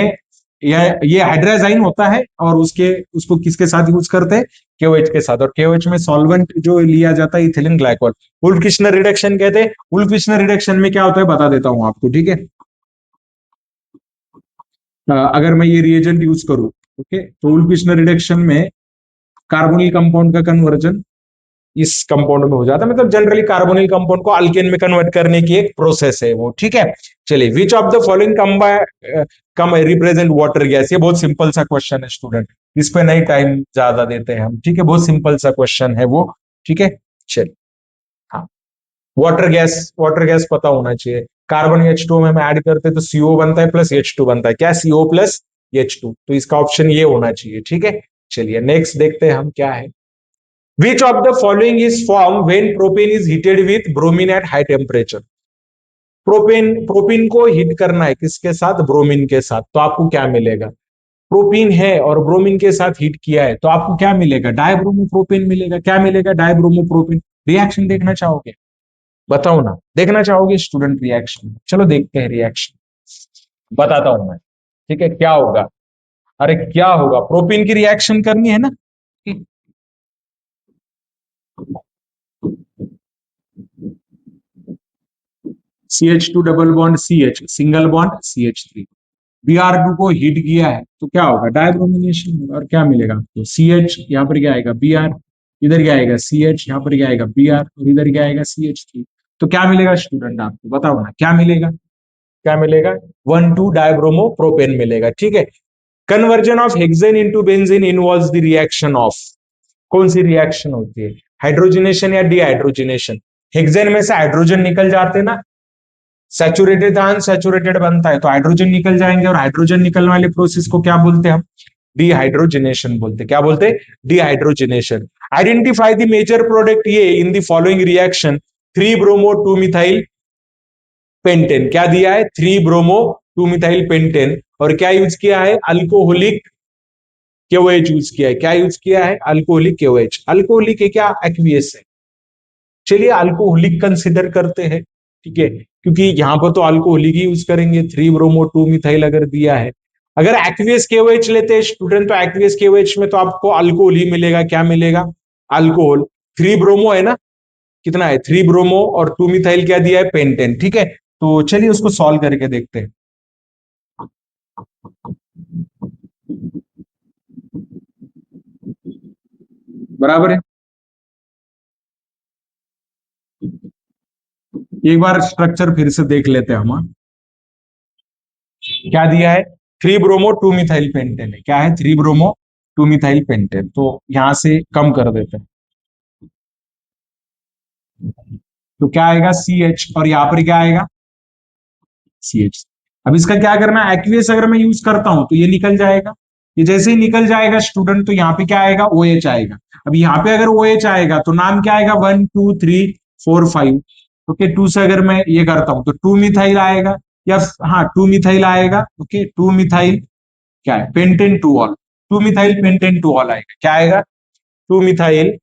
Speaker 1: ये हाइड्राजाइन होता है, और उसको किसके साथ यूज करते हैं? केओएच के साथ। और केओएच में सॉल्वेंट जो लिया जाता है ethylene glycol, Wolff Kishner reduction कहते हैं। उल्फ किश्नर रिडक्शन में क्या होता है बता देता हूं आपको। ठीक है, अगर मैं ये रिएजेंट यूज करूं, ओके, तो उल्फ किश्नर रिडक्शन में कार्बोनिल कंपाउंड का कन्वर्जन इस कंपाउंड में हो जाता है, मतलब जनरली कार्बोनिल कंपाउंड को अल्केन में कन्वर्ट करने की एक प्रोसेस है वो। ठीक है, चलिए, which of the following come represent water gas? ये बहुत सिंपल सा क्वेश्चन है स्टूडेंट, इस पे नहीं टाइम ज्यादा देते हैं हम। ठीक है, बहुत सिंपल सा क्वेश्चन है वो। ठीक है, चलिए, हाँ, वाटर गैस पता होना चाहिए। कार्बन H2 में हम ऐड करते हैं तो CO बनता है प्लस H2 बनता है, क्या? CO plus H2। तो इसका ऑप्शन ये होना चाहिए। ठीक है, चलिए नेक्स्ट देखते हैं हम क्या है। Which of the following is formed when propane is heated with bromine at high temperature? Propene को हीट करना है किसके साथ? ब्रोमीन के साथ। तो आपको क्या मिलेगा? प्रोपीन है और ब्रोमीन के साथ हीट किया है, तो आपको क्या मिलेगा? डायब्रोमोप्रोपेन मिलेगा। क्या मिलेगा? डायब्रोमोप्रोपेन। रिएक्शन देखना चाहोगे? बताओ ना, देखना चाहोगे स्टूडेंट रिएक्शन? चलो देखते हैं रिएक्शन, बताता हूं मैं। ठीक है, क्या होगा? अरे क्या होगा? प्रोपीन की रिएक्शन करनी है ना। CH2 double bond CH, single bond CH3, Br2 को हीट किया है तो क्या होगा? डायब्रोमिनेशन होगा। और क्या मिलेगा आपको? CH, यहाँ पर क्या आएगा? Br, इधर क्या आएगा? CH, यहाँ पर क्या आएगा? Br, और इधर क्या आएगा? CH3। तो क्या मिलेगा स्टूडेंट आपको? बताओ ना, क्या मिलेगा? क्या मिलेगा? 1,2 डायब्रोमो प्रोपेन मिलेगा। ठीक है, conversion of hexane into benzene involves the reaction of, कौन सी रिएक्शन होती है? हाइड्रोजनेशन या डिहाइड्रोजनेशन? हेक्सेन में से हाइड्रोजन निकल जाते ना, सैचुरेटेड था अनसैचुरेटेड बनता है, तो हाइड्रोजन निकल जाएंगे, और हाइड्रोजन निकलने वाले प्रोसेस को क्या बोलते हैं हम? डिहाइड्रोजनेशन बोलते। क्या बोलते? Dehydrogenation. Identify the major product ये in the following reaction 3 bromo 2 methyl pentane. क्या दिया है? 3 ब्रोमो 2 मिथाइल पेंटेन। और क्या यूज किया है? अल्कोहलिक केओएच यूज किया है। क्या यूज किया है? Alcoholic KOH. अल्कोहलिक है क्या? एक्वियस है। चलिए अल्कोहलिक कंसिडर करते हैं। ठीक है, क्योंकि यहां पर तो अल्कोहलिक ही यूज करेंगे। 3 ब्रोमो 2 मिथाइल अगर दिया है, अगर एक्वियस केओएच लेते हैं स्टूडेंट, तो एक्वियस केओएच में तो आपको अल्कोहल ही मिलेगा। क्या मिलेगा? अल्कोहल। 3 ब्रोमो है ना, कितना है? 3 ब्रोमो और 2 मिथाइल क्या दिया है? पेंटेन। ठीक है, तो चलिए उसको सॉल्व करके देखते हैं। बराबर है। एक बार स्ट्रक्चर फिर से देख लेते हैं हम। हाँ? क्या दिया है? 3 ब्रोमो 2 मिथाइल पेंटेन है। क्या है? 3 ब्रोमो 2 मिथाइल पेंटेन। तो यहां से कम कर देते हैं। तो क्या आएगा CH, और यहां पर क्या आएगा CH। अब इसका क्या करना है, एक्वियस अगर मैं यूज करता हूं तो ये निकल जाएगा, ये जैसे ही निकल जाएगा स्टूडेंट, तो यहाँ पे क्या आएगा OH आएगा। अब यहाँ पे अगर OH आएगा तो नाम क्या आएगा, 1 2 3 4 5। ओके, 2 से अगर मैं ये करता हूं तो 2 मिथाइल आएगा, या हाँ 2 मिथाइल आएगा। ओके, 2 मिथाइल क्या है, pentane 2 all, 2 methyl pentane 2 all आएगा, क्या आएगा 2 मिथाइल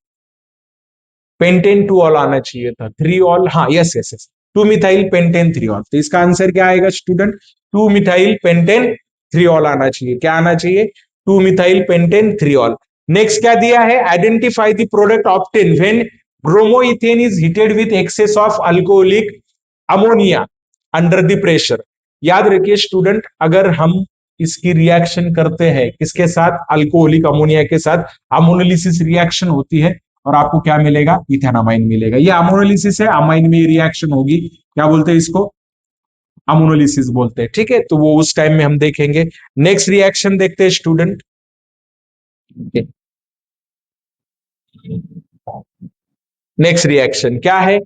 Speaker 1: पेंटेन 2 ऑल आना चाहिए था, 3 ऑल, हाँ yes yes yes, 2 methyl pentane 3 all. तो इसका आंसर क्या आएगा स्टूडेंट, 2 मिथाइल पेंटेन 3 ऑल आना चाहिए, क्या आना चाहिए 2 मिथाइल पेंटेन 3 ऑल। नेक्स्ट क्या दिया है, identify the product obtain when bromoethane is heated with excess of alcoholic ammonia under the pressure. याद रखिए स्टूडेंट, अगर हम इसकी रिएक्शन करते हैं किसके साथ, अल्कोहलिक अमोनिया के साथ, अमोनोलिसिस रिएक्शन होती है, और आपको क्या मिलेगा, इथेनामाइन मिलेगा। ये अमोनोलिसिस है, अमाइन में रिएक्शन होगी, क्या बोलते हैं इसको, अमोनोलिसिस बोलते हैं। ठीक है, तो वो उस टाइम में हम देखेंगे। नेक्स्ट रिएक्शन देखते हैं स्टूडेंट। नेक्स्ट रिएक्शन क्या है,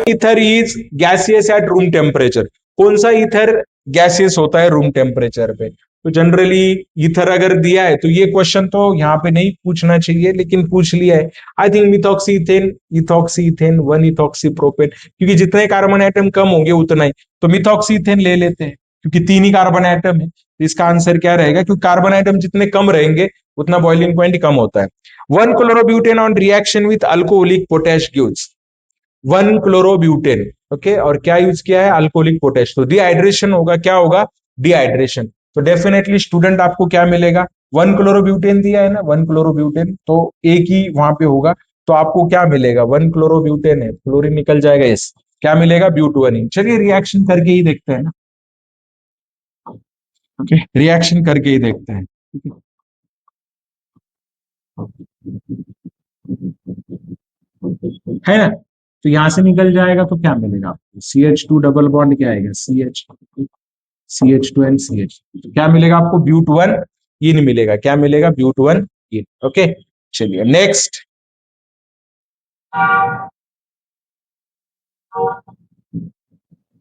Speaker 1: ether is gaseous at room temperature. कौन सा ईथर गैसियस होता है रूम टेम्परेचर पे, तो जनरली ईथर अगर दिया है तो ये क्वेश्चन तो यहाँ पे नहीं पूछना चाहिए, लेकिन पूछ लिया है। I think methoxy ethane, ethoxy ethane 1 ethoxy propane, क्योंकि जितने कार्बन आइटम कम होंगे उतना ही, तो मिथॉक्सी इथेन ले लेते हैं, क्योंकि 3 ही कार्बन आइटम है। तो इसका आंसर क्या रहेगा, क्योंकि कार्बन आइटम जितने कम रहेंगे उतना बॉइलिंग पॉइंट कम होता है। 1 chlorobutane on reaction with alcoholic potash gives 1 chlorobutane. Okay, और क्या यूज किया है, अल्कोहलिक पोटेश, तो डिहाइड्रेशन होगा, क्या होगा डिहाइड्रेशन। तो डेफिनेटली स्टूडेंट आपको क्या मिलेगा, 1 क्लोरोब्यूटेन दिया है ना, 1 क्लोरोब्यूटेन, तो एक ही वहां पे होगा, तो आपको क्या मिलेगा, 1 क्लोरोब्यूटेन है, क्लोरीन निकल जाएगा, इस क्या मिलेगा ब्यूटोनिन। चलिए रिएक्शन करके ही देखते हैं ना। ओके, रिएक्शन करके ही देखते हैं, है ना। तो यहां से निकल जाएगा तो क्या मिलेगा आपको, CH2 डबल बॉन्ड क्या आएगा, CH2 एंड CH, तो क्या मिलेगा आपको, ब्यूट 1 इन मिलेगा, क्या मिलेगा ब्यूट 1 इन। ओके, चलिए नेक्स्ट।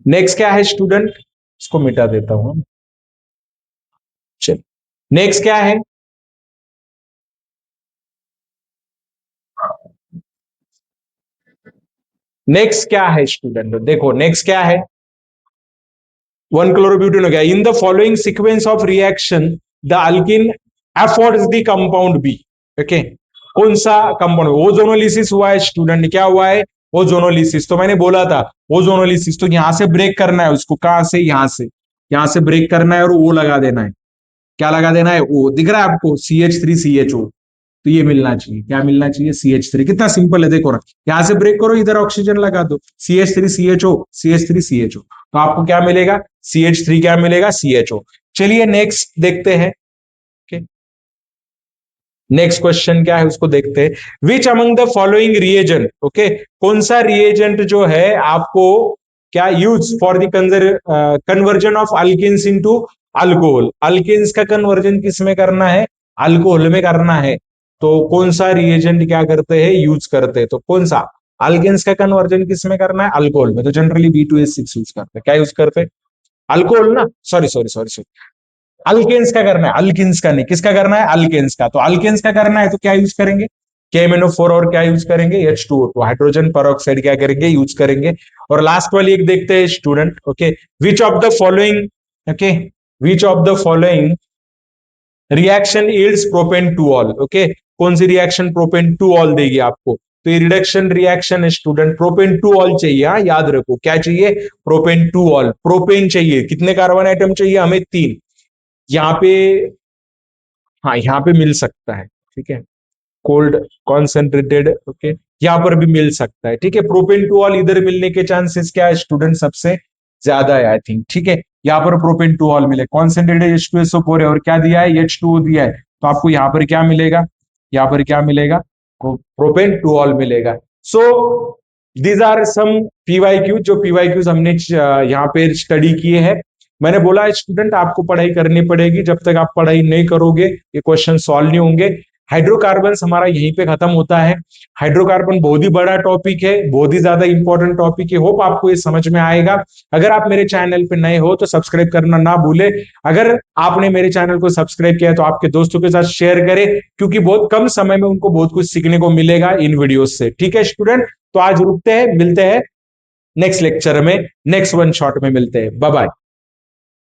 Speaker 1: नेक्स्ट क्या है स्टूडेंट, इसको मिटा देता हूं। चलिए नेक्स्ट क्या है, नेक्स्ट क्या है स्टूडेंट, देखो नेक्स्ट क्या है, 1 क्लोरोब्यूटेन हो गया। In the following sequence of reaction the alkene affords the compound B. Okay, कौन सा कंपाउंड, ओजोनोलिसिस हुआ है स्टूडेंट, क्या हुआ है ओजोनोलिसिस। तो मैंने बोला था ओजोनोलिसिस, तो यहां से ब्रेक करना है उसको, कहां से, यहां से ब्रेक करना है और ओ लगा देना है, क्या लगा देना है, ओ दिख रहा है आपको, CH3CHO, तो ये मिलना चाहिए, क्या मिलना चाहिए CH3। कितना सिंपल है, देखो ना, यहां से ब्रेक करो, इधर ऑक्सीजन लगा दो, CH3CHO, CH3CHO, तो आपको क्या मिलेगा CH3, क्या मिलेगा CHO। चलिए नेक्स्ट देखते हैं। नेक्स्ट क्वेश्चन क्या है उसको देखते हैं। Which among the following reagent, okay, कौन सा रिएजेंट जो है आपको क्या use for the conversion of alkenes into alcohol, alkenes का कन्वर्जन किस में करना है, अल्कोहल में करना है, तो कौन सा रिएजेंट क्या करते हैं, यूज करते हैं, तो कौन सा, अल्किन्स का कन्वर्जन किस में करना है, अल्कोहल में, तो जनरली B2H6 यूज करते हैं, क्या यूज करते हैं, अल्कोहल ना, sorry sorry sorry sorry, alkanes का करना है, अल्किन्स का नहीं, किसका करना है, अल्केन्स का। तो अल्केन्स का करना है तो क्या यूज करेंगे, KMnO4, और क्या यूज करेंगे H2O2, हाइड्रोजन परऑक्साइड क्या करेंगे, यूज करेंगे। और लास्ट वाली एक देखते हैं student. Okay, which of the following, okay, which of the following reaction yields propane 2 all. Okay, कौन सी रिएक्शन प्रोपेन 2 ऑल देगी आपको, तो ये रिडक्शन रिएक्शन है स्टूडेंट, प्रोपेन 2 ऑल चाहिए, हाँ याद रखो क्या चाहिए, प्रोपेन 2 ऑल, प्रोपेन चाहिए, कितने कार्बन आइटम चाहिए हमें, 3। यहाँ पे, हाँ यहाँ पे मिल सकता है, ठीक है, कोल्ड कॉन्सेंट्रेटेड, ओके, यहाँ पर भी मिल सकता है, ठीक है, प्रोपेन 2 ऑल इधर मिलने के चांसेस क्या है स्टूडेंट, सबसे ज्यादा है आई थिंक, ठीक है, यहाँ पर प्रोपेन 2 ऑल मिले, कॉन्सेंट्रेटेड H2SO4 है, और क्या दिया है H2O दिया है, तो आपको यहाँ पर क्या मिलेगा, यहाँ पर क्या मिलेगा, प्रोपेन 2 ऑल मिलेगा। So these are some PYQ, जो PYQs हमने यहाँ पे स्टडी किए हैं। मैंने बोला स्टूडेंट आपको पढ़ाई करनी पड़ेगी, जब तक आप पढ़ाई नहीं करोगे ये क्वेश्चन सॉल्व नहीं होंगे। हाइड्रोकार्बन हमारा यहीं पे खत्म होता है। हाइड्रोकार्बन बहुत ही बड़ा टॉपिक है, बहुत ही ज्यादा इंपॉर्टेंट टॉपिक है। होप आपको ये समझ में आएगा। अगर आप मेरे चैनल पे नए हो तो सब्सक्राइब करना ना भूले। अगर आपने मेरे चैनल को सब्सक्राइब किया है तो आपके दोस्तों के साथ शेयर करें, क्योंकि बहुत कम समय में उनको बहुत कुछ सीखने को मिलेगा इन वीडियोस से। ठीक है स्टूडेंट, तो आज रुकते हैं, मिलते हैं नेक्स्ट लेक्चर में, नेक्स्ट वन शॉट में मिलते हैं। Bye bye.